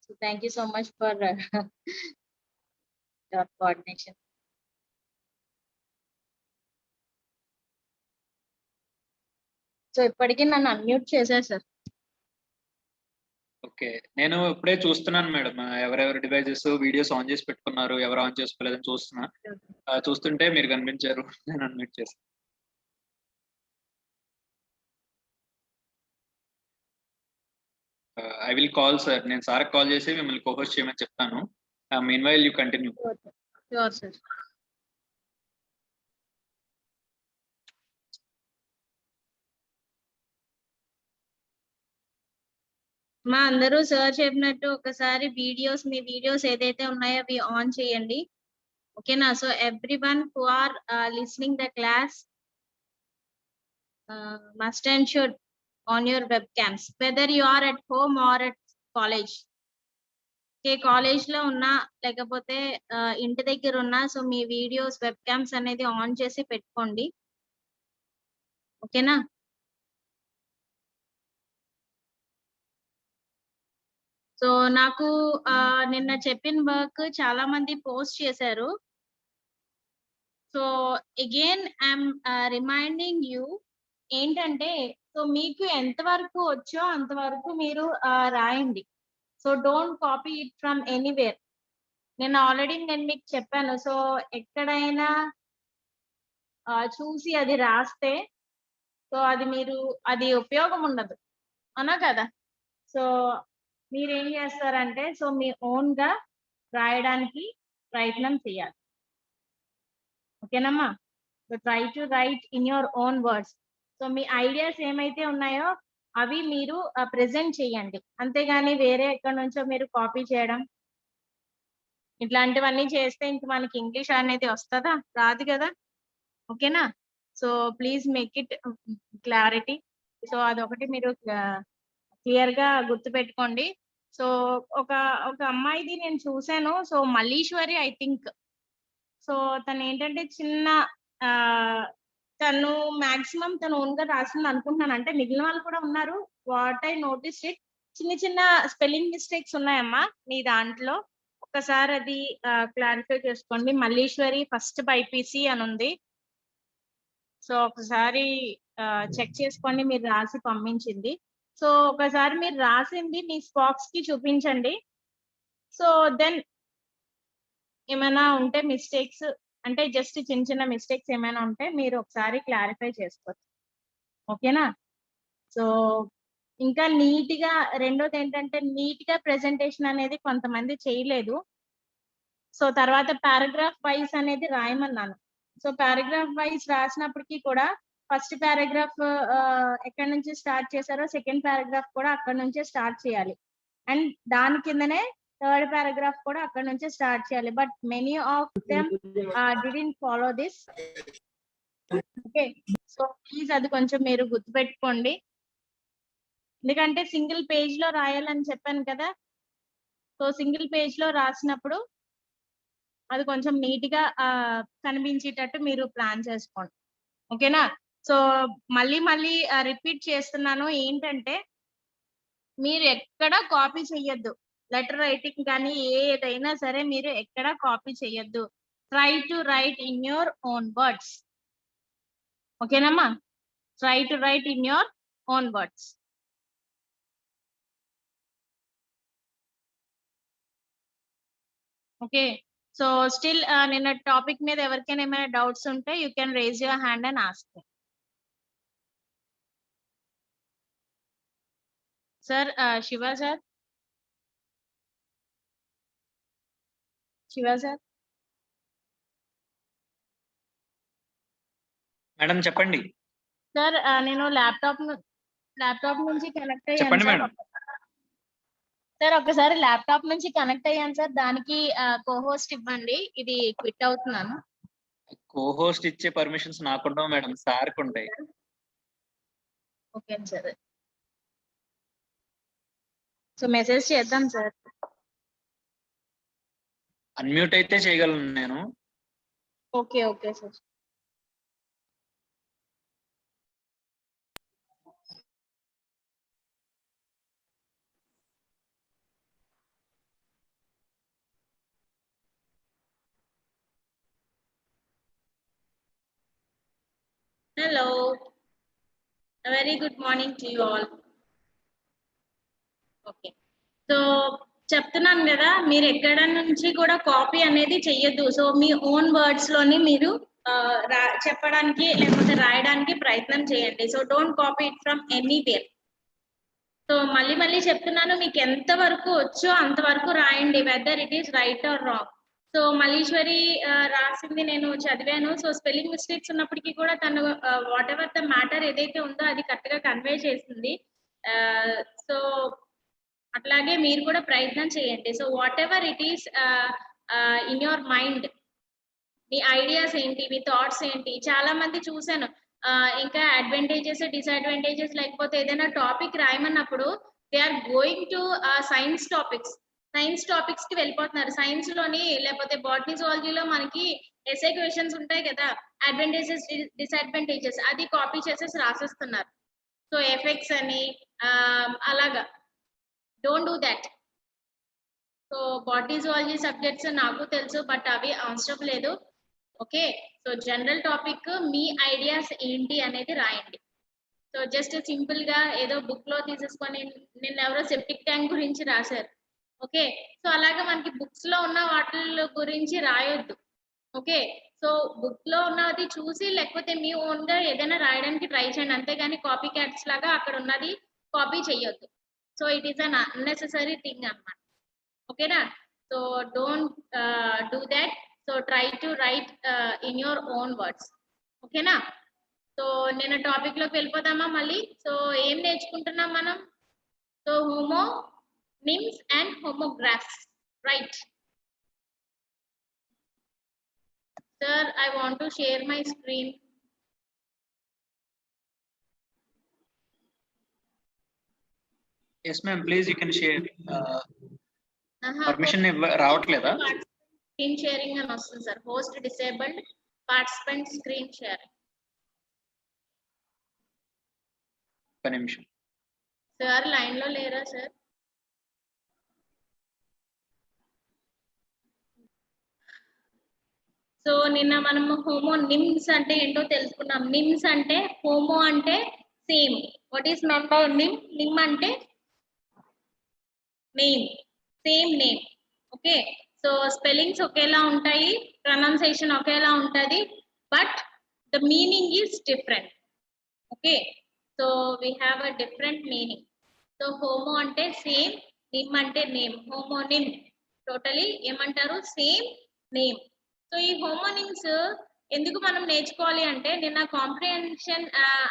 So thank you so much for your coordination. So ఇప్పటికీ నన్ను unmute చేశారు sir. Okay, నేను ఇప్పుడే చూస్తున్నాను మేడం, ఎవరెవరు డివైజెస్ వీడియోస్ ఆన్ చేసి పెట్టుకున్నారు, ఎవరు ఆన్ చేసుకోలేదని చూస్తున్నా. చూస్తుంటే మీరు కనిపించారు, నేను అన్మ్యూట్ చేశాను. ఐ విల్ కాల్ సార్, నేను సార్ కాల్ చేసి మిమ్మల్ని కోహోస్ట్ చేయమని చెప్తాను. Mean while you continue. Sure sir. మా అందరూ సార్ చెప్పినట్టు ఒకసారి మీ వీడియోస్ ఏదైతే ఉన్నాయో అవి ఆన్ చేయండి. ఓకేనా? So everyone who are listening the class must and should on your webcams, whether you are at home or at college. College లో ఉన్నా లేకపోతే ఇంటి దగ్గర ఉన్నా, సో మీ వీడియోస్ వెబ్ క్యామ్స్ అనేది ఆన్ చేసి పెట్టుకోండి. ఓకేనా? సో నాకు నిన్న చెప్పిన వర్క్ చాలా మంది పోస్ట్ చేశారు. So again I'm reminding you ఏంటంటే, సో మీకు ఎంతవరకు వచ్చో అంతవరకు మీరు రాయండి. So don't copy it from anywhere. నేను మీకు చెప్పాను. సో ఎక్కడైనా చూసి అది రాస్తే సో అది ఉపయోగం ఉండదు, అవునా కదా? సో మీరేం చేస్తారంటే, సో మీ ఓన్ గా రాయడానికి ప్రయత్నం చేయాలి. ఓకేనమ్మా? So try to write in your own words. So me ideas ఏమైతే ఉన్నాయో అవి మీరు ప్రెజెంట్ చేయండి. అంతేగాని వేరే ఎక్కడి నుంచో మీరు కాపీ చేయడం ఇట్లాంటివన్నీ చేస్తే ఇంక మనకి ఇంగ్లీష్ అనేది వస్తుందా? రాదు కదా. ఓకేనా? So please make it clarity. So అదొకటి మీరు క్లియర్ గా గుర్తు పెట్టుకోండి. సో ఒక అమ్మాయిది నేను చూసాను. So Malleswari I think. So తను ఏంటంటే తను మాక్సిమం తను ఓన్ గా రాసింది అనుకుంటున్నాను. అంటే మిగిలిన వాళ్ళు కూడా ఉన్నారు. వాట్ ఐ నోటీస్ ఇట్, చిన్న స్పెల్లింగ్ మిస్టేక్స్ ఉన్నాయమ్మా మీ దాంట్లో. ఒకసారి అది క్లారిఫై చేసుకోండి. మల్లీశ్వరి ఫస్ట్ బైపీసీ అని ఉంది. సో ఒకసారి చెక్ చేసుకోండి మీరు రాసి పంపించింది. సో ఒకసారి మీరు రాసింది మీ స్పాక్స్ కి చూపించండి. సో దెన్ ఏమైనా ఉంటే మిస్టేక్స్, అంటే జస్ట్ చిన్న మిస్టేక్స్ ఏమైనా ఉంటే మీరు ఒకసారి క్లారిఫై చేసుకోవచ్చు. ఓకేనా? సో ఇంకా నీట్ గా, రెండోది ఏంటంటే నీట్ గా ప్రెజెంటేషన్ అనేది కొంతమంది చేయలేదు. సో తర్వాత పారాగ్రాఫ్ వైజ్ అనేది రాయమన్నాను. సో పారాగ్రాఫ్ వైజ్ రాసినప్పటికీ కూడా ఫస్ట్ పారాగ్రాఫ్ ఎక్కడి నుంచి స్టార్ట్ చేశారో సెకండ్ పారాగ్రాఫ్ కూడా అక్కడ నుంచే స్టార్ట్ చేయాలి. అండ్ దాని కిందనే థర్డ్ పారాగ్రాఫ్ కూడా అక్కడ నుంచే స్టార్ట్ చేయాలి. But many of them didn't follow this. Okay, so please అది కొంచెం మీరు గుర్తుపెట్టుకోండి. ఎందుకంటే సింగిల్ పేజ్ లో రాయాలని చెప్పాను కదా. సో సింగిల్ పేజ్ లో రాసినప్పుడు అది కొంచెం నీట్ గా కనిపించేటట్టు మీరు ప్లాన్ చేసుకోండి. ఓకేనా? సో మళ్ళీ రిపీట్ చేస్తున్నాను ఏంటంటే, మీరు ఎక్కడ కాపీ చెయ్యొద్దు. లెటర్ రైటింగ్ కానీ ఏదైనా సరే మీరు ఎక్కడ కాపీ చెయ్యొద్దు. Try to write in your own words. ఓకేనమ్మా? Try to write in your own words. Okay, so still నిన్న టాపిక్ మీద ఎవరికైనా ఏమైనా డౌట్స్ ఉంటే you can raise your hand and ask. Sir Shiva sir, madam చెప్పండి. సార్ నేను laptop నుంచి connect అయ్యాను. చెప్పండి మేడం. సార్ ఒకసారి ల్యాప్టాప్ నుంచి కనెక్ట్ అయ్యాను సార్. దానికి కోహోస్ట్ ఇవ్వండి. ఇది క్విట్ అవుతున్నాను. కోహోస్ట్ ఇచ్చే పర్మిషన్స్ నాకుండవు మేడం, సార్కి ఉంటాయి. ఓకే సార్, సో మెసేజ్ చేద్దాం సార్. అన్మ్యూట్ అయితే చేయగలను నేను. Okay sir. Hello. A very good morning to you all. Okay. So చెప్తున్నాను కదా, మీరు ఎక్కడ నుంచి కూడా కాపీ అనేది చెయ్యొద్దు. సో మీ ఓన్ వర్డ్స్ లోని మీరు చెప్పడానికి లేకపోతే రాయడానికి ప్రయత్నం చేయండి. So don't copy it from anywhere. So మళ్ళీ చెప్తున్నాను, మీకు ఎంత వరకు వచ్చో అంతవరకు రాయండి, whether it is right or wrong. So Malleswari రాసింది నేను చదివాను. సో స్పెల్లింగ్ మిస్టేక్స్ ఉన్నప్పటికీ కూడా తను వాట్ ఎవర్ ద మ్యాటర్ ఏదైతే ఉందో అది కరెక్ట్ గా కన్వే చేసింది. సో అట్లాగే మీరు కూడా ప్రయత్నం చేయండి. So what ever it is in your mind, me ideas ఏంటి, మీ థాట్స్ ఏంటి. చాలా మంది చూసాను ఇంకా అడ్వాంటేజెస్ డిసడ్వాంటేజెస్ లేకపోతే ఏదైనా టాపిక్ రాయమన్నప్పుడు they are going to science topics కి వెళ్ళిపోతున్నారు. సైన్స్ లోని లేకపోతే బాటనీ జువాలజీలో మనకి ఎస్ఏ క్వశ్చన్స్ ఉంటాయి కదా, అడ్వాంటేజెస్ డిసడ్వాంటేజెస్ అది కాపీ చేసేసి రాసేస్తున్నారు. సో ఎఫెక్ట్స్ అని అలాగా. Don't do that. So botany zoology subjects నాకు తెలుసు, బట్ అవి అవసరం లేదు. ఓకే. సో జనరల్ టాపిక్ మీ ఐడియాస్ ఏంటి అనేది రాయండి. సో జస్ట్ సింపుల్ గా ఏదో బుక్ లో తీసేసుకొని నిన్న ఎవరో సెప్టిక్ ట్యాంక్ గురించి రాశారు. ఓకే. సో అలాగా మనకి బుక్స్ లో ఉన్న వాటి గురించి రాయొద్దు. ఓకే. సో బుక్ లో ఉన్నది చూసి లేకపోతే మీ ఓన్ గా ఏదైనా రాయడానికి ట్రై చేయండి, అంతేగాని కాపీ క్యాట్స్ లాగా అక్కడ ఉన్నది కాపీ చేయొద్దు. So it is an unnecessary thing అన్నమాట. ఓకేనా. So don't do that. So try to write in your own words. ఓకేనా. సో నేను టాపిక్ లోకి వెళ్ళిపోదామా మళ్ళీ. సో ఏం నేర్చుకుంటున్నాం మనం? So homonyms and homographs, right? Sir, I want to share my screen. Yes ma'am, please you can share. Permission రావట్లేదా? Screen sharing అని వస్తుంది sir. Host disabled, participant screen sharing. ఒక నిమిషం. సార్ లైన్ లో లేరా సార్? సో నిన్న మనము homonyms అంటే ఏంటో తెలుసుకున్నాం. నిమ్స్ అంటే హోమో అంటే same. What is meant by nym? Nym అంటే name, same name. Okay. So spellings ఒకేలా ఉంటాయి, ప్రొనౌన్సియేషన్ ఒకేలా ఉంటది, but the meaning is different. Okay. So we have a different meaning. So homo అంటే సేమ్, నిమ్ అంటే name. Homonym totally ఏమంటారు? Same name. So ఈ homonyms ఎందుకు మనం నేర్చుకోవాలి అంటే నిన్న కాంప్రిహెన్షన్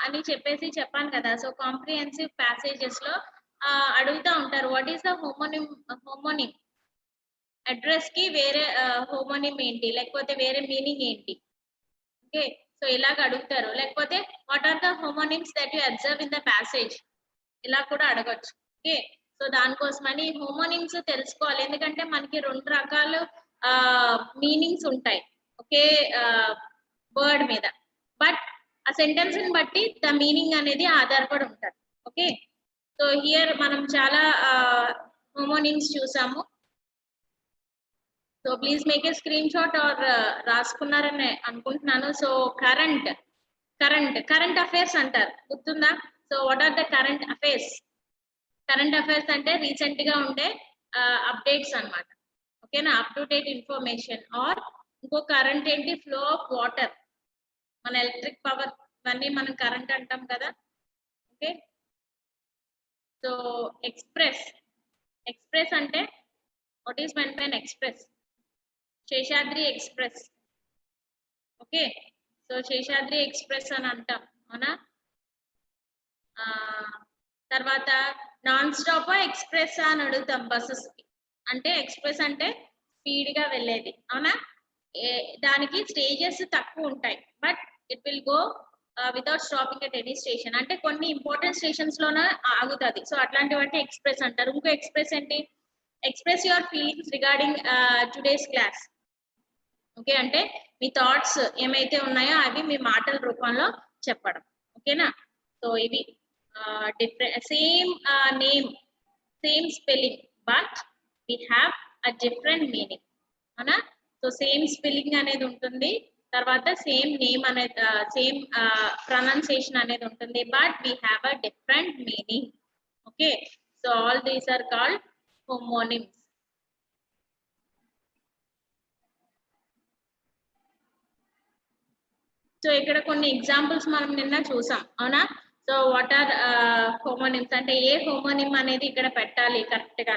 అని చెప్పాను కదా. సో కాంప్రిహెన్సివ్ ప్యాసేజెస్ లో అడుగుతా ఉంటారు, what is the homonym? Address కి వేరే హోమోనిమ్ ఏంటి, లేకపోతే వేరే మీనింగ్ ఏంటి? ఓకే. సో ఇలాగ అడుగుతారు. లేకపోతే what are the homonyms that you observe in the passage, ఇలా కూడా అడగొచ్చు. ఓకే. సో దానికోసమని హోమోనిమ్స్ తెలుసుకోవాలి, ఎందుకంటే మనకి 2 రకాలు మీనింగ్స్ ఉంటాయి ఒకే వర్డ్ మీద, బట్ ఆ సెంటెన్స్ ని బట్టి ద మీనింగ్ అనేది ఆధారపడి ఉంటుంది. ఓకే. సో హియర్ మనం చాలా హోమోనిమ్స్ చూసాము. So please make a screenshot or రాసుకున్నారని అనుకుంటున్నాను. సో కరెంట్ అఫైర్స్ అంటారు, గుర్తుందా? So what are the current affairs? Current affairs అంటే రీసెంట్ గా ఉండే అప్డేట్స్ అన్నమాట. ఓకేనా. Up to date information. Or ఇంకో కరెంట్ ఏంటి? Flow of water. మన ఎలక్ట్రిక్ పవర్ ఇవన్నీ మనం కరెంట్ అంటాం కదా. ఓకే. సో ఎక్స్ప్రెస్ అంటే what is meant by express? Seshadri express. Okay. So Seshadri express అని అంటాం, అవునా? తర్వాత నాన్ స్టాప్ ఎక్స్ప్రెస్ అని అడుగుతాం బస్సెస్ కి. అంటే ఎక్స్ప్రెస్ అంటే స్పీడ్ గా వెళ్ళేది, అవునా? దానికి స్టేజెస్ తక్కువ ఉంటాయి, but it will go without stopping at any station. అంటే కొన్ని ఇంపార్టెంట్ స్టేషన్స్ లోనే ఆగుతుంది. సో అట్లాంటి వాటి ఎక్స్ప్రెస్ అంటారు. ఇంకో ఎక్స్ప్రెస్ ఏంటి? Express your feelings regarding today's class. Okay. అంటే మీ థాట్స్ ఏమైతే ఉన్నాయో అవి మీ మాటల రూపంలో చెప్పడం. ఓకేనా. సో ఇవి different, same name, same spelling, but we have a different meaning. Ana? So same spelling అనేది ఉంటుంది, తర్వాత సేమ్ నేమ్ అనేది సేమ్ ప్రొనౌన్సియేషన్ అనేది ఉంటుంది, but we have a different meaning. Okay, so all these are called homonyms. So ఇక్కడ కొన్ని examples మనం నిన్న చూసాం, అవునా? సో వాట్ ఆర్ హోమోనిమ్స్ అంటే ఏ హోమోనిమ్ అనేది ఇక్కడ పెట్టాలి కరెక్ట్ గా.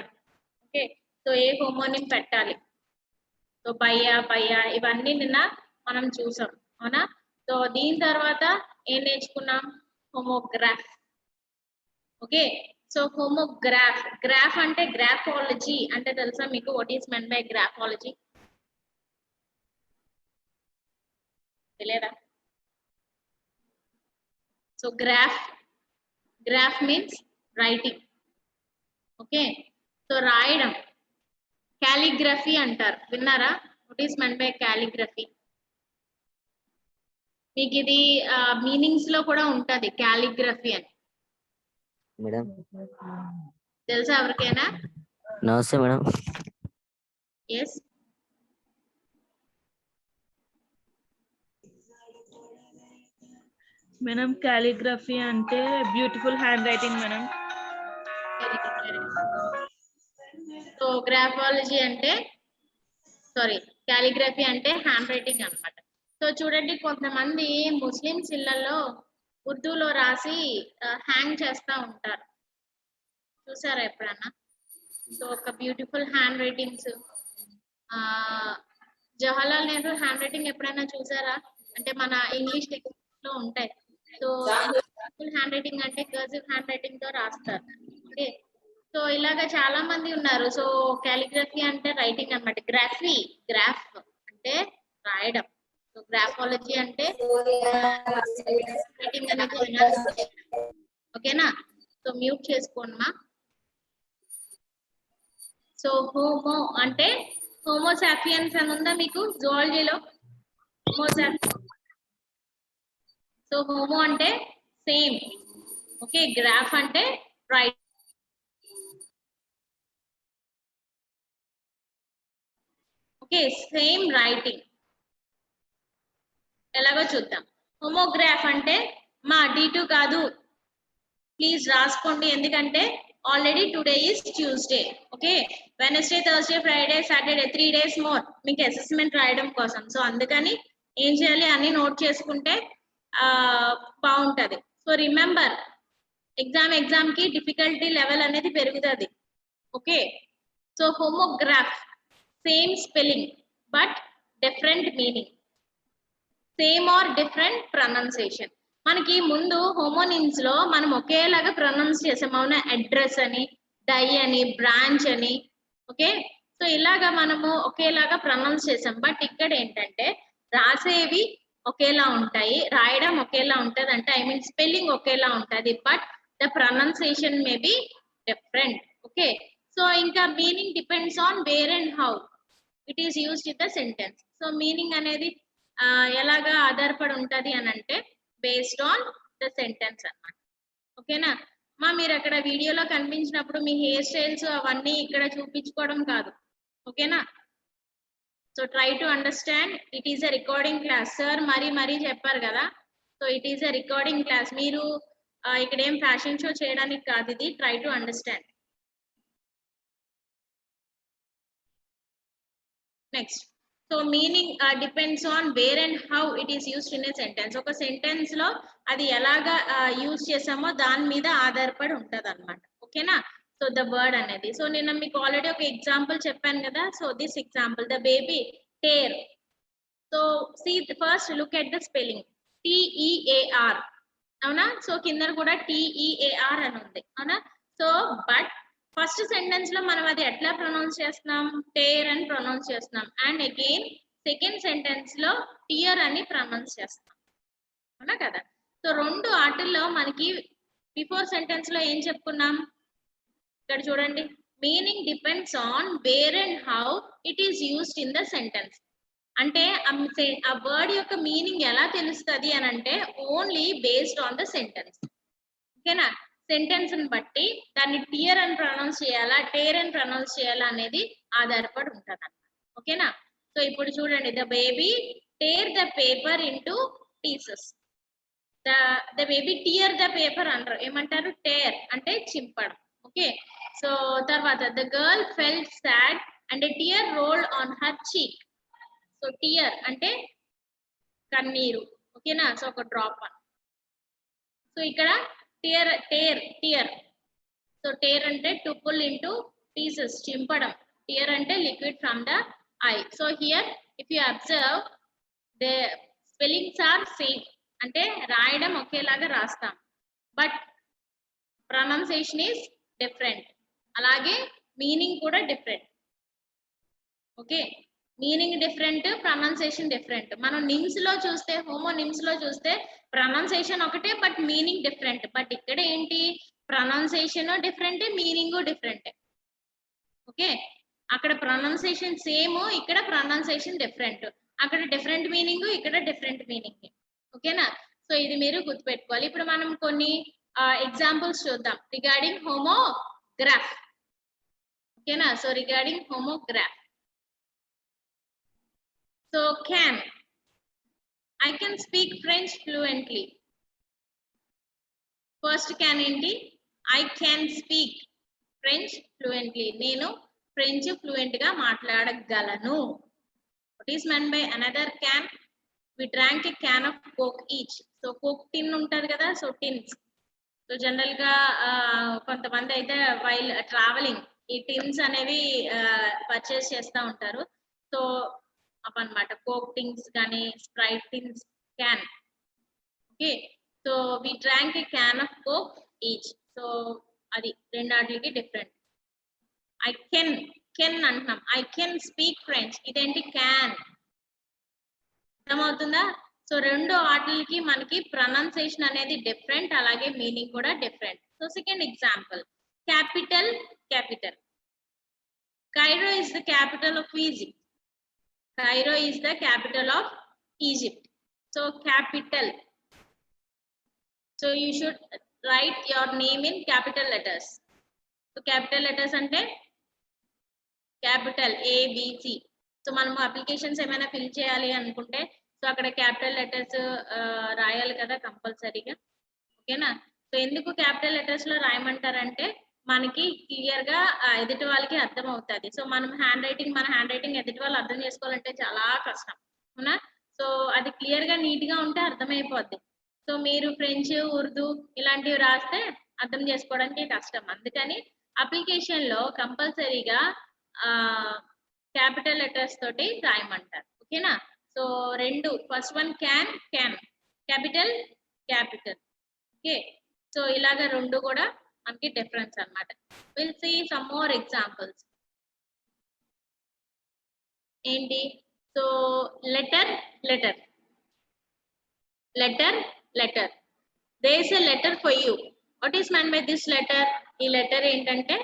ఓకే, సో ఏ హోమోనిమ్ పెట్టాలి. సో బయ్యా బయ్యా ఇవన్నీ నిన్న మనం చూసాం, అవునా? సో దీని తర్వాత ఏం నేర్చుకున్నాం? Homograph. Okay, so homograph, graph అంటే గ్రాఫాలజీ అంటే తెలుసా మీకు? What is meant by graphology? తెలియదా? So graph means writing. Okay, so రాయడం క్యాలిగ్రఫీ అంటారు, విన్నారా? What is meant by calligraphy? మీకు ఇది మీనింగ్స్ లో కూడా ఉంటది క్యాలిగ్రఫీ అని. మేడం తెలుసా ఎవరికైనా? నమస్తే మేడం. ఎస్, మేడం కాలిగ్రఫీ అంటే beautiful hand writing madam. So graphology అంటే సారీ క్యాలిగ్రఫీ అంటే హ్యాండ్ రైటింగ్ అన్నమాట. సో చూడండి, కొంతమంది ముస్లిమ్స్ ఇళ్లలో ఉర్దూలో రాసి హ్యాంగ్ చేస్తా ఉంటారు, చూసారా ఎప్పుడన్నా? సో ఒక beautiful hand writings. Jawaharlal Nehru hand writing ఎప్పుడైనా చూసారా? అంటే మన ఇంగ్లీష్ టెక్స్ట్ లో ఉంటాయి. సో బ్యూటిఫుల్ హ్యాండ్ రైటింగ్ అంటే కర్సివ్ హ్యాండ్ రైటింగ్ తో రాస్తారు. ఓకే, సో ఇలాగా చాలా మంది ఉన్నారు. సో కాలిగ్రఫీ అంటే రైటింగ్ అన్నమాట. గ్రాఫ్ అంటే రాయడం. సో గ్రాఫాలజీ అంటే రైటింగ్ అనేది. ఓకేనా? సో మ్యూట్ చేసుకోండి. సో హోమో అంటే హోమోసాపియన్స్ అని ఉందా మీకు జువాలజీలో? హోమోసాపియన్స్. సో హోమో అంటే సేమ్. ఓకే, గ్రాఫ్ అంటే రైట్. Okay, same writing. ఎలాగో చూద్దాం. హోమోగ్రాఫ్ అంటే మా D2 కాదు, ప్లీజ్ రాసుకోండి, ఎందుకంటే already today is Tuesday. Okay, Wednesday, Thursday, Friday, Saturday 3 days more మీకు అసెస్మెంట్ రాయడం కోసం. సో అందుకని ఏం చేయాలి, అన్ని నోట్ చేసుకుంటే బాగుంటది. సో రిమెంబర్, ఎగ్జామ్ కి డిఫికల్టీ లెవెల్ అనేది పెరుగుతుంది. Okay, so homograph same spelling but different meaning, same or different pronunciation. మనకి ముందు హోమోనిమ్స్ లో మనం ఒకేలాగా ప్రొనౌన్స్ చేసాం, అవునా? అడ్రస్ అని, డై అని, బ్రాంచ్ అని. ఓకే, సో ఇలాగా మనము ఒకేలాగా ప్రొనౌన్స్ చేసాం. బట్ ఇక్కడ ఏంటంటే రాసేవి ఒకేలా ఉంటాయి, రాయడం ఒకేలా ఉంటది, అంటే ఐ మీన్ స్పెల్లింగ్ ఒకేలా ఉంటది, but the pronunciation may be different. Okay, so ఇంకా meaning depends on where and how it is used in the sentence. So meaning అనేది ఎలాగా ఆధారపడి ఉంటది అని అంటే బేస్డ్ ఆన్ ద సెంటెన్స్ అన్నమాట. ఓకేనా? మీరు అక్కడ వీడియోలో కనిపించినప్పుడు మీ హెయిర్ స్టైల్స్ అవన్నీ ఇక్కడ చూపించుకోవడం కాదు. ఓకేనా? So try to understand, it is a recording class. Sir మరీ చెప్పారు కదా, so it is a recording class. మీరు ఇక్కడ ఏం ఫ్యాషన్ షో చేయడానికి కాదు, ఇది try to understand. Next, so meaning depends on where and how it is used in a sentence. ఒక సెంటెన్స్ లో అది ఎలాగా యూజ్ చేసామో దాని మీద ఆధారపడి ఉంటది అన్నమాట. ఓకేనా? సో ద వర్డ్ అనేది. సో నేను మీకు ఆల్రెడీ ఒక ఎగ్జాంపుల్ చెప్పాను కదా. So this example, the baby tear. So see first look at the spelling, TEAR, అవునా? సో కింద కూడా TEAR అని ఉంది, అవునా? సో బట్ ఫస్ట్ సెంటెన్స్ లో మనం అది ఎట్లా ప్రొనౌన్స్ చేస్తున్నాం? టేర్ అని ప్రొనౌన్స్ చేస్తున్నాం. అండ్ అగైన్ సెకండ్ సెంటెన్స్ లో టియర్ అని ప్రొనౌన్స్ చేస్తున్నాం, అవునా కదా? సో రెండు ఆటల్లో మనకి బిఫోర్ సెంటెన్స్ లో ఏం చెప్పుకున్నాం? ఇక్కడ చూడండి, meaning depends on where and how it is used in the sentence. అంటే ఆ వర్డ్ యొక్క మీనింగ్ ఎలా తెలుస్తుంది అని అంటే only based on the sentence. ఓకేనా? సెంటెన్స్ ని బట్టి దాన్ని టియర్ అని ప్రొనౌన్స్ చేయాలా, టేర్ అని ప్రొనౌన్స్ చేయాలా అనేది ఆధారపడి ఉంటుంది అన్నమాట. ఓకేనా? సో ఇప్పుడు చూడండి, the baby tear the paper into pieces. The baby tear the paper అంటారు. ఏమంటారు? tear అంటే చింపడం. ఓకే, సో తర్వాత the girl felt sad and a tear rolled on her cheek. So tear అంటే కన్నీరు. ఓకేనా, సో ఒక డ్రాప్ అని. సో ఇక్కడ tear సో tear అంటే to pull into pieces, చింపడం. tear అంటే liquid from the eye. So here if you observe the spellings are same, అంటే రాయడం ఒకేలాగా రాస్తాం, బట్ ప్రొనౌన్సియేషన్ ఈస్ డిఫరెంట్. అలాగే మీనింగ్ కూడా different. Okay, meaning different, pronunciation different. మనం నిమ్స్ లో చూస్తే, హోమోనిమ్స్ లో చూస్తే ప్రొనౌన్సియేషన్ ఒకటే బట్ మీనింగ్ డిఫరెంట్. బట్ ఇక్కడ ఏంటి, pronunciation different, meaning different. Okay, అక్కడ ప్రొనౌన్సియేషన్ సేమ్, ఇక్కడ ప్రొనౌన్సియేషన్ డిఫరెంట్. అక్కడ డిఫరెంట్ మీనింగ్, ఇక్కడ డిఫరెంట్ మీనింగ్. ఓకేనా, సో ఇది మీరు గుర్తుపెట్టుకోవాలి. ఇప్పుడు మనం కొన్ని ఎగ్జాంపుల్స్ చూద్దాం రిగార్డింగ్ హోమోగ్రాఫ్. ఓకేనా, so regarding homograph. So can, I can speak French fluently. First can ఏంటి, I can speak French fluently. నేను ఫ్రెంచ్ ఫ్లూయెంట్ గా మాట్లాడగలను. What is meant by another can? We drank a can of coke each. So Coke tin ఉంటది కదా, so tins. So general గా కొంతమంది అయితే while travelling ఈ టిన్స్ అనేవి పర్చేస్ చేస్తూ ఉంటారు. సో అన్నమాట కోక్ టిన్స్ కానీ Sprite tins can. Okay, so we drank a can of Coke each. So అది రెండాటికి డిఫరెంట్. ఐ కెన్ అంటున్నాం, ఐ కెన్ స్పీక్ ఫ్రెంచ్. ఇదేంటి, క్యాన్. అర్థమవుతుందా? సో రెండు వాటికి మనకి ప్రొనౌన్సియేషన్ అనేది డిఫరెంట్, అలాగే మీనింగ్ కూడా different. So second example, capital. Cairo is the capital of Egypt. Cairo is the capital of Egypt. So capital. So you should write your name in capital letters. So capital letters ante capital A B C. So మనము applications ఏమైనా fill చేయాలి అనుకుంటే so అక్కడ capital letters రాయాలి కదా కంపల్సరీగా. ఓకేనా, so ఎందుకు క్యాపిటల్ లెటర్స్ లో రాయమంటారంటే మనకి క్లియర్ గా ఎదుటి వాళ్ళకి అర్థం అవుతుంది. సో మనం మన హ్యాండ్ రైటింగ్ ఎదుటి వాళ్ళు అర్థం చేసుకోవాలంటే చాలా కష్టం, అవునా? సో అది క్లియర్ గా నీట్ గా ఉంటే అర్థమైపోద్ది. సో మీరు ఫ్రెంచ్, ఉర్దూ ఇలాంటివి రాస్తే అర్థం చేసుకోవడానికి కష్టం. అందుకని అప్లికేషన్ లో కంపల్సరీగా క్యాపిటల్ లెటర్స్ తోటి రాయమంటారు. ఓకేనా, సో రెండు, first one can, capital. Okay, so ఇలాగా రెండు కూడా మనకి డిఫరెన్స్ అన్నమాట. Will see some more examples. ఏంటి, so letter. There is a letter for you. What is meant by this letter? ఈ లెటర్ ఏంటంటే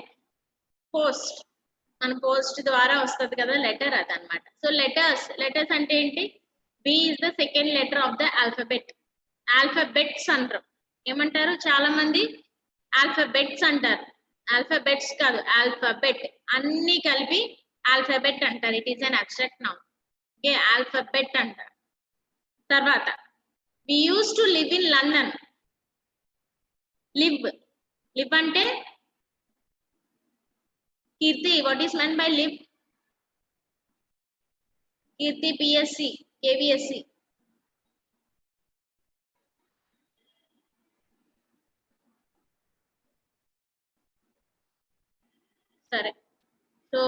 పోస్ట్. మన పోస్ట్ ద్వారా వస్తుంది కదా లెటర్, అదనమాట. సో లెటర్స్ అంటే ఏంటి, B is the second letter of the alphabet. Alphabets అంటారు. ఏమంటారు, చాలా మంది ఆల్ఫాబెట్స్ అంటారు. ఆల్ఫాబెట్స్ కాదు, ఆల్ఫాబెట్. అన్ని కలిపి ఆల్ఫాబెట్ అంటారు. It is an abstract noun. Okay, alphabet అంటారు. తర్వాత we used to live in London. live అంటే Kirti. what is meant by live? Kirti, PSC, KVSC. సరే, so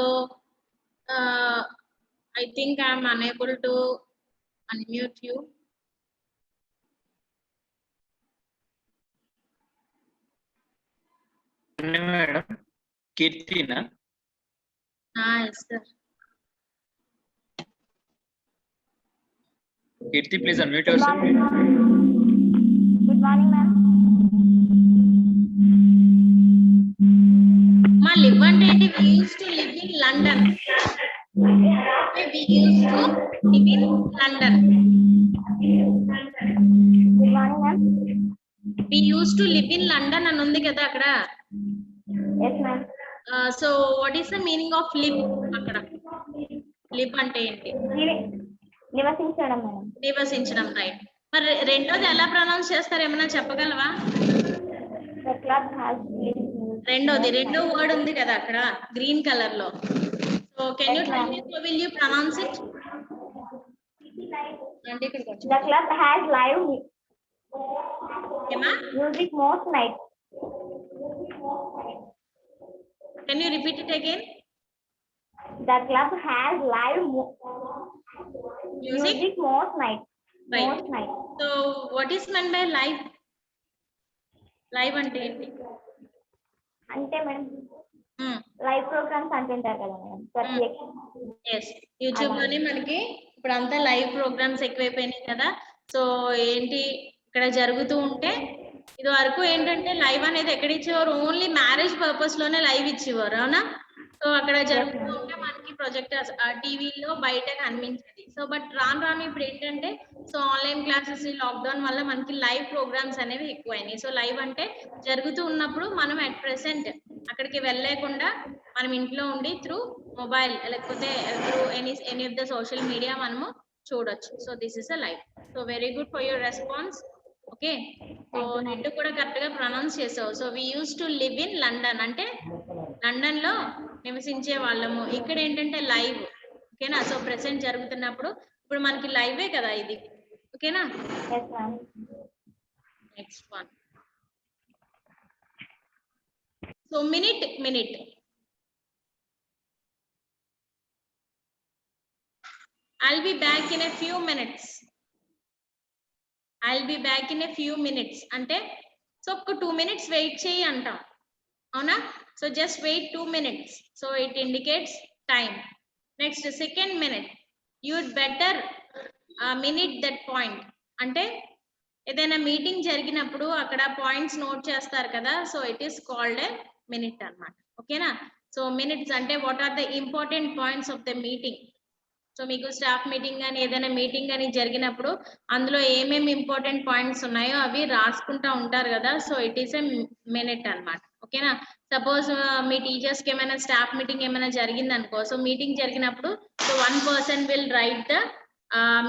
I think I am unable to unmute you. Madam, కీర్తినా? Yes sir. Kirti, please unmute yourself. Good morning, ma'am. Ma live అంటే ఏంటి? We used to live in London. Okay, we used to live in London. Good morning, ma'am. We used to live in London అని ఉంది కదా అక్కడ. Yes, ma'am. So what is the meaning of live అక్కడ? Live అంటే ఏంటి? నివసించడం madam. నివసించడం, right. మరి రెండోది ఎలా ప్రొనౌన్స్ చేస్తారు, ఏమైనా చెప్పగలవా? The club has been రెండోది రెండో వర్డ్ ఉంది కదా అక్కడ గ్రీన్ కలర్ లో. So can you Yes, tell ma'am. Me, so will you pronounce it? అంటే ఇక్కడికి వచ్చి The club has live ఏమా, music most nights. Can you repeat it again? The club has live music, music most nights. Right. Most nights. So what is meant by live? Live అంటే ఏంటి? అంటే madam live programmes అంటుంటారు కదా madam, ప్రత్యేక. Yes, YouTube లోనే మనకి ఇప్పుడు అంతా లైవ్ ప్రోగ్రామ్స్ ఎక్కువైపోయినాయి కదా. సో ఏంటి ఇక్కడ జరుగుతూ ఉంటే, ఇది వరకు ఏంటంటే లైవ్ అనేది ఎక్కడ ఇచ్చేవారు, ఓన్లీ మ్యారేజ్ పర్పస్ లోనే లైవ్ ఇచ్చేవారు, అవునా? సో అక్కడ జరుగుతూ ఉంటే మనకి ప్రొజెక్టర్స్ టీవీలో బయట కనిపించేది. సో బట్ రాను రాను ఇప్పుడు ఏంటంటే, సో ఆన్లైన్ క్లాసెస్, లాక్డౌన్ వల్ల మనకి లైవ్ ప్రోగ్రామ్స్ అనేవి ఎక్కువైనాయి. సో లైవ్ అంటే జరుగుతూ ఉన్నప్పుడు మనం అట్ ప్రెసెంట్ అక్కడికి వెళ్ళలేకుండా మనం ఇంట్లో ఉండి త్రూ మొబైల్ లేకపోతే through any of the social media మనము చూడొచ్చు. So this is a live. So very good for your response. Okay, so రెండు కూడా కరెక్ట్ గా ప్రొనౌన్స్ చేసావు. So we use to live in London అంటే లండన్ లో నివసించే వాళ్ళము. ఇక్కడ ఏంటంటే లైవ్, ఓకేనా? సో ప్రెసెంట్ జరుగుతున్నప్పుడు ఇప్పుడు మనకి లైవే కదా ఇది, ఓకేనా? Yes, ma'am. Next one. So minute. I'll be back in a few minutes. అంటే సో ఒక 2 minutes వెయిట్ చేయి అంటాం, అవునా? So just wait 2 minutes. So it indicates time. Next second minute, you'd better minute that point. అంటే ఏదైనా meeting జరిగినప్పుడు అక్కడ points note చేస్తారు కదా, so it is called a minute అన్నమాట, ఓకేనా? సో మినిట్స్ అంటే what are the important points of the meeting. So మీకు స్టాఫ్ మీటింగ్ కానీ ఏదైనా మీటింగ్ కానీ జరిగినప్పుడు అందులో ఏమేమి ఇంపార్టెంట్ పాయింట్స్ ఉన్నాయో అవి రాసుకుంటా ఉంటారు కదా, so it is a minute అన్నమాట, ఓకేనా? సపోజ్ మీ టీచర్స్ కి ఏమైనా స్టాఫ్ మీటింగ్ ఏమైనా జరిగింది అనుకో, సో మీటింగ్ జరిగినప్పుడు so 1 person will write the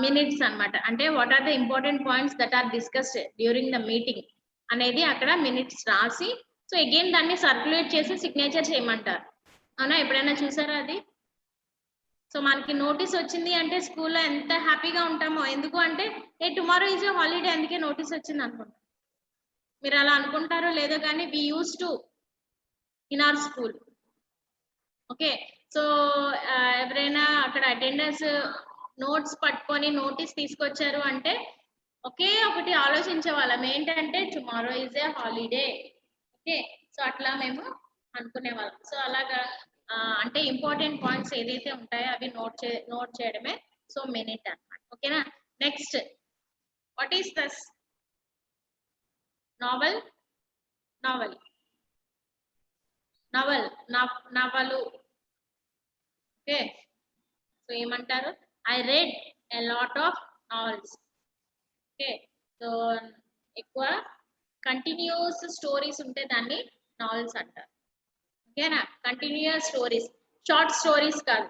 minutes అన్నమాట. అంటే what are the important points that are discussed during the meeting అనేది అక్కడ మినిట్స్ రాసి, సో అగైన్ దాన్ని సర్క్యులేట్ చేసి సిగ్నేచర్ చేయమంటారు, అవునా? ఎప్పుడైనా చూసారా అది? సో మనకి నోటీస్ వచ్చింది అంటే స్కూల్లో ఎంత హ్యాపీగా ఉంటామో. ఎందుకు అంటే టుమారో ఈజ్ ఏ హాలిడే, అందుకే నోటీస్ వచ్చింది అనుకుంటాం. మీరు అలా అనుకుంటారో లేదో కానీ we use to in our school. Okay, so ఎవరైనా అక్కడ అటెండర్స్ నోట్స్ పట్టుకొని నోటీస్ తీసుకొచ్చారు అంటే ఒకే ఒకటి ఆలోచించే వాళ్ళం, ఏంటంటే tomorrow is a holiday. Okay, so అట్లా మేము అనుకునే వాళ్ళం. సో అలాగా అంటే ఇంపార్టెంట్ పాయింట్స్ ఏదైతే ఉంటాయో అవి నోట్ చేయడమే సో మినిట్ అన్నమాట, ఓకేనా? Next, what is this? నవలు. ఓకే, సో ఏమంటారు? I read a lot of novels. Okay, so ఎక్కువ కంటిన్యూస్ స్టోరీస్ ఉంటే దాన్ని నావెల్స్ అంటారు, ఓకేనా? కంటిన్యూస్ స్టోరీస్, షార్ట్ స్టోరీస్ కాదు,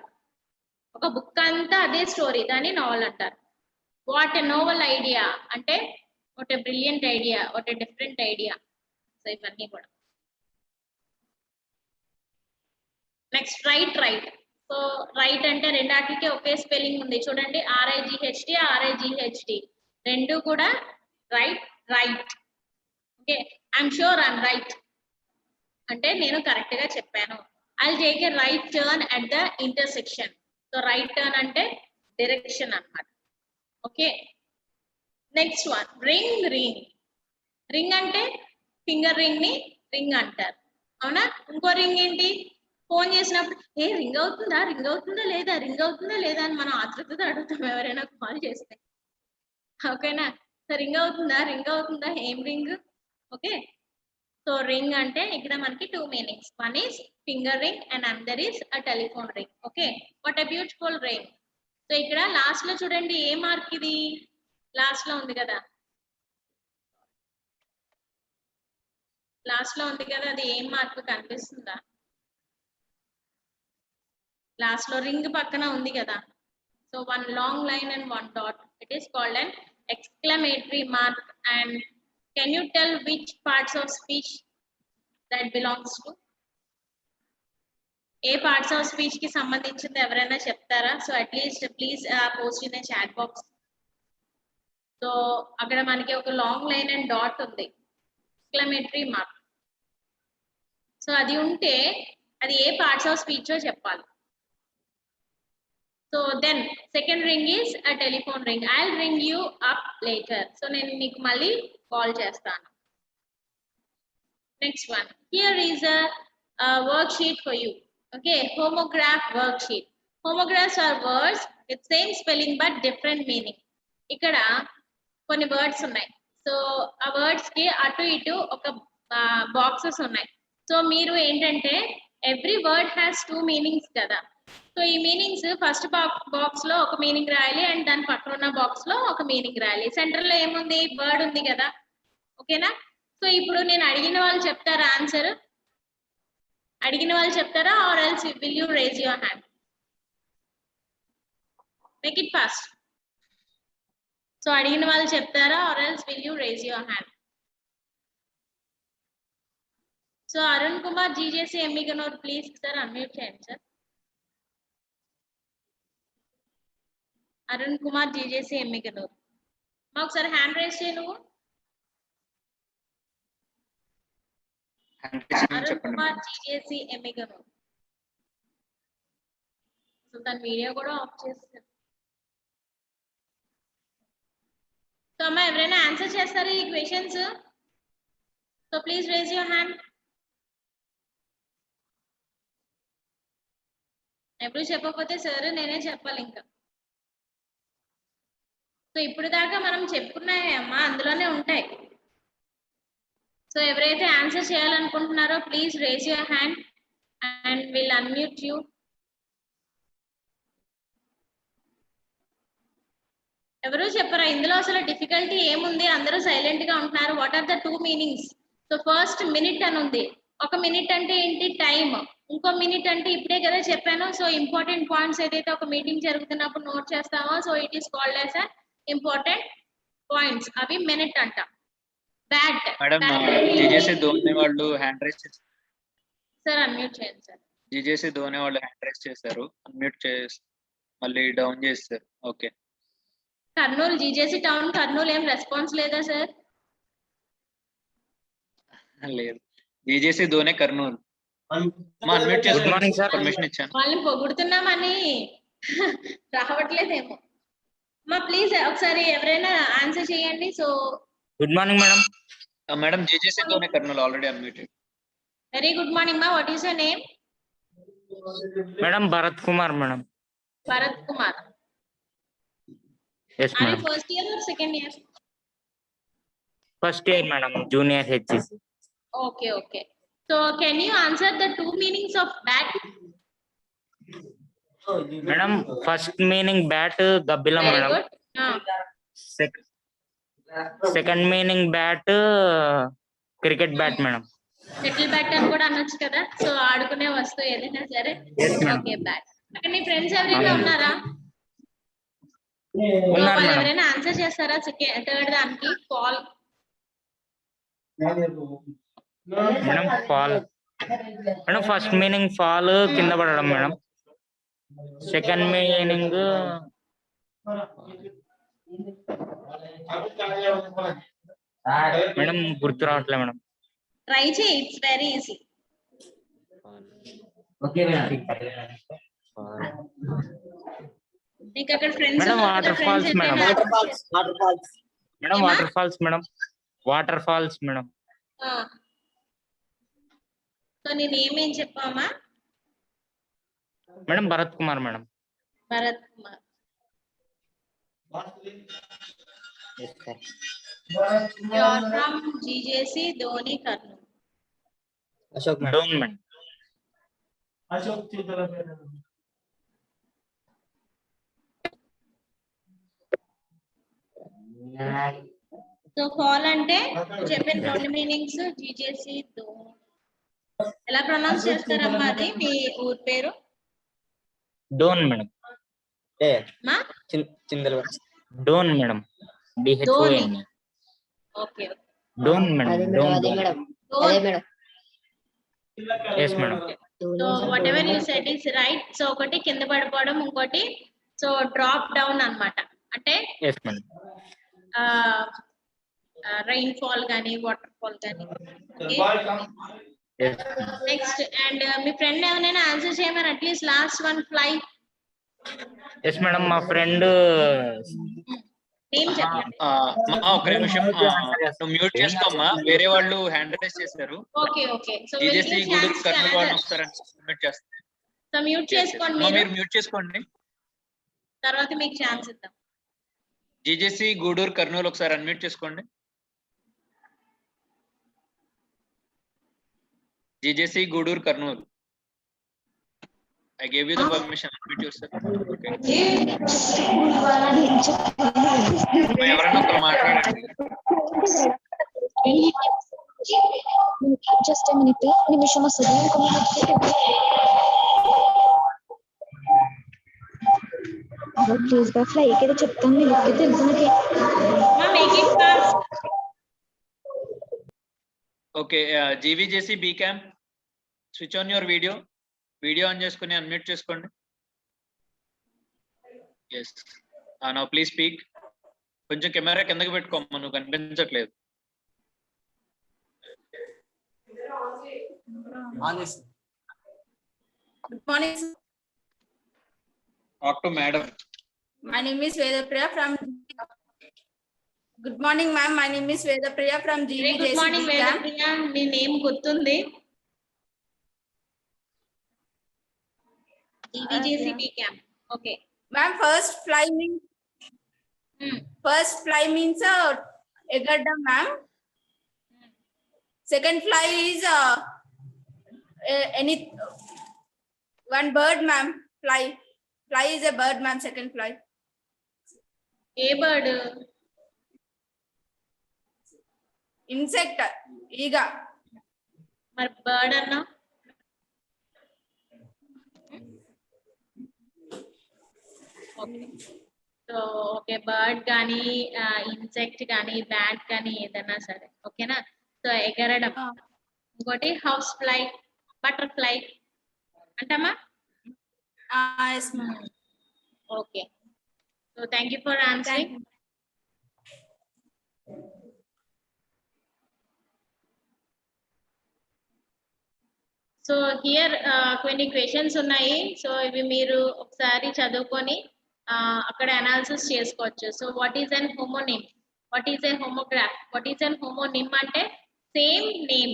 ఒక బుక్ అంతా అదే స్టోరీ, దాన్ని నావెల్ అంటారు. వాట్ ఎ నోవెల్ ఐడియా అంటే what a brilliant idea, what a different idea. So ఇవన్నీ కూడా. Next, right. సో రైట్ అంటే రెండాటికి ఒకే స్పెల్లింగ్ ఉంది చూడండి, RIGHT రెండు కూడా right. Okay, I'm sure I'm right అంటే నేను కరెక్ట్ గా చెప్పాను. I take a right turn at the intersection. So right turn అంటే డైరెక్షన్ అన్నమాట, ఓకే? నెక్స్ట్ వన్, రింగ్ అంటే ఫింగర్ రింగ్ ని రింగ్ అంటారు, అవునా? ఇంకో రింగ్ ఏంటి? ఫోన్ చేసినప్పుడు రింగ్ అవుతుందా లేదా అని మనం ఆతృతతో అడుగుతాం ఎవరైనా కాల్ చేస్తే, ఓకేనా? సో రింగ్ అవుతుందా, ఏం రింగ్? ఓకే, సో రింగ్ అంటే ఇక్కడ మనకి 2 meanings. One is finger ring and another is a telephone ring. Okay, what a beautiful ring. So ఇక్కడ లాస్ట్ లో చూడండి, ఏ మార్క్ ఇది? లాస్ట్ లో ఉంది కదా, అది ఏం మార్క్ కనిపిస్తుందా? లాస్ట్ లో రింగ్ పక్కన ఉంది కదా, So one long line and one dot. It is called an exclamatory mark. And can you tell which parts of speech that belongs to? ఏ పార్ట్స్ ఆఫ్ స్పీచ్ కి సంబంధించింది ఎవరైనా చెప్తారా? So at least please post in chat box. So అక్కడ మనకి ఒక long line and dot ఉంది, exclamatory mark. So అది ఉంటే అది ఏ పార్ట్స్ ఆఫ్ స్పీచ్ చెప్పాలి. So then second ring is a telephone ring. I will ring you up later. So నేను నీకు మళ్ళీ కాల్ చేస్తాను. Next one, here is a worksheet for you. Okay, homograph worksheet. Homographs are words with same spelling but different meaning. ఇక్కడ కొన్ని words ఉన్నాయి. So ఆ words కి అటు ఇటు ఒక బాక్సెస్ ఉన్నాయి. సో మీరు ఏంటంటే ఎవ్రీ వర్డ్ హ్యాస్ 2 మీనింగ్స్ కదా. సో ఈ మీనింగ్స్ ఫస్ట్ బాక్స్ లో ఒక మీనింగ్ రాయాలి అండ్ దాని పక్కన ఉన్న బాక్స్ లో ఒక మీనింగ్ రాయాలి. సెంటర్ లో ఏముంది? వర్డ్ ఉంది కదా. ఓకేనా? సో ఇప్పుడు నేను అడిగిన వాళ్ళు చెప్తారా ఆన్సర్? అడిగిన వాళ్ళు చెప్తారా or else will you raise your hand? Make it fast. So అడిగిన వాళ్ళు చెప్తారా or else will you raise your hand? So Arun Kumar GJC Emmiganur please sir unmute చేయండి సార్. అరుణ్ కుమార్ జీజేసీ ఎమ్మిగనూర్ మా ఒకసారి హ్యాండ్ రేజ్ చేయి నువ్వు. అరుణ్ కుమార్ జీజేసీ ఎమ్మిగనూర్. సో దాని వీడియో కూడా ఆఫ్ చేస్తారు. సో అమ్మా ఎవరైనా ఆన్సర్ చేస్తారా ఈ questions? So please raise your hand. ఎప్పుడు చెప్పకపోతే సార్ నేనే చెప్పాలి ఇంకా. సో ఇప్పుడు దాకా మనం చెప్పుకున్నాయమ్మా, అందులోనే ఉంటాయి. సో ఎవరైతే ఆన్సర్ చేయాలనుకుంటున్నారో please raise your hand and will unmute you. ఎవరు చెప్పరా ఇందులో అసలు డిఫికల్టీ ఏముంది? అందరూ సైలెంట్ గా ఉంటున్నారు. What are the 2 meanings? So first minute అని ఉంది. ఒక మినిట్ అంటే ఏంటి? టైం. ఇంకో మినిట్ అంటే ఇప్పుడే కదా చెప్పాను. సో ఇంపార్టెంట్ పాయింట్స్ ఏదైతే ఒక మీటింగ్ జరుగుతున్నప్పుడు నోట్ చేస్తామో so it is called as important points. అవి మినిట్ అంట. బ్యాట్ మేడం జీజేసీ ధోని వాళ్ళు హ్యాండ్ రైజ్ చేశారు. సార్ అన్మ్యూట్ చేయండి సార్. జీజేసీ ధోని వాళ్ళు హ్యాండ్ రైజ్ చేశారు, అన్మ్యూట్ చేసి మళ్ళీ డౌన్ చేస్తారు. Okay. Kurnool GJC town Kurnool ఏం రెస్పాన్స్ లేదా సార్? లేదు, జీజేసీ ధోని కర్నూలు. అన్మ్యూట్ చేసుకోండి సార్, పర్మిషన్ ఇచ్చాను. వాళ్ళని పొగుడుతున్నామని రావట్లేదేమో. మా ప్లీజ్ ఒకసారి ఎవరైనా ఆన్సర్ చేయండి. So good morning madam. Madam GJC Dhone Kurnool already unmuted. Very good morning మా. What is your name? Madam Bharat Kumar madam. Bharat Kumar. yes Are you madam. first year or second year? First year madam, junior HGC. Okay, okay. So can you answer the 2 meanings of bat? Madam, first meaning bat gabbila Very madam. good. Second meaning bat cricket bat madam. Shuttle bat అని కూడా అనొచ్చు కదా. So ఆడుకునే వస్తువు ఏదైనా సరే. Okay bat. అక్కడ మీ friends ఎవరైనా ఉన్నారా? ఉన్నారు వాళ్ళు మేడం. ఎవరైనా ఆన్సర్ చేస్తారా? థర్డ్ దానికి fall. Madam fall. Madam first meaning fall కింద పడడం మేడం. సెకండ్ మీనింగ్ మేడం గుర్తు రావట్లేదు మేడం. ట్రై చేయి, it's very easy. Okay madam. నీకు అక్కడ friends madam water falls madam. Madam water falls madam. Water falls madam. So నేను ఏమేం చెప్పామా? Madam Bharat Kumar madam. Bharat Kumar. Yes, sir. You are from GJC Dhone Kurnool. Ashok madam. Down madam. So fall అంటే చెప్పిన 2 meanings GJC Dhoni. ఎలా pronounce చేస్తారమ్మా అది మీ ఊరు పేరు? డోన్ మేడం. ఏ మా చిందలు Dhone madam. DHON. Okay Dhone madam. Dhone. Dhone. Yes madam. So whatever you said is right. సో ఒకటి కింద పడిపోవడం, ఇంకోటి సో డ్రాప్ డౌన్ అన్నమాట. అంటే Yes మేడం. రైన్ ఫాల్ కానీ వాటర్ ఫాల్ కానీ. Yes. నెక్స్ట్ అండ్ మీ ఫ్రెండ్ ఏమైనా ఆన్సర్ చేయమని at least last one fly Yes madam. మా ఫ్రెండ్ నేమ్ చెప్పండి. ఒక నిమిషం నువ్వు మ్యూట్ చేసుకోమ్మా, వేరే వాళ్ళు హ్యాండ్ రైజ్ చేశారు. Okay okay. So GJC Gudur Kurnool వాళ్ళు వస్తారని మ్యూట్ చేస్తారు. సో మ్యూట్ చేసుకోండి మీరు మ్యూట్ చేసుకోండి, తర్వాత మీకు ఛాన్స్ ఇద్దాం. జీజేసీ గూడూరు కర్నూలు ఒకసారి అన్మ్యూట్ చేసుకోండి. GJC Gudur Kurnool, I gave you the permission. Unmute yourself. Okay. ఎవరైనా ఒకరు మాట్లాడండి. జస్ట్ మినిట్, నిమిషం వస్తుంది. ప్లీజ్ బా ఫ్లై ఏదో చెప్తాను, మీకు తెలుసు. Okay, GVJC B camp, switch on your video on చేసుకుని అన్మ్యూట్ చేసుకోండి. Yes, now please speak. కొంచెం కెమెరా కిందకి పెట్టుకోమ్మా, నువ్వు కనిపించట్లేదు. Good morning. Talk to madam. My name is Vedapriya from. Good morning, ma'am. My name is Vedapriya from GVJC. Good morning Vedapriya, మీ name గుర్తుంది? GVJC camp. Okay Ma'am, first fly means egarda, ma'am. Second fly is any one bird, ma'am. Fly is a bird, ma'am. Second fly. ఏ bird? Insect, ఈగ. మరి bird అన్నా? Okay, so okay, bird కానీ insect కానీ bat కానీ ఏదైనా సరే, ఓకేనా? సో ఎగరడం. ఇంకోటి హౌస్ ఫ్లై, బటర్ఫ్లై అంటామా? Yes, ma'am. Okay, so thank you for answering. So here కొన్ని క్వశ్చన్స్ ఉన్నాయి. సో ఇవి మీరు ఒకసారి చదువుకొని అక్కడ అనాలిసిస్ చేసుకోవచ్చు. So what is an homonym, what is a homograph, what is an homonym అంటే సేమ్ నేమ్,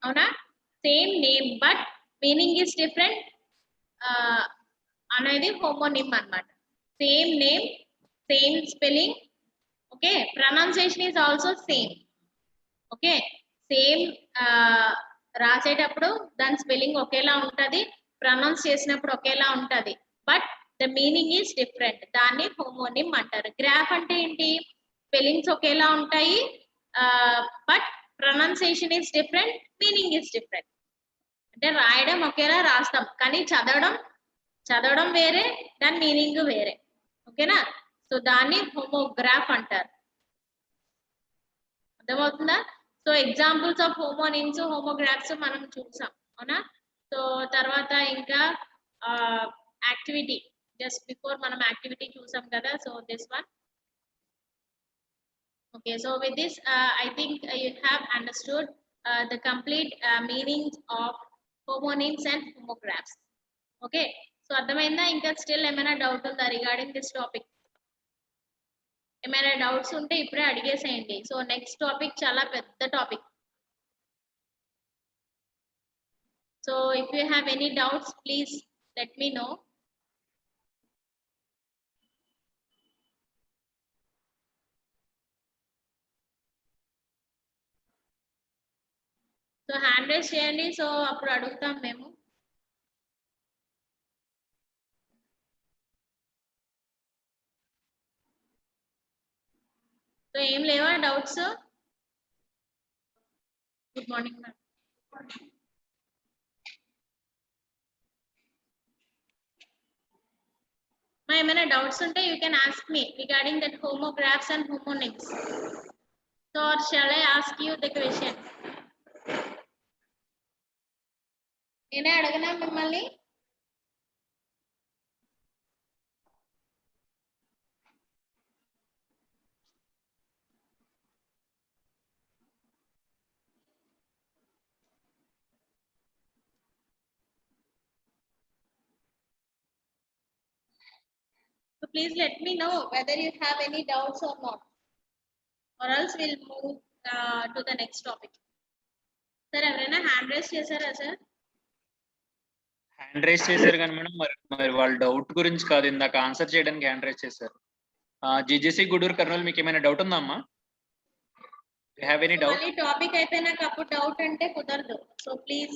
అవునా? Same name but meaning is different అనేది హోమోనిమ్ అన్నమాట. Same name, same spelling, okay, pronunciation is also same. Okay, same రాసేటప్పుడు దాని spelling ఒకేలా ఉంటది, pronounce చేసినప్పుడు ఒకేలా ఉంటది, but the meaning is different. దాన్ని హోమోనిమ్ అంటారు. గ్రాఫ్ అంటే ఏంటి? స్పెల్లింగ్స్ ఒకేలా ఉంటాయి, but pronunciation is different, meaning is different. అంటే రాయడం ఒకేలా రాస్తాం, కానీ చదవడం వేరే, దాని మీనింగ్ వేరే, ఓకేనా? సో దాన్ని హోమోగ్రాఫ్ అంటారు. అర్థమవుతుందా? So examples of homonyms, homographs మనం చూసాం, అవునా? సో తర్వాత ఇంకా యాక్టివిటీ, జస్ట్ బిఫోర్ మనం యాక్టివిటీ చూసాం కదా. So this one. Okay, so with this I think you have understood the complete meanings of homonyms and homographs. Okay, so అర్థమైందా? ఇంకా స్టిల్ ఏమైనా డౌట్ ఉందా రిగార్డింగ్ దిస్ టాపిక్? ఏమైనా డౌట్స్ ఉంటే ఇప్పుడే అడిగేసేయండి. సో నెక్స్ట్ టాపిక్ చాలా పెద్ద topic. So if you have any doubts please let me know. So hand raise చేయండి, సో అప్పుడు అడుగుతాం మేము. సో ఏం లేవా డౌట్స్? Good morning ma'am. ఏమైనా డౌట్స్ ఉంటే you can ask me regarding that homographs and homonyms. So or shall I ask you the question? నేనే అడగనా మిమ్మల్ని? So please let me know whether you have any doubts or not, or else we'll move to the next topic. Sir, ఎవరైనా hand raise చేశారా sir? Hand raise చేశారు కానీ madam మరి వాళ్ళ doubt గురించి కాదు, ఇందాక ఆన్సర్ చేయడానికి హ్యాండ్ రైస్ చేశారు. జీజేసీ గుడూరు కర్నూలు మీకు ఏమైనా డౌట్ ఉందా అమ్మా? Have any doubt? మళ్ళీ టాపిక్ అయిపోయినాక అప్పుడు డౌట్ అంటే కుదరదు. సో ప్లీజ్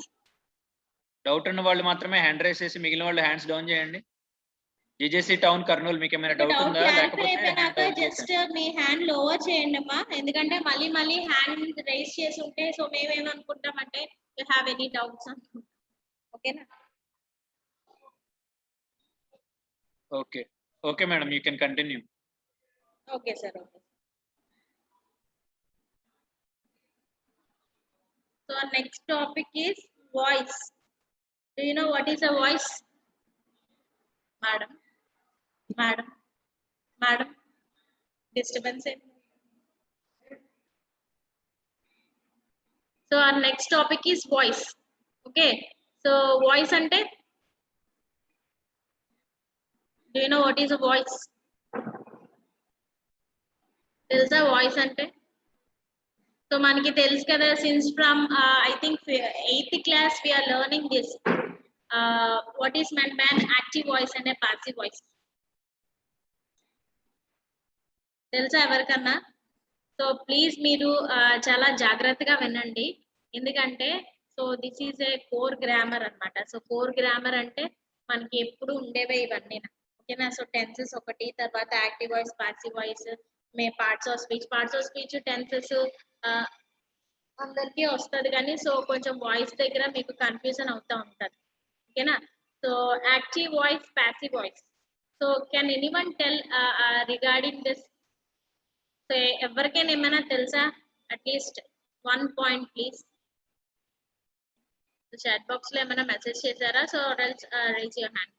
డౌట్ ఉన్న వాళ్ళు మాత్రమే హ్యాండ్ రైస్ చేసి మిగిలిన వాళ్ళు హ్యాండ్స్ డౌన్ చేయండి. జీజేసీ టౌన్ కర్నూలు మీకు ఏమైనా డౌట్ డౌట్ ఉందా? క్లారిఫై అయిపోయినాక జస్ట్ మీ హ్యాండ్ లోవర్ చేయండి అమ్మా, ఎందుకంటే మళ్ళీ హ్యాండ్ రైస్ చేసి ఉంటే సో మేమేమనుకుంటామంటే యూ హ్యావ్ ఎనీ డౌట్స్ అనుకుంటాం. ఓకేనా? Okay okay madam, you can continue. Okay sir, okay. So our next topic is voice. Do you know what is a voice? Madam, disturbance. So our next topic is voice. Okay, so voice ante, do you know what is a voice? Telsa voice ante? So manaki telusu kada, since from I think 8th class we are learning this. What is meant by an active voice and a passive voice? తెలుసా ఎవరికన్నా? So please మీరు చాలా జాగ్రత్తగా వినండి, ఎందుకంటే so this is a core grammar అన్నమాట. So core grammar అంటే మనకి ఎప్పుడు ఉండేవే ఇవన్నీ, ఓకేనా? సో టెన్సెస్ ఒకటి, తర్వాత active voice, passive voice, parts of speech tenses అందరికీ వస్తుంది కానీ సో కొంచెం వాయిస్ దగ్గర మీకు కన్ఫ్యూజన్ అవుతూ ఉంటుంది, ఓకేనా? So active voice, passive voice. So can anyone tell regarding this? So ఎవరికైనా ఏమైనా తెలుసా? At least 1 point please. Chat box లో ఏమైనా మెసేజ్ చేశారా? So raise your hand.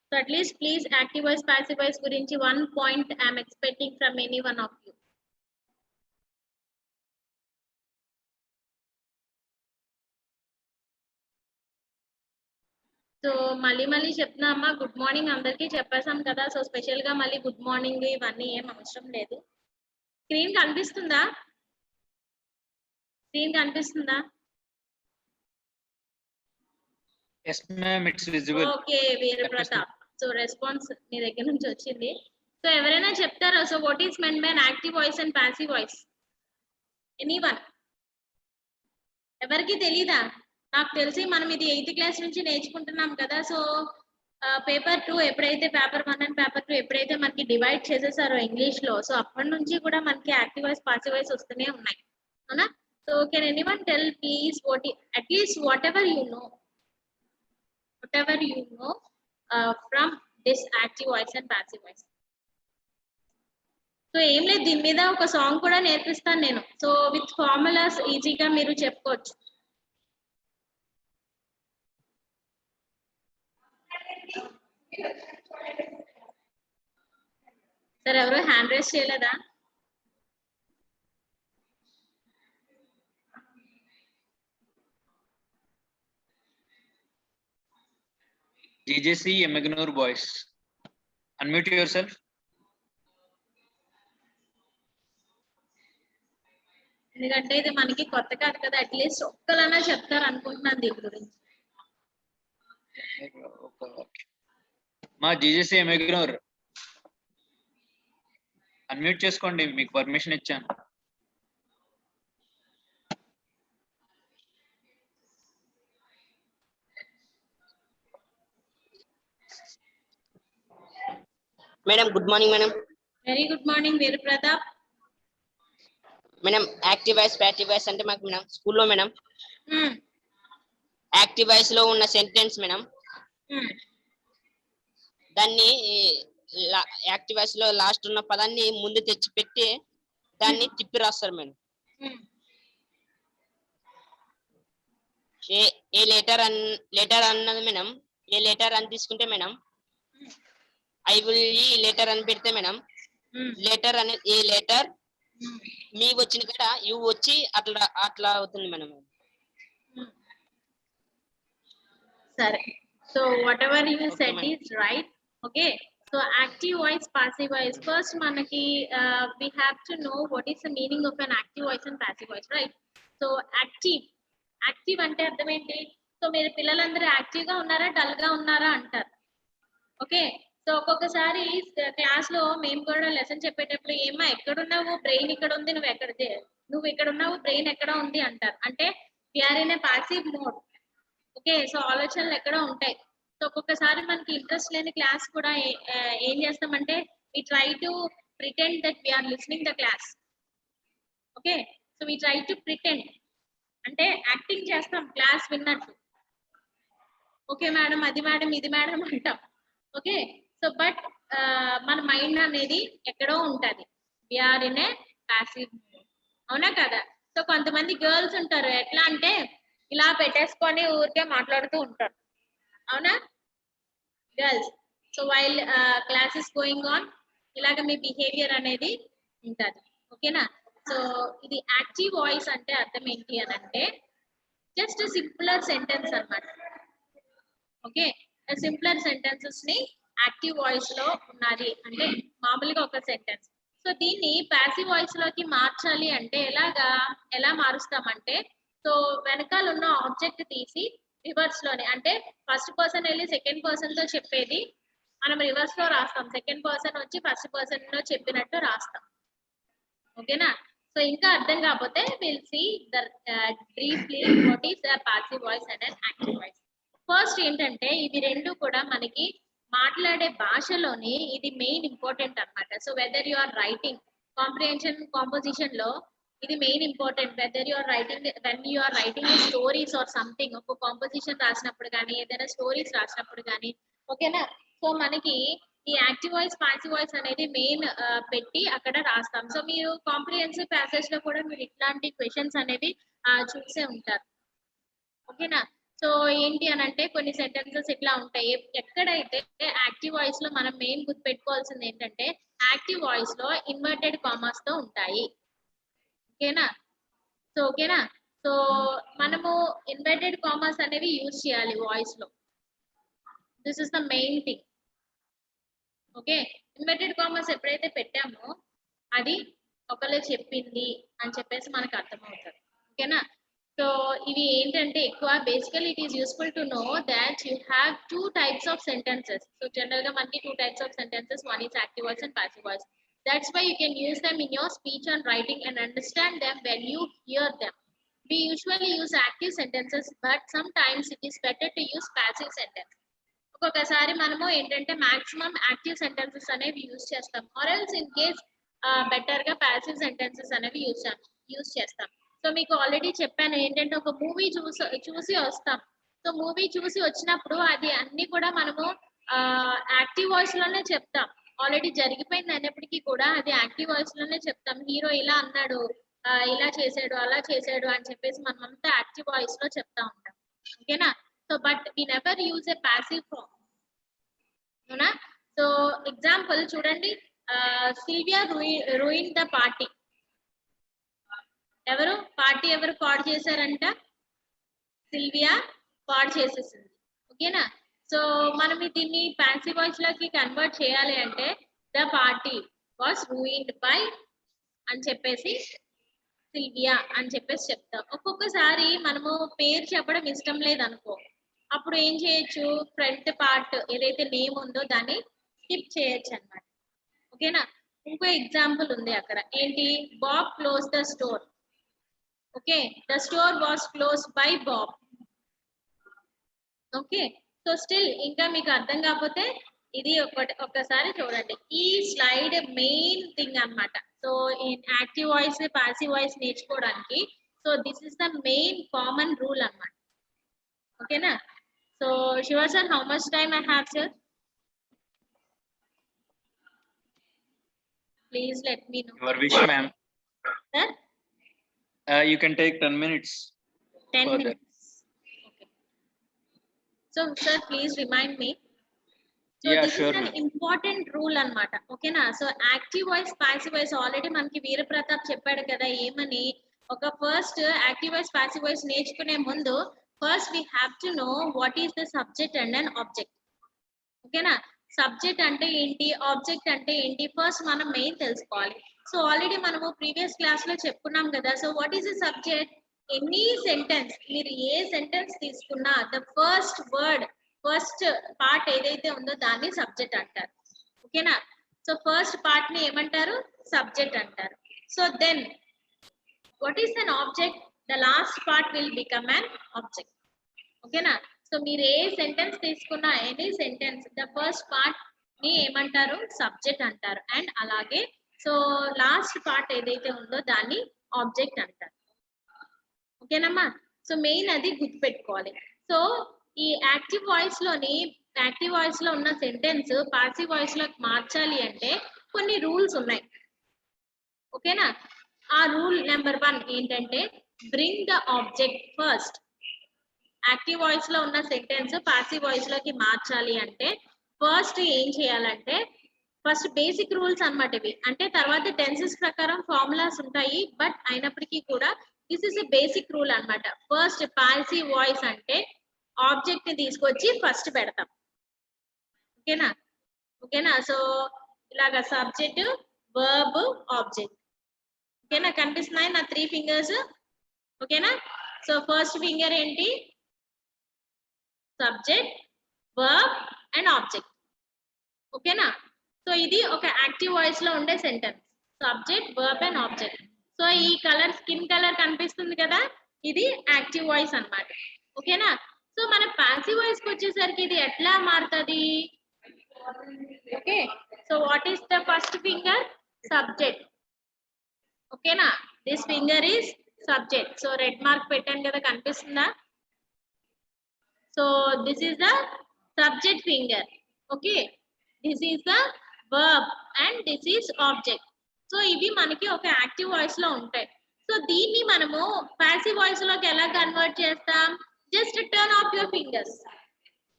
So at least please active voice, passive voice గురించి 1 point I'm expecting from any one of you. So మళ్ళీ చెప్తున్నా అమ్మా, గుడ్ మార్నింగ్ అందరికీ చెప్పేసాం కదా, సో స్పెషల్ గా మళ్ళీ గుడ్ మార్నింగ్ ఇవన్నీ ఏం అవసరం లేదు. స్క్రీన్ కనిపిస్తుందా? yes ma'am, it's visible. Okay Veera Pratap, so response మీ దగ్గర నుంచి వచ్చింది. సో ఎవరైనా చెప్తారా? So what is meant by active voice and passive voice? Anyone? ఎవరికి తెలీదా? నాకు తెలిసి మనం ఇది 8th క్లాస్ నుంచి నేర్చుకుంటున్నాం కదా. సో పేపర్ 2 ఎప్పుడైతే పేపర్ 1 అండ్ పేపర్ 2 ఎప్పుడైతే మనకి డివైడ్ చేసేసారో ఇంగ్లీష్ లో, సో అప్పటి నుంచి కూడా మనకి యాక్టివ్ వాయిస్, పాసివ్ వాయిస్ వస్తూనే ఉన్నాయి, అవునా? So can anyone tell please at least what ever you know from this active voice and passive voice? So ఏం లేదు, దీని మీద ఒక సాంగ్ కూడా నేర్పిస్తాను నేను. సో విత్ ఫార్ములాస్ ఈజీగా మీరు చెప్పుకోవచ్చు. సార్ ఎవరు హ్యాండ్ రైస్ చేయలేదా? GJC Yemmiganur boys, unmute yourself. ఎందుకంటే ఇది మనకి కొత్త కాదు కదా, అట్లీస్ట్ ఒక్కలన్నా చెప్తారు అనుకుంటున్నాను దీని గురించి. మా జీజేసీ ఎమ్మెగనూర్ అన్మ్యూట్ చేసుకోండి, మీకు పర్మిషన్ ఇచ్చాను. Madam good morning madam. Very good morning Veera Pratap. Madam active voice, passive voice అంటే మాకు మేడం స్కూల్లో మేడం యాక్టివ్ వాయిస్ లో ఉన్న సెంటెన్స్ మేడం. దాన్ని యాక్టివ్ వాయిస్ లో లాస్ట్ ఉన్న పదాన్ని ముందు తెచ్చి పెట్టి దాన్ని తిప్పి రాస్తారు మేడం. ఏ లెటర్ అన్నది మేడం, ఏ లెటర్ అని తీసుకుంటే మేడం ఐ విల్ ఈ లెటర్ అని పెడితే మేడం లెటర్ అనే ఏ లెటర్ మీ వచ్చిన కదా యు వచ్చి అట్లా అవుతుంది మేడం. సరే, so whatever you Okay, said madam. Is right. Okay, so active voice, passive voice, first మనకి we have to know what is the meaning of an active voice and passive voice, right? So active అంటే అర్థం ఏంటి? So మీరు పిల్లలందరూ active గా ఉన్నారా, dull గా ఉన్నారా అంటారు. ఓకే, సో ఒక్కొక్కసారి క్లాస్ లో మేము కూడా లెసన్ చెప్పేటప్పుడు ఏమా ఎక్కడున్నావు, బ్రెయిన్ ఇక్కడ ఉంది, నువ్వు ఇక్కడ ఉన్నావు, బ్రెయిన్ ఎక్కడ ఉంది అంటారు. అంటే we're in a passive mode. Okay, so ఆలోచనలు ఎక్కడో ఉంటాయి. సో ఒక్కొక్కసారి మనకి ఇంట్రెస్ట్ లేని క్లాస్ కూడా ఏం చేస్తామంటే we try to pretend that we're listening the class. Okay, so we try to pretend అంటే యాక్టింగ్ చేస్తాం క్లాస్ విన్నట్టు. ఓకే మేడం, అది మేడం, ఇది మేడం అంటాం. ఓకే, సో బట్ మన మైండ్ అనేది ఎక్కడో ఉంటది. వీఆర్ ఇన్ ఏ పాసివ్, అవునా కదా? సో కొంతమంది గర్ల్స్ ఉంటారు, ఎట్లా అంటే ఇలా పెట్టేసుకొని ఊరికే మాట్లాడుతూ ఉంటారు, అవునా girls? So while class is going on ఇలాగ మీ బిహేవియర్ అనేది ఉంటుంది. ఓకేనా? సో ఇది యాక్టివ్ వాయిస్ అంటే అర్థం ఏంటి అని అంటే జస్ట్ సింపులర్ సెంటెన్స్ అన్నమాట. ఓకే, సింపులర్ సెంటెన్సెస్ ని యాక్టివ్ వాయిస్ లో ఉన్నది అంటే మామూలుగా ఒక సెంటెన్స్. సో దీన్ని ప్యాసివ్ వాయిస్ లోకి మార్చాలి అంటే ఎలా మారుస్తామంటే, సో వెనకాల ఉన్న ఆబ్జెక్ట్ తీసి రివర్స్ లోనే, అంటే ఫస్ట్ పర్సన్ వెళ్ళి సెకండ్ పర్సన్ తో చెప్పేది మనం రివర్స్ లో రాస్తాం, సెకండ్ పర్సన్ వచ్చి ఫస్ట్ పర్సన్ లో చెప్పినట్టు రాస్తాం. ఓకేనా? సో ఇంకా అర్థం కాకపోతే will see the briefly what is the passive voice and active voice. First ఏంటంటే ఇవి రెండు కూడా మనకి మాట్లాడే భాషలోని ఇది మెయిన్ ఇంపార్టెంట్ అన్నమాట. So whether you are writing comprehension composition లో ఇది main important. Whether you are writing when you are writing stories or something, ఒక కాంపోజిషన్ రాసినప్పుడు కానీ ఏదైనా స్టోరీస్ రాసినప్పుడు కానీ, ఓకేనా? సో మనకి ఈ యాక్టివ్ వాయిస్ పాసివ్ వాయిస్ అనేది మెయిన్ పెట్టి అక్కడ రాస్తాం. సో మీరు కాంప్రిహెన్సివ్ ప్యాసేజ్ లో కూడా మీరు ఇట్లాంటి క్వశ్చన్స్ అనేవి చూసే ఉంటారు. ఓకేనా? సో ఏంటి అని అంటే కొన్ని సెంటెన్సెస్ ఇట్లా ఉంటాయి. ఎక్కడైతే యాక్టివ్ వాయిస్ లో మనం మెయిన్ గుర్తుపెట్టుకోవాల్సింది ఏంటంటే యాక్టివ్ వాయిస్ లో ఇన్వర్టెడ్ కామాస్ తో ఉంటాయి. ఓకేనా? సో మనము ఇన్వర్టెడ్ కామాస్ అనేవి యూజ్ చేయాలి వాయిస్ లో. This is the main thing. Okay, inverted commas ఎప్పుడైతే పెట్టామో అది ఒకళ్ళు చెప్పింది అని చెప్పేసి మనకు అర్థమవుతుంది. ఓకేనా? సో ఇవి ఏంటంటే ఎక్కువ బేసికల్ it is useful to know that you have 2 types of sentences. So general గా మనకి 2 types of sentences, one is active voice and passive voice. That's why you can use them in your speech and writing and understand them when you hear them. We usually use active sentences, but sometimes it is better to use passive sentence. ఒక్కొక్కసారి మనము ఏంటంటే maximum active sentences అనేవి use చేస్తాం, or else in case better గా passive sentences అనేవి use చేస్తాం. So మీకు already చెప్పాను ఏంటంటే ఒక మూవీ చూసి వస్తాం. సో మూవీ చూసి వచ్చినప్పుడు అది అన్ని కూడా మనము యాక్టివ్ వాయిస్ లోనే చెప్తాం. ఆల్రెడీ జరిగిపోయింది అనేప్పటికీ కూడా అది యాక్టివ్ వాయిస్ లోనే చెప్తాం. హీరో ఇలా అన్నాడు, ఇలా చేసాడు, అలా చేసాడు అని చెప్పేసి మనం అంతా యాక్టివ్ వాయిస్ లో చెప్తా ఉంటాం. ఓకేనా? So but we never use a passive form. అవునా? సో ఎగ్జాంపుల్ చూడండి, సిల్వియా రూయిన్ ద పార్టీ. ఎవరు పాడు చేశారంట? సిల్వియా పాడు చేసేసింది. ఓకేనా? సో మనం దీన్ని పాసివ్ వాయిస్ లోకి కన్వర్ట్ చేయాలి అంటే the party was ruined by అని చెప్పేసి సిల్వియా అని చెప్పేసి చెప్తాం. ఒక్కొక్కసారి మనము పేరు చెప్పడం ఇష్టం లేదనుకో, అప్పుడు ఏం చేయొచ్చు, ఫ్రంట్ పార్ట్ ఏదైతే నేమ్ ఉందో దాన్ని స్కిప్ చేయొచ్చు అన్నమాట. ఓకేనా? ఇంకో ఎగ్జాంపుల్ ఉంది అక్కడ, ఏంటి, Bob close the store. Okay, the store was close by Bob. Okay, so still ఇంకా మీకు అర్థం కాకపోతే ఇది ఒక్కసారి చూడండి. ఈ స్లైడ్ మెయిన్ థింగ్ అన్నమాట. So in active voice passive voice నేర్చుకోవడానికి, so this is the main common rule అన్నమాట. ఓకేనా? So Shiva sir, how much time I have sir? Please let me know. Your wish, ma'am. Sir? You can take 10 minutes. 10 further. minutes. Okay. So, sir, please remind me. So, Yeah, this sure, is an ma'am. important rule anamata. Okay na? So, active voice, passive voice already manki Veera Pratap cheppadu kada emani. Oka first active voice, passive voice నేర్చుకునే ముందు first we have to know what is the subject and an object. Okay na? Subject అంటే ఏంటి, object అంటే ఏంటి, first మనం main తెలుసుకోవాలి. So already మనము previous class లో చెప్పుకున్నాం కదా. So what is the subject? Any sentence, మీరు ఏ సెంటెన్స్ తీసుకున్నా the first word, first part ఏదైతే ఉందో దాన్ని సబ్జెక్ట్ అంటారు. ఓకేనా? సో ఫస్ట్ పార్ట్ ని ఏమంటారు? సబ్జెక్ట్ అంటారు. So then what is an object? The last part will become an object. ఓకేనా? సో మీరు ఏ సెంటెన్స్ తీసుకున్నా, any sentence the first part ని ఏమంటారు? సబ్జెక్ట్ అంటారు. అండ్ అలాగే సో లాస్ట్ పార్ట్ ఏదైతే ఉందో దాన్ని ఆబ్జెక్ట్ అంటారు. ఓకేనమ్మా? సో మెయిన్ అది గుర్తుపెట్టుకోవాలి. సో ఈ యాక్టివ్ వాయిస్ లో ఉన్న సెంటెన్స్ పాసివ్ వాయిస్ లోకి మార్చాలి అంటే కొన్ని రూల్స్ ఉన్నాయి. ఓకేనా? ఆ రూల్ నెంబర్ 1 ఏంటంటే bring the object first. Active voice లో ఉన్న సెంటెన్స్ పాసివ్ వాయిస్ లోకి మార్చాలి అంటే ఫస్ట్ ఏం చేయాలంటే, ఫస్ట్ బేసిక్ రూల్స్ అన్నమాట ఇవి. అంటే తర్వాత టెన్సెస్ ప్రకారం ఫార్ములాస్ ఉంటాయి, బట్ అయినప్పటికీ కూడా this is a basic rule అన్నమాట. ఫస్ట్ పాసివ్ వాయిస్ అంటే ఆబ్జెక్ట్ ని తీసుకొచ్చి ఫస్ట్ పెడతాం. ఓకేనా? సో ఇలాగా సబ్జెక్ట్, వర్బ్, ఆబ్జెక్ట్. ఓకేనా? కనిపిస్తున్నాయి నా 3 ఫింగర్స్. ఓకేనా? సో ఫస్ట్ ఫింగర్ ఏంటి? Subject, verb and object. ఓకేనా? సో ఇది ఒక యాక్టివ్ వాయిస్ లో ఉండే sentence, subject, verb and object. So ఈ కలర్, స్కిన్ కలర్ కనిపిస్తుంది కదా, ఇది యాక్టివ్ వాయిస్ అన్నమాట. ఓకేనా? సో మన పాసివ్ వాయిస్ కి వచ్చేసరికి ఇది ఎట్లా మారుతుంది? Okay, so what is the first finger? Subject. ఓకేనా? This finger is subject. So red mark పెట్టాను కదా, కనిపిస్తుందా? So this is the subject finger. Okay, this is the verb and this is object. So ఇవి మనకి ఒక active voice లో ఉంటాయి. So దీన్ని మనము పాసివ్ వాయిస్ లోకి ఎలా కన్వర్ట్ చేస్తాం? Just turn off your fingers,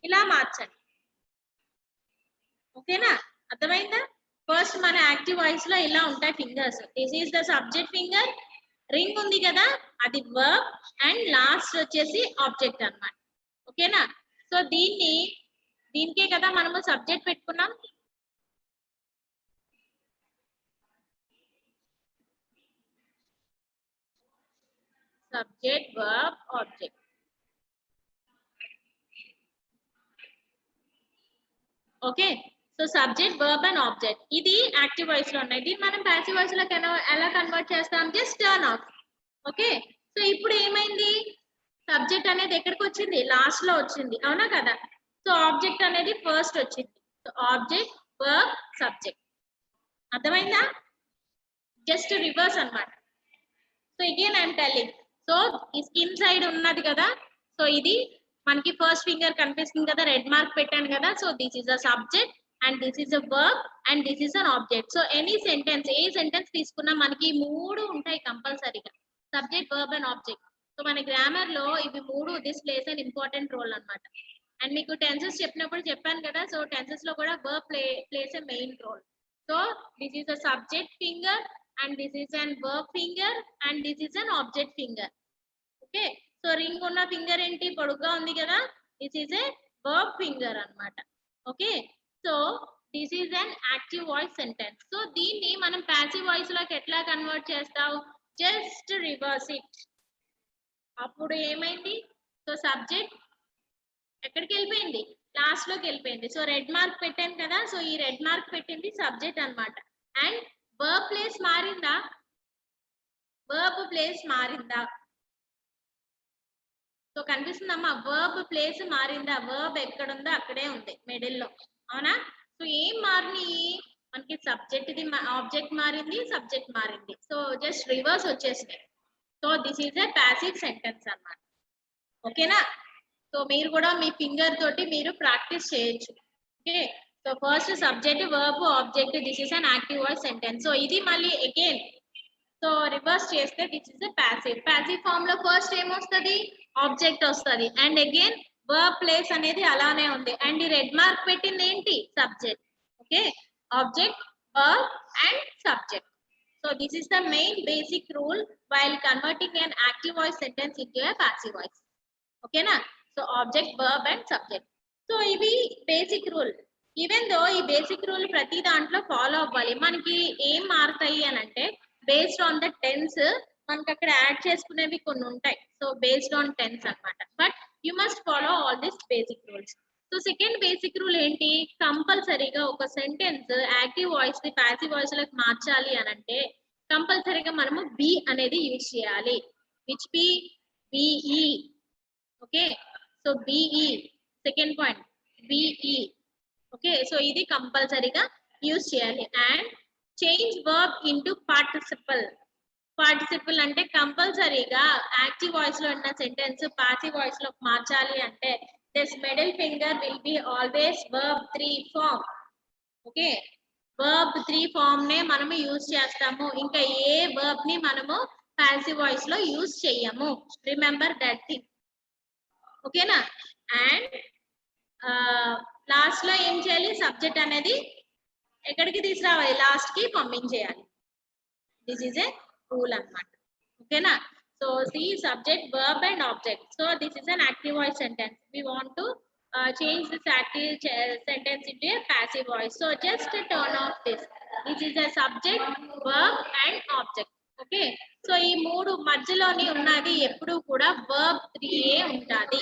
ఇలా మార్చండి. ఓకేనా? అర్థమైందా? ఫస్ట్ మన యాక్టివ్ వాయిస్ లో ఇలా ఉంటాయి fingers. This is the subject finger, ring ఉంది కదా అది వర్బ్ అండ్ లాస్ట్ వచ్చేసి ఆబ్జెక్ట్ అన్నమాట. ఓకేనా? సో దీనికే కదా మనము సబ్జెక్ట్ పెట్టుకున్నాం. Subject, verb, object. Okay, so subject, verb and object ఇది యాక్టివ్ వాయిస్ లో ఉన్నాయి. దీన్ని మనం పాసివ్ వాయిస్ లోకి ఎలా కన్వర్ట్ చేస్తాం? Just turn off. Okay, so ఇప్పుడు ఏమైంది? సబ్జెక్ట్ అనేది ఎక్కడికి వచ్చింది? లాస్ట్ లో వచ్చింది, అవునా కదా? సో ఆబ్జెక్ట్ అనేది ఫస్ట్ వచ్చింది. So object, verb, subject. అర్థమైందా? జస్ట్ రివర్స్ అన్నమాట. So again I'm telling. So ఈ స్కిన్ సైడ్ ఉన్నది కదా, సో ఇది మనకి ఫస్ట్ ఫింగర్ కనిపిస్తుంది కదా, రెడ్ మార్క్ పెట్టాను కదా. So this is a subject and this is a verb and this is an object. So any sentence, ఏ సెంటెన్స్ తీసుకున్నా మనకి 3 ఉంటాయి కంపల్సరీగా, subject, verb and object. So మన గ్రామర్ లో ఇవి 3 this plays an important role అన్నమాట. అండ్ మీకు టెన్సెస్ చెప్పినప్పుడు చెప్పాను కదా, సో టెన్సెస్ లో కూడా verb plays a main role. So this is a subject finger and this is an verb finger and this is an object finger. Okay, so ring ఉన్న finger ఏంటి? పొడుగ్గా ఉంది కదా, this is a verb finger అన్నమాట. Okay, so this is an active voice sentence. So దీన్ని మనం passive voice లోకి ఎట్లా కన్వర్ట్ చేస్తావు? Just reverse it. అప్పుడు ఏమైంది? సో సబ్జెక్ట్ ఎక్కడికి వెళ్ళిపోయింది? లాస్ట్ లోకి వెళ్ళిపోయింది. సో రెడ్ మార్క్ పెట్టాను కదా, సో ఈ రెడ్ మార్క్ పెట్టింది సబ్జెక్ట్ అన్నమాట. అండ్ వర్బ్ ప్లేస్ మారిందా? వర్బ్ ప్లేస్ మారిందా? సో కనిపిస్తుందమ్మా, వర్బ్ ప్లేస్ మారిందా? వర్బ్ ఎక్కడుందో అక్కడే ఉంది మిడిల్ లో, అవునా? సో ఏం మారినాయి మనకి? సబ్జెక్ట్ ఇది ఆబ్జెక్ట్ మారింది, సబ్జెక్ట్ మారింది. సో జస్ట్ రివర్స్ వచ్చేసినాయి. So this is a passive sentence అన్నమాట. ఓకేనా? సో మీరు కూడా మీ ఫింగర్ తోటి మీరు ప్రాక్టీస్ చేయొచ్చు. Okay, so first subject verb object this is an active voice sentence. So ఇది మళ్ళీ అగైన్ సో రివర్స్ చేస్తే దిస్ ఇస్ ప్యాసివ్ ఫామ్ లో ఫస్ట్ ఏమొస్తుంది ఆబ్జెక్ట్ వస్తుంది అండ్ అగైన్ వర్బ్ ప్లేస్ అనేది అలానే ఉంది అండ్ ఈ రెడ్ మార్క్ పెట్టింది ఏంటి subject. Okay, object verb and subject. So this is the main basic rule while converting an active voice sentence into a passive voice. ఓకేనా, so object verb and subject. So ఇవి basic rule. Even though ఈ basic rule ప్రతి దాంట్లో follow అవ్వాలి. మనకి ఏం మారుతాయి అని అంటే బేస్డ్ ఆన్ ద టెన్స్ మనకి అక్కడ యాడ్ చేసుకునేవి కొన్ని ఉంటాయి. సో బేస్డ్ ఆన్ టెన్స్ అన్నమాట. But you must follow all this basic rules. So second basic rule ఏంటి, కంపల్సరీగా ఒక సెంటెన్స్ యాక్టివ్ వాయిస్ ని ప్యాసివ్ వాయిస్ లోకి మార్చాలి అని అంటే కంపల్సరీగా మనము బి అనేది యూజ్ చేయాలి. Which be, B E. Okay, so B E second point B E. Okay, so ఇది కంపల్సరీగా యూజ్ చేయాలి. And change verb into participle. Participle అంటే కంపల్సరీగా యాక్టివ్ వాయిస్ లో ఉన్న సెంటెన్స్ పాసివ్ వాయిస్ లో మార్చాలి అంటే this middle finger will be always verb 3 form. Okay, verb 3 form నే మనము యూజ్ చేస్తాము. ఇంకా ఏ verb ని మనము పాసివ్ వాయిస్ లో యూజ్ చేయము. Remember that thing. ఓకేనా, అండ్ లాస్ట్ లో ఏం చేయాలి, సబ్జెక్ట్ అనేది ఎక్కడికి తీసుకురావాలి, లాస్ట్ కి పంపించేయాలి. దిస్ ఈజ్ ఏ రూల్ అన్నమాట. ఓకేనా, so see subject verb and object. So this is an active voice sentence. We want to change this active sentence into a passive voice. So just turn off this. This is a subject verb and object. Okay, so ఈ మూడు మధ్యలోని ఉన్నది ఎప్పుడు కూడా verb 3 ఉంటది.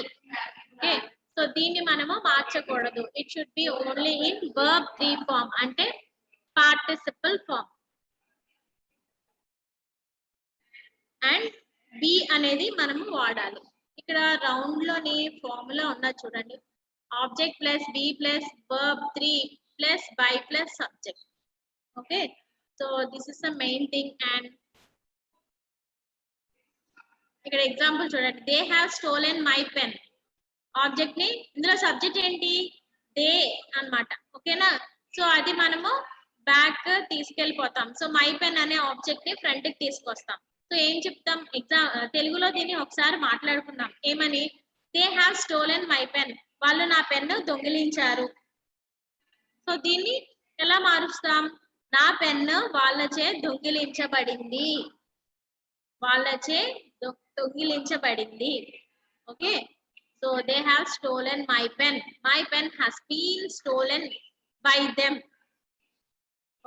Okay, so దీన్ని మనము మార్చకూడదు. It should be only in verb 3 form అంటే participle form. అండ్ బి అనేది మనము వాడాలి. ఇక్కడ రౌండ్ లోని ఫార్ములా ఉన్నది చూడండి, object plus be plus verb 3 plus by plus subject. Okay, so this is the main thing. And ఇక్కడ ఎగ్జాంపుల్ చూడండి, they have stolen my pen. Object ని ఇందులో సబ్జెక్ట్ ఏంటి దే అన్నమాట. ఓకేనా, సో అది మనము బ్యాక్ తీసుకెళ్ళిపోతాం. సో మై పెన్ అనే ఆబ్జెక్ట్ ని ఫ్రంట్ కి తీసుకొస్తాం. సో ఏం చెప్తాం, తెలుగులో దీన్ని ఒకసారి మాట్లాడుకుందాం. ఏమని, they have stolen my pen. వాళ్ళు నా పెన్ను దొంగిలించారు. సో దీన్ని ఎలా మారుస్తాం, నా పెన్ను వాళ్ళచే దొంగిలించబడింది. వాళ్ళచే దొంగిలించబడింది. Okay, so they have stolen my pen. My pen has been stolen by them.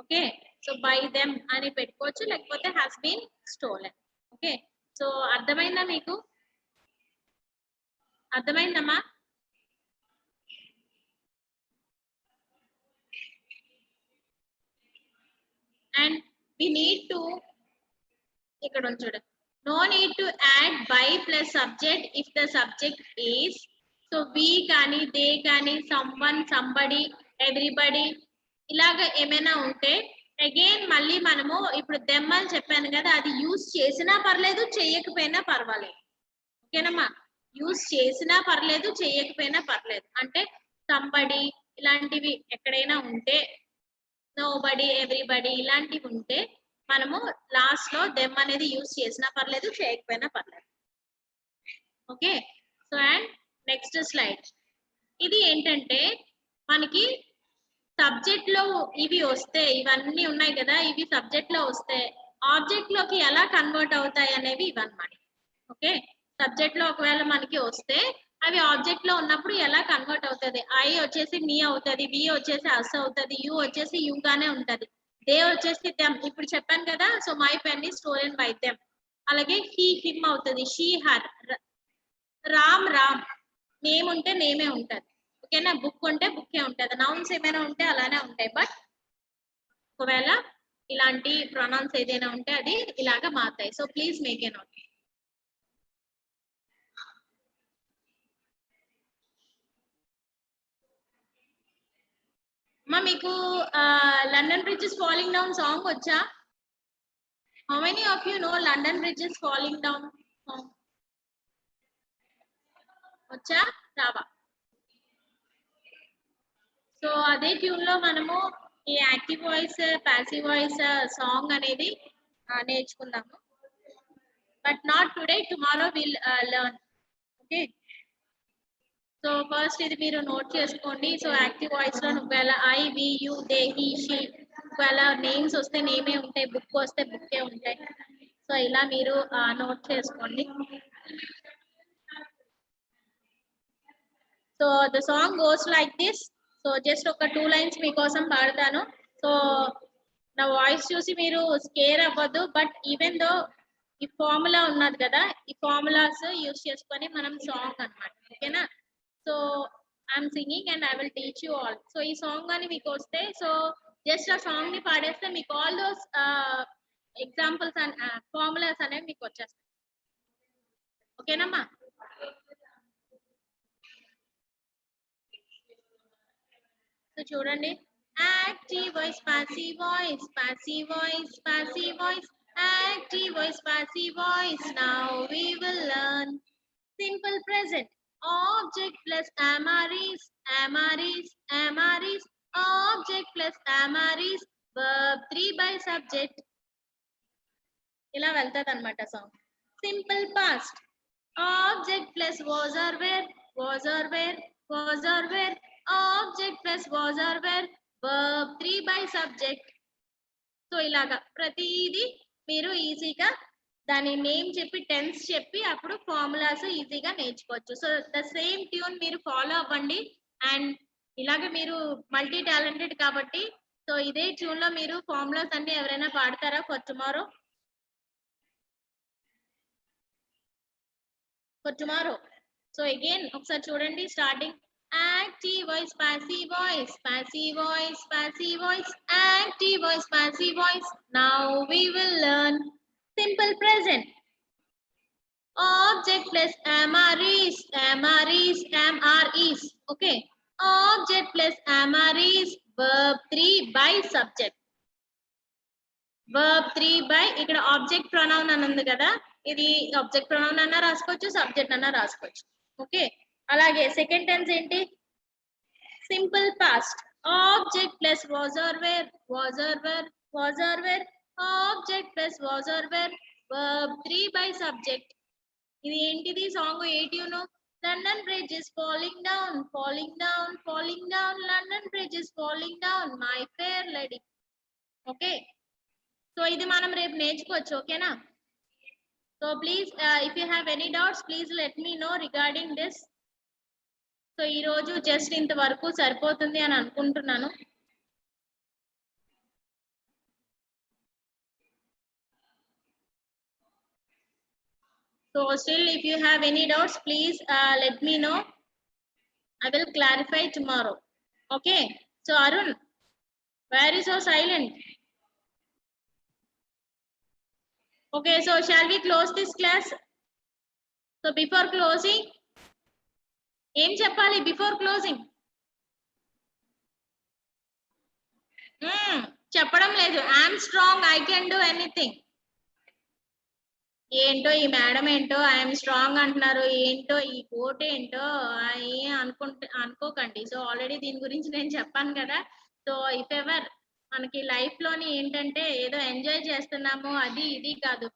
Okay, so by them అని పెట్టుకోవచ్చు, లేకపోతే has been stolen. Okay, so అర్థమైందా మీకు, అర్థమైందమ్మా? అండ్ వి నీడ్ టు ఇక్కడ చూడండి, no need to add by plus subject if the subject is. So we కానీ they కానీ సమ్వన్ సంబడి ఎవ్రీబడి ఇలాగ ఏమైనా ఉంటే అగైన్ మళ్ళీ మనము ఇప్పుడు దెమ్ అని చెప్పాను కదా, అది యూజ్ చేసినా పర్లేదు చేయకపోయినా పర్వాలేదు. ఓకేనమ్మా, యూజ్ చేసినా పర్లేదు చేయకపోయినా పర్లేదు. అంటే సంబడి ఇలాంటివి ఎక్కడైనా ఉంటే, నోబడి ఎవ్రీబడి ఇలాంటివి ఉంటే మనము లాస్ట్ లో దెమ్ అనేది యూజ్ చేసినా పర్లేదు చేయకపోయినా పర్లేదు. Okay, so and next slide. ఇది ఏంటంటే మనకి సబ్జెక్ట్ లో ఇవి వస్తే, ఇవన్నీ ఉన్నాయి కదా, ఇవి సబ్జెక్ట్ లో వస్తే ఆబ్జెక్ట్ లోకి ఎలా కన్వర్ట్ అవుతాయి అనేవి ఇవన్నమాట. ఓకే, సబ్జెక్ట్ లో ఒకవేళ మనకి వస్తే అవి ఆబ్జెక్ట్ లో ఉన్నప్పుడు ఎలా కన్వర్ట్ అవుతుంది, ఐ వచ్చేసి మీ అవుతుంది, వి వచ్చేసి అస్ అవుతుంది, యు వచ్చేసి యు గానే ఉంటది, దే వచ్చేసి దెమ్. ఇప్పుడు చెప్పాను కదా, so my pen is stolen by them. అలాగే హీ హిమ్ అవుతుంది, she her, Ram Ram, name ఉంటే నేమే ఉంటది. ఓకేనా, బుక్ ఉంటే బుక్కే ఉంటది, నౌన్స్ ఏమైనా ఉంటే అలానే ఉంటాయి. బట్ ఒకవేళ ఇలాంటి ప్రొనౌన్స్ ఏదైనా ఉంటే అది ఇలాగా మారుతాయి. So please make a note. అమ్మా మీకు London bridge is falling down song వచ్చా? How many of you know London bridge is falling down song? వచ్చా? రావా. సో అదే ట్యూన్ లో మనము ఈ active voice passive voice song అనేది నేర్చుకుందాము. But not today, tomorrow will learn. Okay, so first ఇది మీరు నోట్ చేసుకోండి. సో యాక్టివ్ వాయిస్ లో ఒకవేళ I, we, you, they, he, she, ఒకవేళ నేమ్స్ వస్తే నేమే ఉంటాయి, బుక్ వస్తే బుక్కే ఉంటాయి. సో ఇలా మీరు నోట్ చేసుకోండి. So the song goes like this. So just ఒక 2 లైన్స్ మీకోసం పాడతాను. సో నా వాయిస్ చూసి మీరు స్కేర్ అవ్వద్దు. బట్ ఈవెన్ దో ఈ ఫార్ములా ఉన్నది కదా, ఈ ఫార్ములాస్ యూస్ చేసుకొని మనం సాంగ్ అన్నమాట. ఓకేనా? So I'm singing and I will teach you all. So ఈ సాంగ్ అని మీకు వస్తే, సో జస్ట్ ఆ సాంగ్ ని పాడేస్తే మీకు all those examples and formulas అనేవి మీకు వచ్చేస్తాయి. ఓకేనమ్మా? సో చూడండి, active voice, passive voice, passive voice, passive voice, active voice, passive voice. Now we will learn simple present, object plus amaris, amaris, amaris, object plus amaris, verb 3 by subject. ఇలా వెళ్తుంది అనమాట song. Simple past, object plus was or were, was or were, was or were, object plus was or were, verb 3 by subject. So ఇలాగా ప్రతిదీ మీరు ఈజీగా దాని name చెప్పి tense చెప్పి అప్పుడు ఫార్ములాస్ ఈజీగా నేర్చుకోవచ్చు. సో ద సేమ్ ట్యూన్ మీరు ఫాలో అవ్వండి. అండ్ ఇలాగే మీరు మల్టీ టాలెంటెడ్ కాబట్టి సో ఇదే ట్యూన్ లో మీరు ఫార్ములాస్ అన్ని ఎవరైనా పాడతారా for tomorrow? For tomorrow. So again ఒకసారి చూడండి, starting active voice, passive voice, passive voice, passive voice, active voice, passive voice. Now we will learn simple present, object plus amaris, amaris, mres. Okay, object plus amaris, verb 3 by subject, verb 3 by ఇక్కడ object pronoun అని ఉంది కదా, ఇది object pronoun అన్నా రాసుకోవచ్చు, subject అన్నా రాసుకోవచ్చు. Okay, అలాగే సెకండ్ టెన్స్ ఏంటి? Simple past, object plus was or were, was or were, was or were, object plus was or were, verb 3 by subject. ఇది ఏంటిది సాంగ్? ఏ tune? London bridge is falling down, falling down, falling down, London bridge is falling down, my fair lady. Okay, so ఇది మనం రేపు నేర్చుకోవచ్చు. Okay? So please if you have any doubts please let me know regarding this. So ఈ రోజు just ఇంతవరకు సరిపోతుంది అని అనుకుంటున్నాను. So still if you have any doubts please let me know. I will clarify tomorrow. Okay, so Arun, where is so silent? Okay, so shall we close this class? So before closing, ఏం చెప్పాలి before closing? చెప్పడం లేదు. I'm strong, I can do anything. ఏంటో ఈ madam ఏంటో I'm strong అంటున్నారు, ఏంటో ఈ కోట్ ఏంటో అనుకోకండి. సో ఆల్రెడీ దీని గురించి నేను చెప్పాను కదా. సో ఇఫ్ ఎవర్ మనకి లైఫ్ లోని ఏంటంటే ఏదో ఎంజాయ్ చేస్తున్నాము అది ఇది కాదు,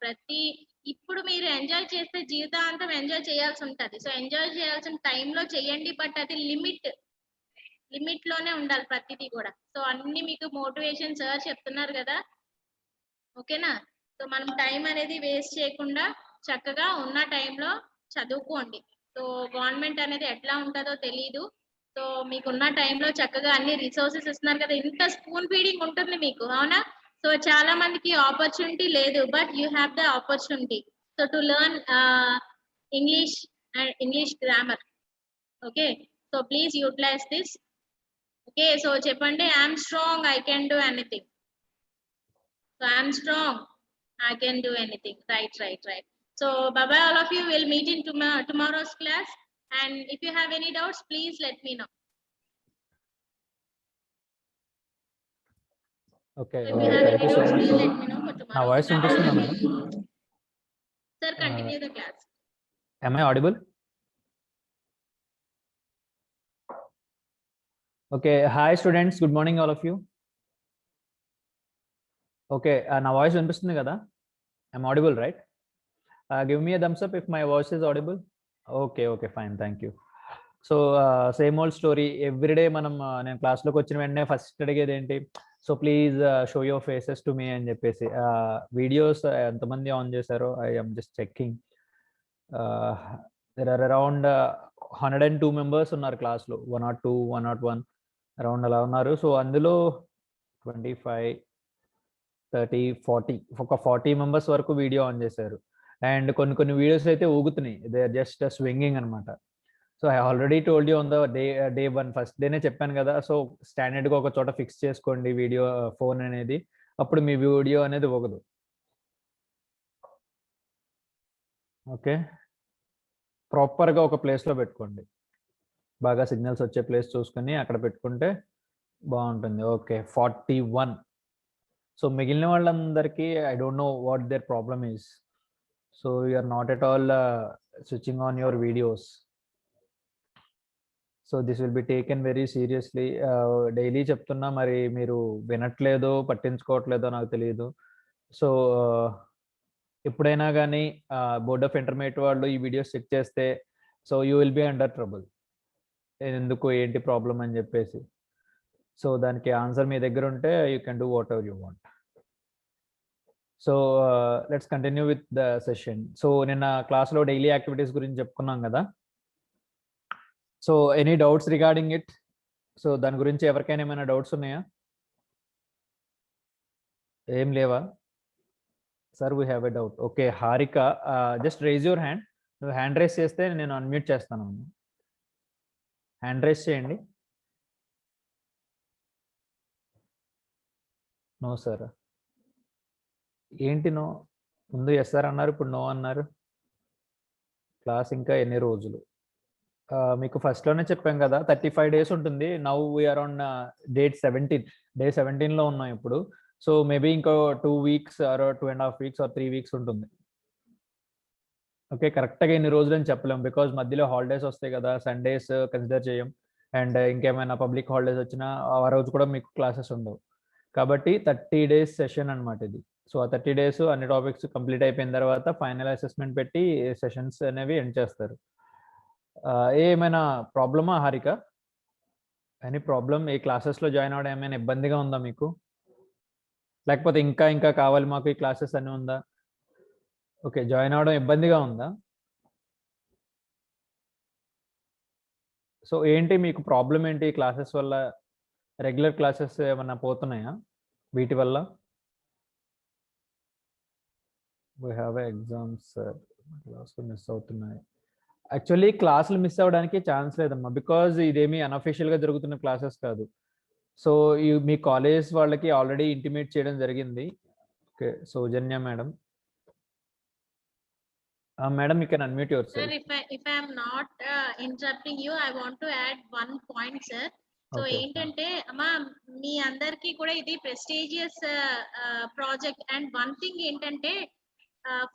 ఇప్పుడు మీరు ఎంజాయ్ చేస్తే జీవితాంతం ఎంజాయ్ చేయాల్సి ఉంటది. సో ఎంజాయ్ చేయాల్సిన టైంలో చేయండి, బట్ అది లిమిట్ లోనే ఉండాలి ప్రతిదీ కూడా. సో అన్ని మీకు మోటివేషన్ సార్ చెప్తున్నారు కదా, ఓకేనా? సో మనం టైం అనేది వేస్ట్ చేయకుండా చక్కగా ఉన్న టైంలో చదువుకోండి. సో గవర్నమెంట్ అనేది ఎట్లా ఉంటుందో తెలీదు. సో మీకున్న టైంలో చక్కగా అన్ని రిసోర్సెస్ ఇస్తున్నారు కదా, ఇంత స్పూన్ ఫీడింగ్ ఉంటుంది మీకు, అవునా? సో చాలా మందికి ఆపర్చునిటీ లేదు, but you have the opportunity so to learn English and English grammar. Okay, so please utilise this. Okay, so చెప్పండి, I'm strong, I can do anything. So I'm strong, I can do anything. Right. So bye bye all of you. We'll meet in tomorrow's class, and if you have any doubts please let me know. Okay, So if you have thank any you so doubts much. please let me know for tomorrow. Now voice interesting, madam. Sir, continue the class. Am I audible? Okay, hi students, good morning all of you. Okay, నా voice వినిపిస్తుంది కదా? I'm audible, right? Give me a thumbs up if my voice is audible. Okay, fine, thank you. So same old story everyday మనం నేను క్లాస్లోకి వచ్చిన వెంటనే first అడిగేది ఏంటి, so please show your faces to me అని చెప్పేసి. వీడియోస్ ఎంతమంది ఆన్ చేశారో I am just checking. There are around 102 members ఉన్నారు క్లాస్లో, 102, 101 అరౌండ్ అలా ఉన్నారు. సో అందులో 25, 30, 40 ఒక 40 మెంబర్స్ వరకు వీడియో ఆన్ చేశారు. అండ్ కొన్ని వీడియోస్ అయితే ఊగుతున్నాయి, దే ఆర్ జస్ట్ స్వింగింగ్ అనమాట. So I already told you on the day 1 first డేనే చెప్పాను కదా. సో స్టాండర్డ్గా ఒక చోట ఫిక్స్ చేసుకోండి వీడియో ఫోన్ అనేది, అప్పుడు మీ వీడియో అనేది ఊగదు. ఓకే, ప్రాపర్గా ఒక ప్లేస్లో పెట్టుకోండి, బాగా సిగ్నల్స్ వచ్చే ప్లేస్ చూసుకొని అక్కడ పెట్టుకుంటే బాగుంటుంది. ఓకే, 41. సో మిగిలిన వాళ్ళందరికీ I don't know what their problem is. So you're not at all switching on your videos. So this will be taken very seriously. Daily చెప్తున్నా, మరి మీరు వినట్లేదో పట్టించుకోవట్లేదో నాకు తెలియదు. సో ఎప్పుడైనా కానీ బోర్డ్ ఆఫ్ ఇంటర్మీడియట్ వాళ్ళు ఈ వీడియోస్ చెక్ చేస్తే, so you will be under trouble. ఎందుకు, ఏంటి ప్రాబ్లం అని చెప్పేసి. సో దానికి ఆన్సర్ మీ దగ్గర ఉంటే you can do whatever you want. So let's continue with the session. So నిన్న క్లాస్లో డైలీ యాక్టివిటీస్ గురించి చెప్పుకున్నాం కదా. So any doubts regarding it? So దాని గురించి ఎవరికైనా ఏమైనా డౌట్స్ ఉన్నాయా? ఏం లేవా? Sir we have a doubt. Okay, Harika, just raise your hand. నువ్వు హ్యాండ్ రేస్ చేస్తే నేను అన్మ్యూట్ చేస్తాను. హ్యాండ్ రేస్ చేయండి. No sir. ఏంటి నో? ముందు ఎస్ సార్ అన్నారు, ఇప్పుడు నో అన్నారు. క్లాస్ ఇంకా ఎన్ని రోజులు? మీకు ఫస్ట్లోనే చెప్పాం కదా 35 days ఉంటుంది. Now we're on date 17, day 17లో ఉన్నాం ఇప్పుడు. సో మేబీ ఇంకో 2 weeks or 2.5 weeks or 3 weeks ఉంటుంది. ఓకే, కరెక్ట్గా ఎన్ని రోజులు అని చెప్పలేం, బికాజ్ మధ్యలో హాలిడేస్ వస్తాయి కదా, సండేస్ కన్సిడర్ చేయం. అండ్ ఇంకేమైనా పబ్లిక్ హాలిడేస్ వచ్చినా ఆ రోజు కూడా మీకు క్లాసెస్ ఉండవు. కాబట్టి 30 days సెషన్ అనమాట ఇది. సో ఆ 30 days అన్ని టాపిక్స్ కంప్లీట్ అయిపోయిన తర్వాత ఫైనల్ అసెస్మెంట్ పెట్టి సెషన్స్ అనేవి ఎండ్ చేస్తారు. ఏమైనా ప్రాబ్లమా హారిక? Any problem? ఈ క్లాసెస్లో జాయిన్ అవ్వడం ఏమైనా ఇబ్బందిగా ఉందా మీకు? లేకపోతే ఇంకా కావాలి మాకు ఈ క్లాసెస్ అని ఉందా? ఓకే, జాయిన్ అవ్వడం ఇబ్బందిగా ఉందా? సో ఏంటి మీకు ప్రాబ్లం ఏంటి? క్లాసెస్ వల్ల రెగ్యులర్ క్లాసెస్ ఏమన్నా పోతున్నాయా వీటి వల్ల? వీ హ్యావ్ ఎగ్జామ్స్ క్లాసులు మిస్ అవుతున్నాయి. యాక్చువల్లీ క్లాసులు మిస్ అవ్వడానికి ఛాన్స్ లేదమ్మా, బికాజ్ ఇదేమీ అన్అఫీషియల్గా జరుగుతున్న క్లాసెస్ కాదు. సో మీ కాలేజ్ వాళ్ళకి ఆల్రెడీ ఇంటిమేట్ చేయడం జరిగింది. Okay, Soujanya madam. Madam, you can unmute your self. Sir, if I am not interrupting you, I want to add one point, sir. So ఏంటంటే అమ్మా, మీ అందరికీ కూడా ఇది prestigious project. And one thing ఏంటంటే,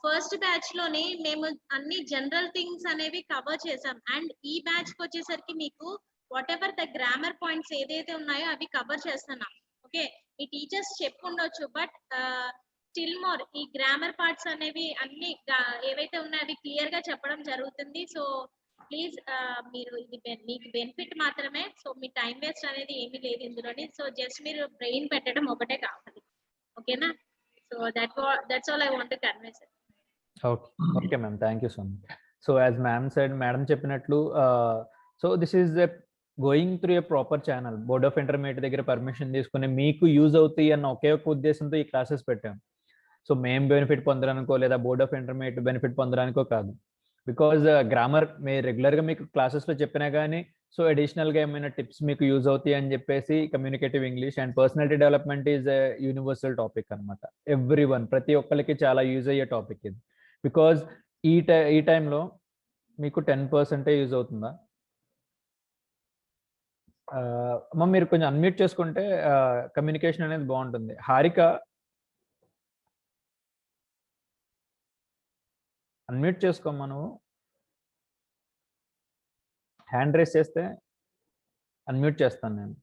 first batch లోని మేము అన్ని జనరల్ థింగ్స్ అనేవి కవర్ చేసాం. అండ్ ఈ బ్యాచ్ కి వచ్చేసరికి మీకు whatever the grammar points ఏదైతే ఉన్నాయో అవి కవర్ చేస్తున్నాం. ఓకే, మీ టీచర్స్ చెప్పుండొచ్చు, బట్ స్టిల్ మోర్ ఈ గ్రామర్ పార్ట్స్ అనేవి అన్ని ఏవైతే ఉన్నాయో అవి క్లియర్ గా చెప్పడం జరుగుతుంది. సో ప్లీజ్ మీరు ఇది మీకు బెనిఫిట్ మాత్రమే. సో మీ టైం వేస్ట్ అనేది ఏమీ లేదు ఇందులోని. సో జస్ట్ మీరు బ్రెయిన్ పెట్టడం ఒకటే కావాలి. ఓకేనా? So that's all I want to convey, sir. Okay ma'am, thank you so much. So as ma'am said, madam చెప్పినట్లు, so this is a going through a proper channel. Board of intermediate దగ్గర permission తీసుకుని మీకు use అవుతాయి అన్న ఒకే ఒక ఉద్దేశంతో ఈ classes పెట్టాం. సో మేము బెనిఫిట్ పొందడానికో లేదా బోర్డ్ ఆఫ్ ఇంటర్మీడియట్ బెనిఫిట్ పొందడానికో కాదు. బికాజ్ గ్రామర్ మీరు రెగ్యులర్గా మీకు క్లాసెస్లో చెప్పినా కానీ, సో అడిషనల్గా ఏమైనా టిప్స్ మీకు యూజ్ అవుతాయి అని చెప్పేసి communicative English and personality development is universal topic అనమాట. ఎవ్రీవన్, ప్రతి ఒక్కరికి చాలా యూజ్ అయ్యే టాపిక్ ఇది. బికాజ్ ఈ టైంలో మీకు 10% యూజ్ అవుతుందా? అమ్మ మీరు కొంచెం అన్మ్యూట్ చేసుకుంటే కమ్యూనికేషన్ అనేది బాగుంటుంది. హారిక, అన్మ్యూట్ చేసుకోమ్మా. నువ్వు హ్యాండ్ రేస్ చేస్తే అన్మ్యూట్ చేస్తాను నేను.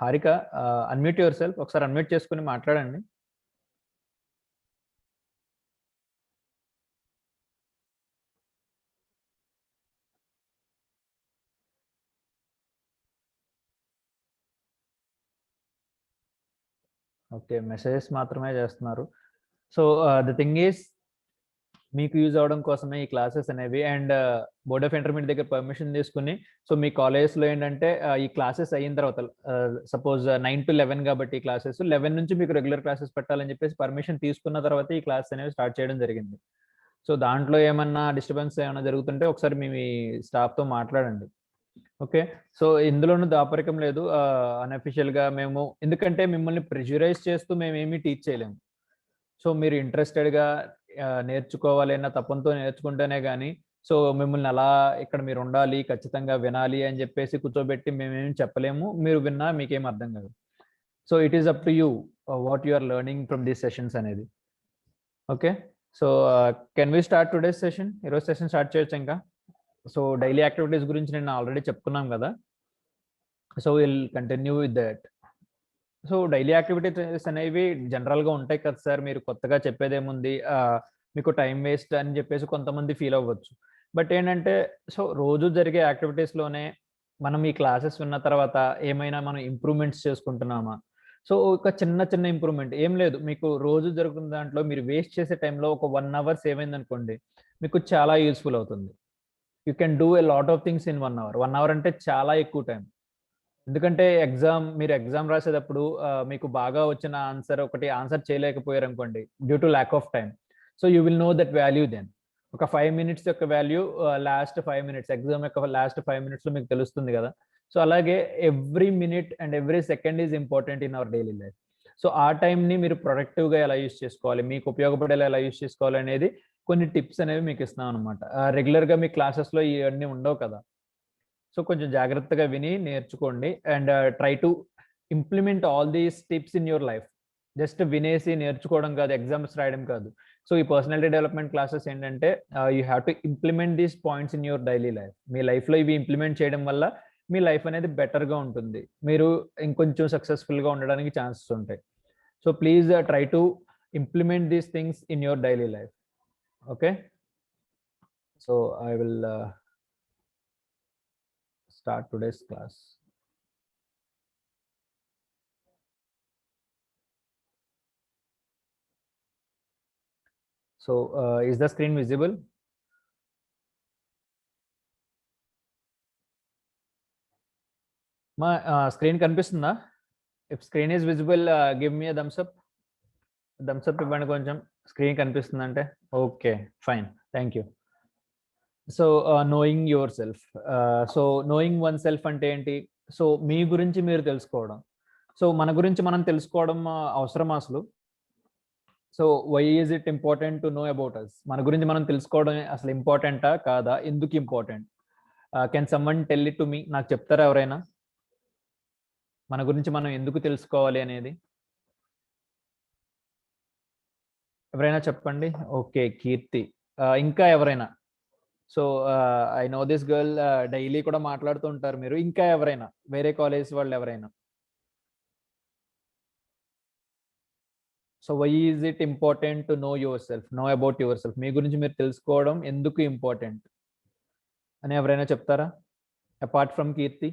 హారిక, అన్మ్యూట్ యువర్ సెల్ఫ్, ఒకసారి అన్మ్యూట్ చేసుకుని మాట్లాడండి. ఓకే, మెసేజెస్ మాత్రమే చేస్తున్నారు. సో ద థింగ్ ఈస్, మీకు యూజ్ అవడం కోసమే ఈ క్లాసెస్ అనేవి. అండ్ బోర్డ్ ఆఫ్ ఇంటర్మీడియట్ దగ్గర పర్మిషన్ తీసుకుని, సో మీ కాలేజ్లో ఏంటంటే ఈ క్లాసెస్ అయిన తర్వాత సపోజ్ 9 to 11 కాబట్టి ఈ క్లాసెస్ 11 నుంచి మీకు రెగ్యులర్ క్లాసెస్ పెట్టాలని చెప్పేసి పర్మిషన్ తీసుకున్న తర్వాత ఈ క్లాస్ అనేవి స్టార్ట్ చేయడం జరిగింది. సో దాంట్లో ఏమన్నా డిస్టర్బెన్స్ ఏమైనా జరుగుతుంటే ఒకసారి మీ స్టాఫ్తో మాట్లాడండి. ఓకే, సో ఇందులోనూ దాపరికం లేదు. అన్అఫిషియల్గా మేము, ఎందుకంటే మిమ్మల్ని ప్రెషరైజ్ చేస్తూ మేము ఏమీ టీచ్ చేయలేము. సో మీరు ఇంట్రెస్టెడ్గా నేర్చుకోవాలి అన్న తపంతో నేర్చుకుంటేనే కానీ, సో మిమ్మల్ని అలా ఇక్కడ మీరు ఉండాలి, ఖచ్చితంగా వినాలి అని చెప్పేసి కూర్చోబెట్టి మేమేమి చెప్పలేము. మీరు విన్నా మీకేం అర్థం కాదు. So it is up to you what you are learning from these sessions అనేది. Okay, so can we start today's session? ఈరోజు సెషన్ స్టార్ట్ చేయొచ్చు ఇంకా. సో డైలీ యాక్టివిటీస్ గురించి నేను ఆల్రెడీ చెప్పుకున్నాం కదా, so will continue with that. So daily activities అనేవి జనరల్గా ఉంటాయి కదా సార్, మీరు కొత్తగా చెప్పేదేముంది, మీకు టైం వేస్ట్ అని చెప్పేసి కొంతమంది ఫీల్ అవ్వచ్చు. బట్ ఏంటంటే, సో రోజు జరిగే యాక్టివిటీస్లోనే మనం ఈ క్లాసెస్ విన్న తర్వాత ఏమైనా మనం ఇంప్రూవ్మెంట్స్ చేసుకుంటున్నామా? సో ఒక చిన్న చిన్న ఇంప్రూవ్మెంట్ ఏం లేదు, మీకు రోజు జరుగుతున్న దాంట్లో మీరు వేస్ట్ చేసే టైంలో ఒక 1 hour సేవ్ అయింది అనుకోండి, మీకు చాలా యూస్ఫుల్ అవుతుంది. You can do a lot of things in 1 hour. 1 hour అంటే చాలా ఎక్కువ టైం. ఎందుకంటే మీరు ఎగ్జామ్ రాసేటప్పుడు మీకు బాగా వచ్చిన ఆన్సర్ చేయలేకపోయారు అనుకోండి, due to lack of time. So you will know that value then. ఒక 5 minutes యొక్క వాల్యూ లాస్ట్ 5 minutes, ఎగ్జామ్ యొక్క లాస్ట్ 5 minutesలో మీకు తెలుస్తుంది కదా. సో అలాగే every minute and every second is important in our daily life. So ఆ టైంని మీరు ప్రొడక్టివ్గా ఎలా యూజ్ చేసుకోవాలి, మీకు ఉపయోగపడేలా ఎలా యూజ్ చేసుకోవాలి అనేది కొన్ని టిప్స్ అనేవి మీకు ఇస్తున్నాం అనమాట. రెగ్యులర్గా మీ క్లాసెస్లో ఇవన్నీ ఉండవు కదా. సో కొంచెం జాగ్రత్తగా విని నేర్చుకోండి and try to implement all these tips in your life. Just వినేసి నేర్చుకోవడం కాదు, ఎగ్జామ్స్ రాయడం కాదు. సో ఈ పర్సనాలిటీ డెవలప్మెంట్ క్లాసెస్ ఏంటంటే you have to implement these points in your daily life. మీ లైఫ్లో ఇవి ఇంప్లిమెంట్ చేయడం వల్ల మీ లైఫ్ అనేది బెటర్గా ఉంటుంది, మీరు ఇంకొంచెం సక్సెస్ఫుల్గా ఉండడానికి ఛాన్సెస్ ఉంటాయి. So please try to implement these things in your daily life. Okay, so I will start today's class. So is the screen visible? Ma screen కనిపిస్తుందా? If screen is visible, give me a thumbs up. Thumbs up ఇవ్వండి కొంచెం, screen కనిపిస్తుందంటే. Okay, fine, thank you. So knowing yourself. So knowing oneself అంటే ఏంటి? So మీ గురించి మీరు తెలుసుకోవడం. So మన గురించి మనం తెలుసుకోవడం అవసరం అసలు. So why is it important to know about us? మన గురించి మనం తెలుసుకోవడం అసలు ఇంపార్టెంటా కాదా? ఎందుకు important? Can someone tell it to me? నాకు చెప్తారా ఎవరైనా మన గురించి మనం ఎందుకు తెలుసుకోవాలి అనేది? ఎవరైనా చెప్పండి. ఓకే, కీర్తి. ఇంకా ఎవరైనా? So I know this girl, daily కూడా మాట్లాడుతూ ఉంటారు మీరు. ఇంకా ఎవరైనా వేరే కాలేజ్ వాళ్ళు ఎవరైనా? So why is it important to know yourself, know about yourself? మీ గురించి మీరు తెలుసుకోవడం ఎందుకు ఇంపార్టెంట్ అని ఎవరైనా చెప్తారా అపార్ట్ ఫ్రమ్ కీర్తి?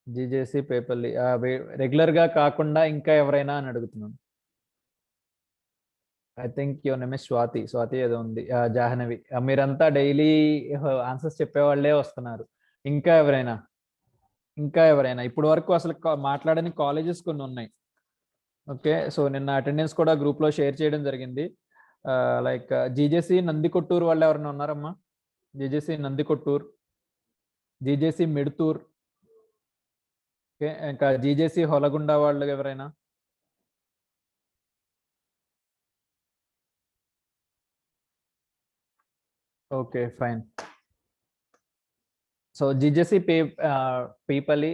జీజేసి పేపర్లీ రెగ్యులర్గా కాకుండా ఇంకా ఎవరైనా అని అడుగుతున్నాను. I think your name is Swathi. Swathi ఏదో ఉంది. జాహ్నవి. మీరంతా డైలీ ఆన్సర్స్ చెప్పేవాళ్ళే వస్తున్నారు. ఇంకా ఎవరైనా? ఇంకా ఎవరైనా? ఇప్పటి వరకు అసలు మాట్లాడని కాలేజెస్ కొన్ని ఉన్నాయి. ఓకే, సో నిన్న అటెండెన్స్ కూడా గ్రూప్లో షేర్ చేయడం జరిగింది. లైక్ జీజేసి నందికొట్టూరు వాళ్ళు ఎవరైనా ఉన్నారమ్మా? జీజేసి నందికొట్టూరు, జీజేసి మిడుతూర్, ఓకే, ఇంకా జీజేసి హొలగుండ వాళ్ళు ఎవరైనా? Okay, fine. So GJC Peapally.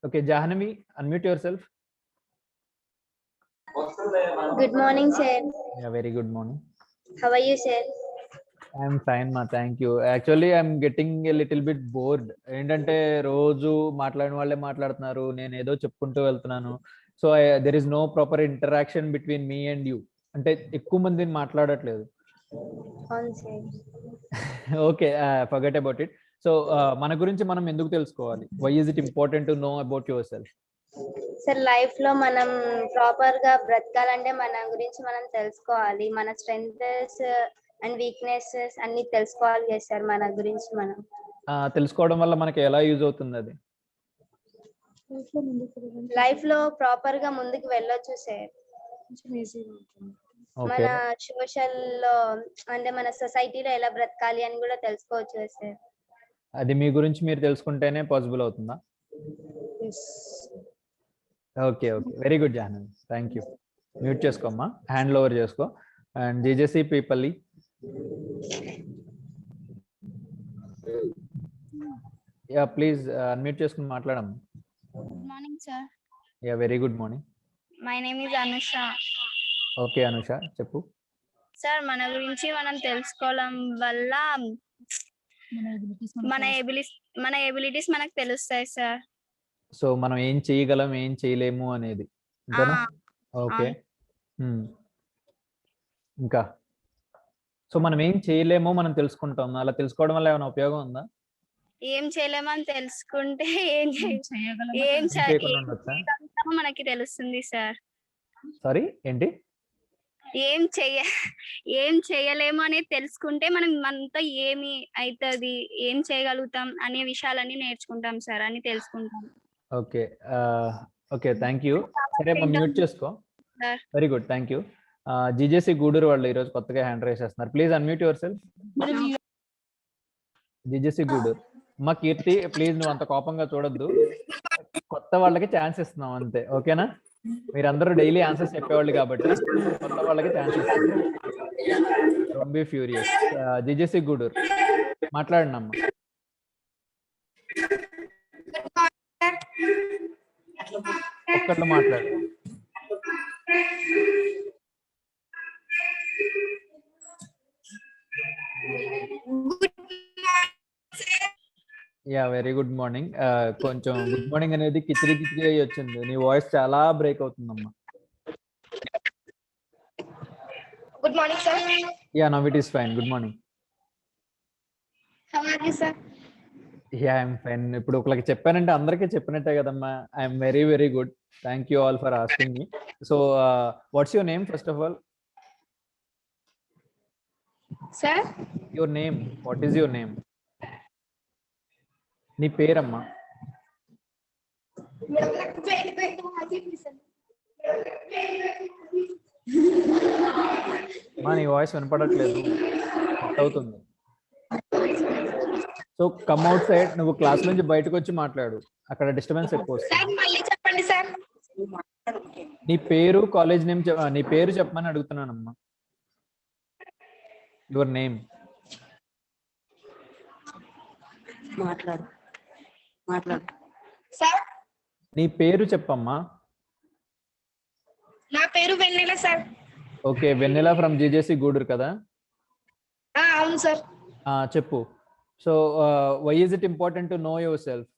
Okay, Jahnavi, unmute yourself. Good morning, sir. Yeah, very good morning. How are you, sir? I'm fine మా, thank you. Actually I'm getting a little bit bored. ఏంటంటే రోజు మాట్లాడిన వాళ్ళే మాట్లాడుతున్నారు, నేను ఏదో చెప్పుకుంటూ వెళ్తున్నాను. So there is no proper interaction between me and you. అంటే ఎక్కువ మందిని మాట్లాడట్లేదు. Okay, forget about it. So మన గురించి మనం ఎందుకు తెలుసుకోవాలి? Why is it important to know about yourself? Sir life లో మనం ప్రాపర్ గా బ్రతకాలంటే మన గురించి మనం తెలుసుకోవాలి. మన స్ట్రెంగ్స్ అండ్ వీక్నెసెస్ అన్ని తెలుసుకోవాలి కదా సార్. మన గురించి మనం తెలుసుకోవడం వల్ల మనకి ఎలా యూజ్ అవుతుంది అది? లైఫ్ లో ప్రాపర్ గా ముందుకు వెళ్ళొచ్చు సార్. మన సోషల్ లో అంటే మన సొసైటీలో ఎలా బ్రతకాలి అని కూడా తెలుసుకోవచ్చు సార్. అది మీ గురించి మీరు తెలుసుకుంటేనే పాసిబుల్ అవుతుందా? Okay okay, very good Jahnavi, thank you. Mute చేసుకోమ్మా, హ్యాండ్ ఓవర్ చేసుకో. And GJC Peapally, yeah please unmute చేసుకుని మాట్లాడమ్మా. Good morning sir. Yeah very good morning. My name is Anusha. Okay Anusha, చెప్పు. సార్ మన గురించి మనం తెలుసుకోవడం వల్ల మన ఎబిలిటీస్ మనకు తెలుస్తాయి సార్. సో మనం ఏం చేయగలం, ఏం చేయలేము అనేది అంతేనా? ఓకే, ఇంకా సో మనం ఏం చేయలేమో మనం తెలుసుకుంటాం. అలా తెలుసుకోవడం వల్ల ఏమైనా ఉపయోగం ఉందా? ఏం చేయలేమని తెలుసుకుంటే ఏం మనకి తెలుస్తుంది సార్. సారీ ఏంటి? ఏం చేయలేము అనేది తెలుసుకుంటే మనం మనతో ఏమి అవుతుంది, ఏం చేయగలుగుతాం అనే విషయాలన్నీ నేర్చుకుంటాం సార్, అని తెలుసుకుంటాం. Okay okay, thank you. సరే మ్యూట్ చేసుకో. Very good, thank you. GJC Gudur వాళ్ళు ఈరోజు కొత్తగా హ్యాండ్ రైజ్ చేస్తున్నారు. Please unmute yourself. GJC Gudur. మా కీర్తి, ప్లీజ్ నువ్వు అంత కోపంగా చూడొద్దు, కొత్త వాళ్ళకి ఛాన్స్ ఇస్తున్నాం అంతే, ఓకేనా? మీరందరూ డైలీ ఆన్సర్స్ చెప్పేవాళ్ళు కాబట్టి కొత్త వాళ్ళకి ఛాన్స్ ఇస్తున్నాం. Don't be furious. GJC Gudur మాట్లాడండి అమ్మా. ఒక్కళ్ళు మాట్లాడు. Yeah very good morning. కొంచెం గుడ్ మార్నింగ్ అనేది కిచిడి కిచిడి అయ్యి వచ్చింది. నీ వాయిస్ చాలా బ్రేక్ అవుతుందమ్మా. Good morning sir. Yeah now it is fine. Good morning. How are you sir? Yeah I'm fine. ఇప్పుడు ఒకరికి చెప్పానంటే అందరికీ చెప్పినట్టే కదమ్మా. I'm very very good. Thank you all for asking me. So what's your name first of all? Sir your name, what is your name? నీ పేరమ్మా. నీ voice వినపడట్లేదు, కట్ అవుతుంది. So come outside. నువ్వు క్లాస్ నుంచి బయటకు వచ్చి మాట్లాడు, అక్కడ డిస్టర్బెన్స్ ఎక్కువ వస్తుంది. చెప్పండి సార్. నీ పేరు, కాలేజ్ నేమ్, నీ పేరు చెప్పమని అడుగుతున్నానమ్మా. Your name. మాట్లాడు. సార్ నీ పేరు చెప్పమ్మా. నా పేరు Vennela sir. Okay, Vennela from GJC Gudur కదా? అవును సార్. చెప్పు. So why is it important to know yourself?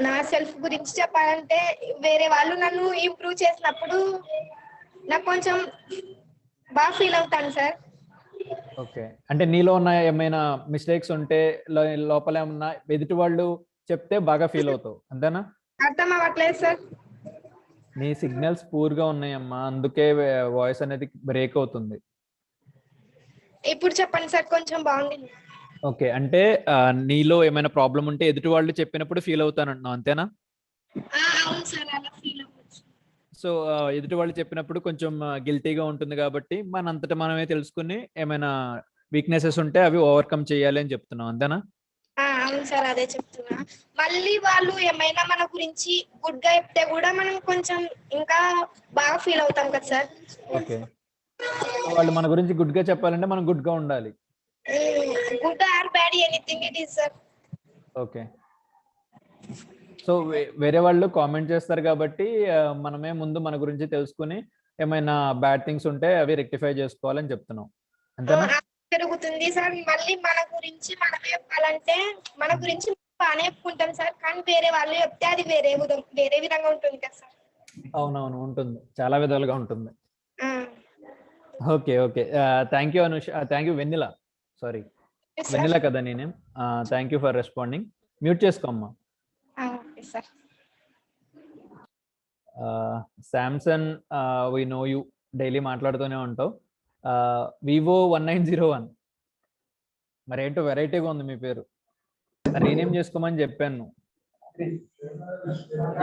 నా సెల్ఫ్ గురించి చెప్పాలంటే వేరే వాళ్ళు నన్ను ఇంప్రూవ్ చేసినప్పుడు నాకు కొంచెం బాగా ఫీల్ అవుతాను సార్. ఓకే, అంటే నీలో ఉన్న ఏమైనా మిస్టేక్స్ ఉంటే లోపల ఏమన్నా ఎదుటి వాళ్ళు చెప్తే బాగా ఫీల్ అవుతావు, అంతేనా? అర్థం అవ్వట్లేదు సార్. నీ సిగ్నల్స్ పూర్గా ఉన్నాయమ్మా, అందుకే వాయిస్ అనేది బ్రేక్ అవుతుంది. ఇప్పుడు చెప్పండి సార్, కొంచెం బాగుంది. ఓకే, అంటే నీలో ఏమైనా ప్రాబ్లం ఉంటే ఎదుటి వాళ్ళు చెప్పినప్పుడు ఫీల్ అవుతానంటున్నావు, అంతేనా? అవును సార్, అలా ఫీల్ అవ్వచ్చు. సో ఎదుటి వాళ్ళు చెప్పినప్పుడు కొంచెం గిల్టీగా ఉంటుంది కాబట్టి మనంతటా మనమే తెలుసుకుని ఏమైనా వీక్నెసెస్ ఉంటే అవి ఓవర్కమ్ చేయాలి అని చెప్తున్నాం, అంతేనా? అవును సార్, అదే చెప్తున్నా. మళ్ళీ వాళ్ళు ఏమైనా మన గురించి గుడ్ గా చెప్తే కూడా మనం కొంచెం ఇంకా బాగా ఫీల్ అవుతాం కదా సార్. ఓకే, వాళ్ళు మన గురించి గుడ్ గా చెప్పాలంటే మనం గుడ్ గా ఉండాలి. Good or bad anything it is sir. Okay, so వేరే వాళ్ళు కామెంట్ చేస్తారు కాబట్టి మనమే ముందు మన గురించి తెలుసుకుని ఏమైనా బ్యాడ్ థింగ్స్ ఉంటే అవి రెక్టిఫై చేసుకోవాలని చెప్తున్నాం, అంతేనా? పెరుగుతుంది సార్. మళ్ళీ మన గురించి మనం చెప్పాలంటే మన గురించి బాగానే చెప్పుకుంటాం సార్, కానీ వేరే వాళ్ళు చెప్తే అది వేరే విధంగా ఉంటుంది కదా సార్. అవునవును, ఉంటుంది, చాలా విధాలుగా ఉంటుంది. Okay okay, thank you Anusha, thank you Vennela, sorry Vennela కదా నేనేం. Thank you for responding. Mute చేసుకోమ్మా. Samsung, we know you, daily మాట్లాడుతూనే ఉంటావు. వివో 1901, మరేంటో వెరైటీగా ఉంది మీ పేరు, రీనేమ్ చేసుకోమని చెప్పాను.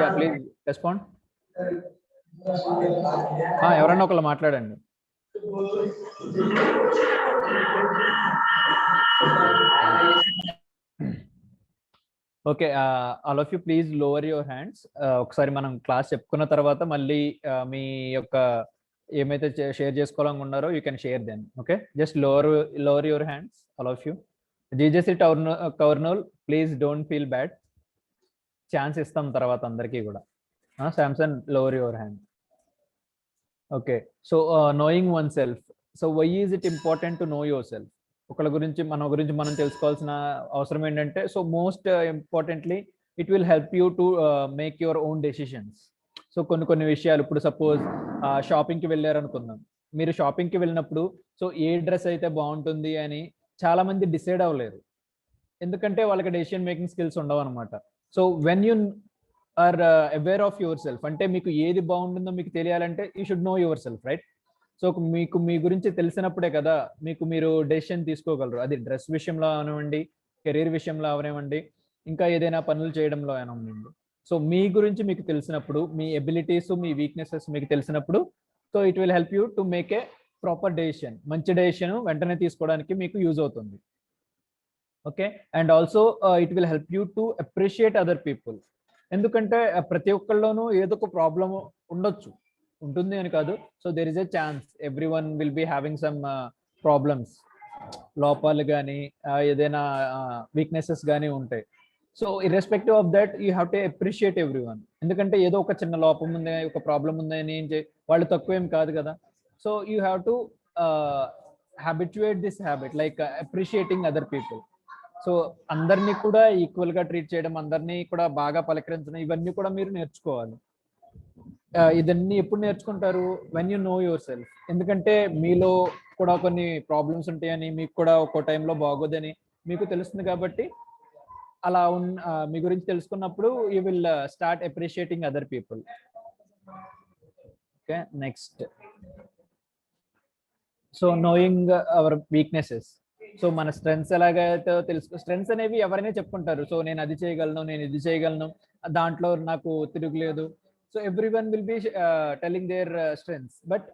Yeah please respond. ఎవరన్నా ఒకళ్ళు మాట్లాడండి. Okay, all of you please lower your hands. ఒకసారి మనం క్లాస్ చెప్పుకున్న తర్వాత మళ్ళీ మీ యొక్క ఏమైతే షేర్ చేసుకోవాలనుకున్నారో you can share then. Okay, just lower your hands all of you. GJC Kurnool, please don't feel bad, chance ఇస్తాం తర్వాత అందరికీ కూడా. Samsung, lower your hand. Okay, so knowing oneself. So why is it important to know your self? ఒకళ్ళ గురించి మనం తెలుసుకోవాల్సిన అవసరం ఏంటంటే, so most importantly it will help you to make your own decisions. So కొన్ని విషయాలు, ఇప్పుడు suppose షాపింగ్కి వెళ్ళారు అనుకుందాం. మీరు షాపింగ్కి వెళ్ళినప్పుడు సో ఏ డ్రెస్ అయితే బాగుంటుంది అని చాలా మంది డిసైడ్ అవ్వలేరు, ఎందుకంటే వాళ్ళకి డెసిషన్ మేకింగ్ స్కిల్స్ ఉండవు అనమాట. So when you are aware of yourself, అంటే మీకు ఏది బాగుంటుందో మీకు తెలియాలంటే you should know yourself, right? So మీకు మీ గురించి తెలిసినప్పుడే కదా మీరు డెసిషన్ తీసుకోగలరు. అది డ్రెస్ విషయంలో అవనివ్వండి, కెరీర్ విషయంలో అవనివ్వండి, ఇంకా ఏదైనా పనులు చేయడంలో అవనివ్వండి. సో మీ గురించి మీకు తెలిసినప్పుడు, మీ ఎబిలిటీస్, మీ వీక్నెసెస్ మీకు తెలిసినప్పుడు, so it will help you to make a proper decision. మంచి డెసిషన్ వెంటనే తీసుకోవడానికి మీకు యూజ్ అవుతుంది. Okay, and also it will help you to appreciate other people. ఎందుకంటే ప్రతి ఒక్కళ్ళలోనూ ఏదో ఒక ప్రాబ్లం ఉంటుంది అని కాదు. So there is a chance every one will be having some problems, లోపాలు కానీ ఏదైనా వీక్నెసెస్ కానీ ఉంటాయి. So irrespective of that you have to appreciate every one. ఎందుకంటే ఏదో ఒక చిన్న లోపం ఉంది, ఒక ప్రాబ్లం ఉంది అని వాళ్ళు తక్కువ ఏం కాదు కదా. So you have to habituate this habit, like appreciating other people. So అందరినీ కూడా ఈక్వల్ గా ట్రీట్ చేయడం, అందరినీ కూడా బాగా పలకరించడం, ఇవన్నీ కూడా మీరు నేర్చుకోవాలి. ఇదన్నీ ఎప్పుడు నేర్చుకుంటారు? When you know yourself. ఎందుకంటే మీలో కూడా కొన్ని ప్రాబ్లమ్స్ ఉంటాయని, మీకు కూడా ఒక్కో టైంలో బాగోదని మీకు తెలుస్తుంది. కాబట్టి అలా మీ గురించి తెలుసుకున్నప్పుడు you will start appreciating other people. Okay, next, so knowing our weaknesses. So మన స్ట్రెంగ్స్ ఎలాగైతే స్ట్రెంగ్స్ అనేవి ఎవరైనా చెప్పుకుంటారు. సో నేను అది చేయగలను, నేను ఇది చేయగలను, దాంట్లో నాకు తిరుగులేదు. So everyone will be telling their strengths, but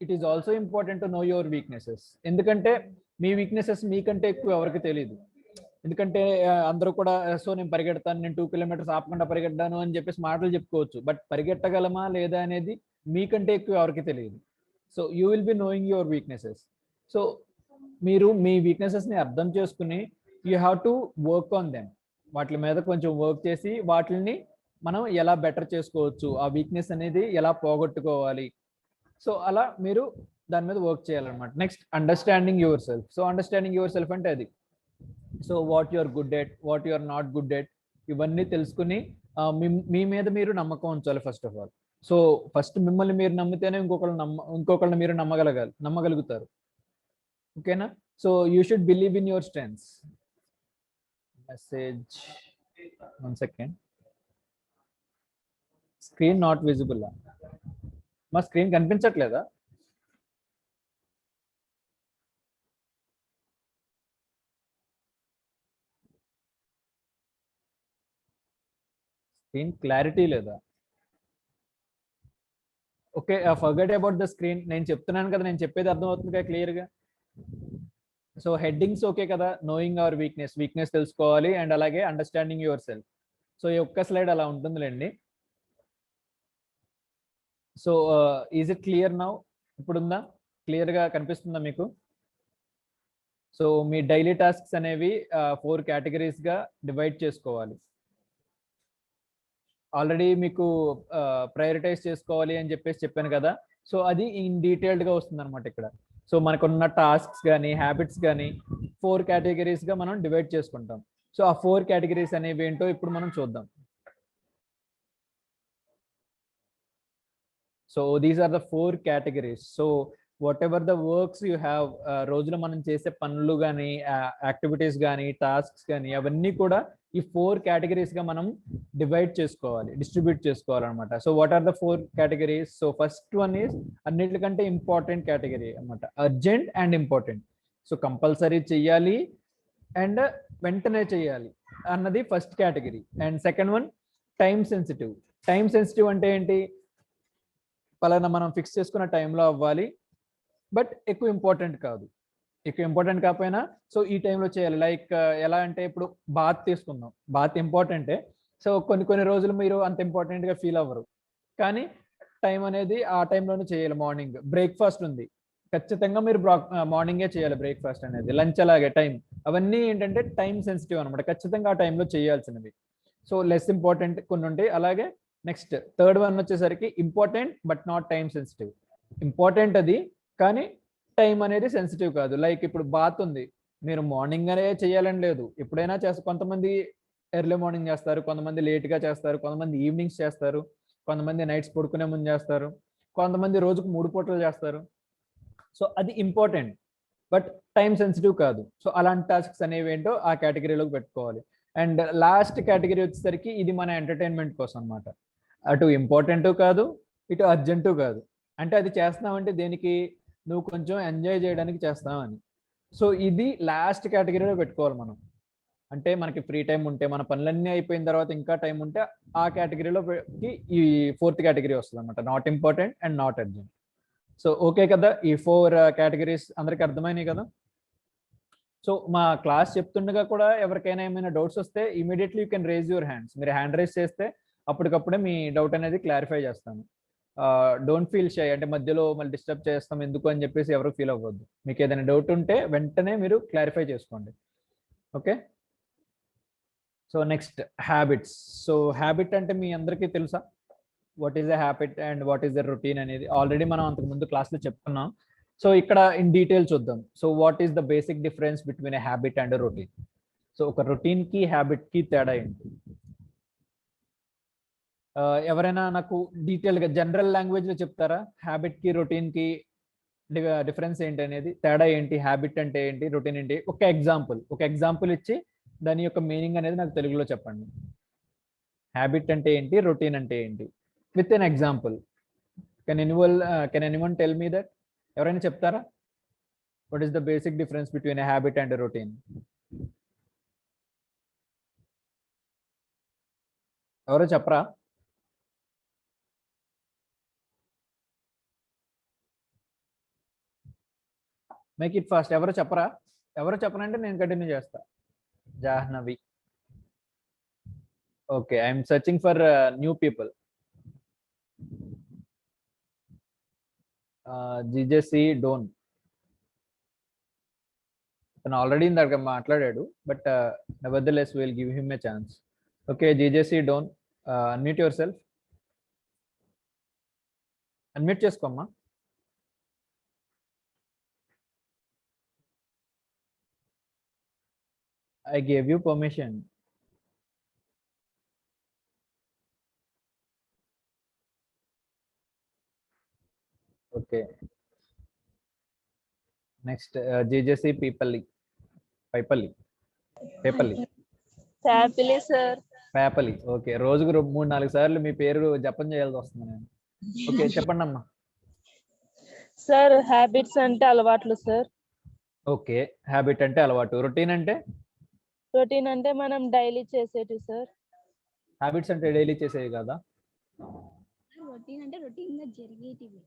it is also important to know your weaknesses. ఎందుకంటే మీ వీక్నెసెస్ మీకంటే ఎక్కువ ఎవరికి తెలియదు. ఎందుకంటే అందరూ కూడా సో నేను పరిగెడతాను, నేను 2 కిలోమీటర్స్ ఆపకుండా పరిగెడతాను అని చెప్పేసి మాటలు చెప్పుకోవచ్చు, బట్ పరిగెట్టగలమా లేదా అనేది మీకంటే ఎక్కువ ఎవరికి తెలియదు. So you will be knowing your weaknesses. So మీరు మీ వీక్నెసెస్ని అర్థం చేసుకుని you have to work on them. వాటి మీద కొంచెం వర్క్ చేసి వాటిని మనం ఎలా బెటర్ చేసుకోవచ్చు, ఆ వీక్నెస్ అనేది ఎలా పోగొట్టుకోవాలి, సో అలా మీరు దాని మీద వర్క్ చేయాలన్నమాట. Next, understanding yourself. So understanding yourself అంటే అది, so what you are good at, what you are not good at, ఇవన్నీ తెలుసుకుని మీ మీద మీరు నమ్మకం ఉంచాలి first of all. So first మిమ్మల్ని మీరు నమ్మితేనే ఇంకొకళ్ళని మీరు నమ్మగలుగుతారు. Okay? So you should believe in your strengths. Message, 1 second. Screen not visible. మా స్క్రీన్ కనిపించట్లేదా? స్క్రీన్ క్లారిటీ లేదా? Okay, forget about the screen. నేను చెప్తున్నాను కదా, నేను చెప్పేది అర్థమవుతుంది కదా క్లియర్గా. సో హెడ్డింగ్స్ ఓకే కదా, నోయింగ్ అవర్ వీక్నెస్ తెలుసుకోవాలి, అండ్ అలాగే అండర్స్టాండింగ్ యువర్ సెల్ఫ్. సో ఈ ఒక్క స్లైడ్ అలా ఉంటుందిలేండి. So is it clear now? ఇప్పుడుందా? క్లియర్గా కనిపిస్తుందా మీకు? సో మీ డైలీ టాస్క్స్ అనేవి 4 కేటగిరీస్గా డివైడ్ చేసుకోవాలి. ఆల్రెడీ మీకు ప్రయారిటైజ్ చేసుకోవాలి అని చెప్పేసి చెప్పాను కదా. సో అది ఇన్ డీటెయిల్డ్గా వస్తుంది అనమాట ఇక్కడ. సో మనకున్న టాస్క్స్ కానీ హ్యాబిట్స్ కానీ 4 కేటగిరీస్గా మనం డివైడ్ చేసుకుంటాం. సో ఆ 4 కేటగిరీస్ అనేవి ఏంటో ఇప్పుడు మనం చూద్దాం. So these are the 4 categories. So whatever the works you have, రోజులో మనం చేసే పనులు కానీ యాక్టివిటీస్ కానీ టాస్క్స్ కానీ అవన్నీ కూడా ఈ 4 కేటగిరీస్గా మనం డివైడ్ చేసుకోవాలి, డిస్ట్రిబ్యూట్ చేసుకోవాలన్నమాట. So what are the 4 categories? So first one is అన్నిటికంటే ఇంపార్టెంట్ కేటగిరీ అన్నమాట, urgent and important. So compulsory చెయ్యాలి అండ్ వెంటనే చేయాలి అన్నది first category. And second one time sensitive. Time sensitive అంటే ఏంటి? పలానా మనం ఫిక్స్ చేసుకున్న టైంలో అవ్వాలి, బట్ ఎక్కువ ఇంపార్టెంట్ కాదు. ఎక్కువ ఇంపార్టెంట్ కాకపోయినా సో ఈ టైంలో చేయాలి. లైక్ ఎలా అంటే ఇప్పుడు బాత్ తీసుకుందాం, బాత్ ఇంపార్టెంటే. సో కొన్ని రోజులు మీరు అంత ఇంపార్టెంట్గా ఫీల్ అవ్వరు, కానీ టైం అనేది ఆ టైంలోనే చేయాలి. మార్నింగ్ బ్రేక్ఫాస్ట్ ఉంది, ఖచ్చితంగా మీరు మార్నింగే చేయాలి బ్రేక్ఫాస్ట్ అనేది. లంచ్ అలాగే టైం, అవన్నీ ఏంటంటే టైం సెన్సిటివ్ అనమాట, ఖచ్చితంగా ఆ టైంలో చేయాల్సినవి. సో లెస్ ఇంపార్టెంట్ కొన్ని ఉంటాయి. అలాగే నెక్స్ట్ థర్డ్ వన్ వచ్చేసరికి important but not time sensitive. Important అది, కానీ టైం అనేది సెన్సిటివ్ కాదు. లైక్ ఇప్పుడు బాత్ ఉంది, మీరు మార్నింగ్ అనే చేయాలని లేదు, ఎప్పుడైనా చేస్తారు. కొంతమంది ఎర్లీ మార్నింగ్ చేస్తారు, కొంతమంది లేట్గా చేస్తారు, కొంతమంది ఈవినింగ్స్ చేస్తారు, కొంతమంది నైట్స్ పడుకునే ముందు చేస్తారు, కొంతమంది రోజుకు 3 పూటలు చేస్తారు. సో అది ఇంపార్టెంట్ బట్ టైం సెన్సిటివ్ కాదు. సో అలాంటి టాస్క్స్ అనేవి ఏంటో ఆ కేటగిరీలోకి పెట్టుకోవాలి. అండ్ లాస్ట్ కేటగిరీ వచ్చేసరికి ఇది మన ఎంటర్టైన్మెంట్ కోసం అనమాట. అటు ఇంపార్టెంట్ కాదు, ఇటు అర్జెంటు కాదు. అంటే అది చేస్తున్నామంటే దేనికి? నువ్వు కొంచెం ఎంజాయ్ చేయడానికి చేస్తామని. సో ఇది లాస్ట్ కేటగిరీలో పెట్టుకోవాలి మనం. అంటే మనకి ఫ్రీ టైం ఉంటే, మన పనులన్నీ అయిపోయిన తర్వాత ఇంకా టైం ఉంటే ఆ కేటగిరీలోకి ఈ 4th కేటగిరీ వస్తుంది అనమాట, not important and not urgent. So okay కదా, ఈ 4 కేటగిరీస్ అందరికి అర్థమైనాయి కదా? సో మా క్లాస్ చెప్తుండగా కూడా ఎవరికైనా ఏమైనా డౌట్స్ వస్తే immediately you can raise your hands. మీరు హ్యాండ్ రేజ్ చేస్తే అప్పటికప్పుడే మీ డౌట్ అనేది క్లారిఫై చేస్తాను. డోంట్ ఫీల్ షై, అంటే మధ్యలో మళ్ళీ డిస్టర్బ్ చేస్తాం ఎందుకు అని చెప్పేసి ఎవరు ఫీల్ అవ్వద్దు. మీకు ఏదైనా డౌట్ ఉంటే వెంటనే మీరు క్లారిఫై చేసుకోండి. Okay, so next habits. So habit అంటే మీ అందరికీ తెలుసా? What is the habit and what is the routine అనేది ఆల్రెడీ మనం అంతకుముందు క్లాస్లో చెప్పుకున్నాం. సో ఇక్కడ ఇన్ డీటెయిల్ చూద్దాం. So what is the basic difference between a habit and routine? So ఒక రొటీన్కి హ్యాబిట్కి తేడా ఏంటి? ఎవరైనా నాకు డీటెయిల్గా జనరల్ లాంగ్వేజ్లో చెప్తారా? హ్యాబిట్కి రొటీన్కి డిఫరెన్స్ ఏంటి అనేది, తేడా ఏంటి, హ్యాబిట్ అంటే ఏంటి, రొటీన్ ఏంటి? ఒక ఎగ్జాంపుల్ ఇచ్చి దాని యొక్క మీనింగ్ అనేది నాకు తెలుగులో చెప్పండి. హ్యాబిట్ అంటే ఏంటి, రొటీన్ అంటే ఏంటి, with an example. Can anyone tell me that? ఎవరైనా చెప్తారా? What is the basic difference between a habit and routine? ఎవరో చెప్పరా? Make it fast. ఎవరు చెప్పరా? ఎవరు చెప్పనంటే నేను కంటిన్యూ చేస్తా. Jahnavi. Okay, I'm searching for new people. GJC Dhone, తను ఆల్రెడీ ఇందాక మాట్లాడాడు, but nevertheless will give him a chance. Okay, GJC Dhone, unmute yourself. Unmute చేసుకోమ్మా. I gave you permission. Okay. Next, JJC Papali. Papali. Sir. Papali. Okay. రోజుకు 3-4 సార్లు మీ పేరు జపం చేయాల్సి వస్తుంది నేను. ఓకే, చెప్పండి అమ్మా. సార్ హ్యాబిట్స్ అంటే అలవాట్లు సార్. ఓకే, హ్యాబిట్ అంటే అలవాటు. రొటీన్ అంటే? రొటీన్ అంటే మనం డైలీ చేసేటి సార్. హ్యాబిట్స్ అంటే డైలీ చేసేవి కదా? రొటీన్ అంటే రొటీన్ గా జరిగేటివి,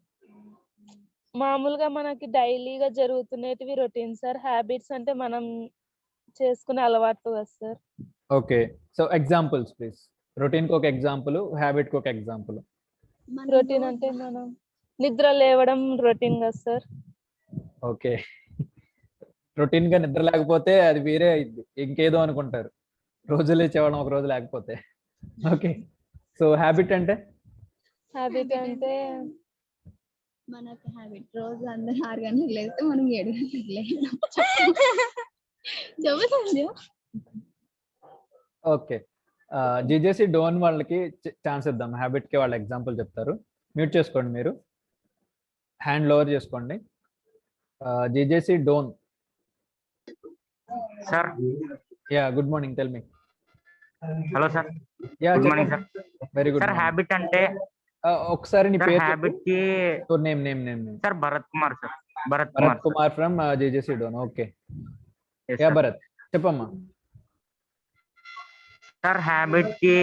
మామూలుగా మనకి డైలీగా జరుగుతున్నటివి రొటీన్ సార్. హ్యాబిట్స్ అంటే మనం చేసుకునే అలవాట్లు కదా sir. Okay, so examples please. Routine కి ఒక ఎగ్జాంపుల్, హ్యాబిట్ కి ఒక ఎగ్జాంపుల్. రొటీన్ అంటే మనం నిద్ర లేవడం రొటీన్ కదా సార్. ఓకే, రొటీన్ గా నిద్ర లేకపోతే అది వేరే అయింది, ఇంకేదో అనుకుంటారు. రోజు లేచేవాళ్ళం ఒక రోజు లేకపోతే. ఓకే, సో హ్యాబిట్ అంటే? హ్యాబిట్ అంటే మనకి హ్యాబిట్ రోజు అందరూ 6 గంటలకు లేస్తే మనం 7 గంటలకు లేయడం. చెప్పు సంధ్య. ఓకే, జీజేసి డోన్ వాళ్ళకి ఛాన్స్ ఇద్దాం. హ్యాబిట్ కి వాళ్ళ ఎగ్జాంపుల్ చెప్తారు. మ్యూట్ చేసుకోండి, మీరు హ్యాండ్ లోవర్ చేసుకోండి. GJC Dhone. Sir ya, good morning, tell me. Hello sir, ya, good morning sir. Very good. Sir habit అంటే ఒకసారి నీ పేరు హ్యాబిట్ కి name sir Bharat Kumar sir. Bharat Bharat Kumar from GJC Dhone. Okay, ya Bharat చెప్పమ్మా. సార్ హ్యాబిట్ కి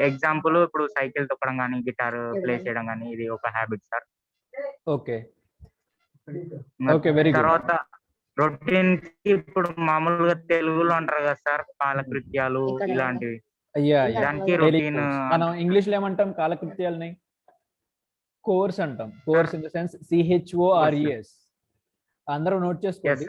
ఎగ్జాంపుల్ ఇప్పుడు సైకిల్ తొక్కడం కానీ, గిటార్ ప్లే చేయడం కానీ, ఇది ఒక habit sir. Okay okay, very good. తర్వాత రొటీన్ కి ఇప్పుడు మామూలుగా తెలుగులో అంటారు కదా సార్, కాలకృత్యాలు ఇలాంటివి. అయ్యా, దానికి రొటీన్ మనం ఇంగ్లీష్ లో ఏమంటాం కాలకృత్యాలని? కోర్స్ అంటాం. Course in the sense CHORES. అందరూ నోట్ చేసుకోండి,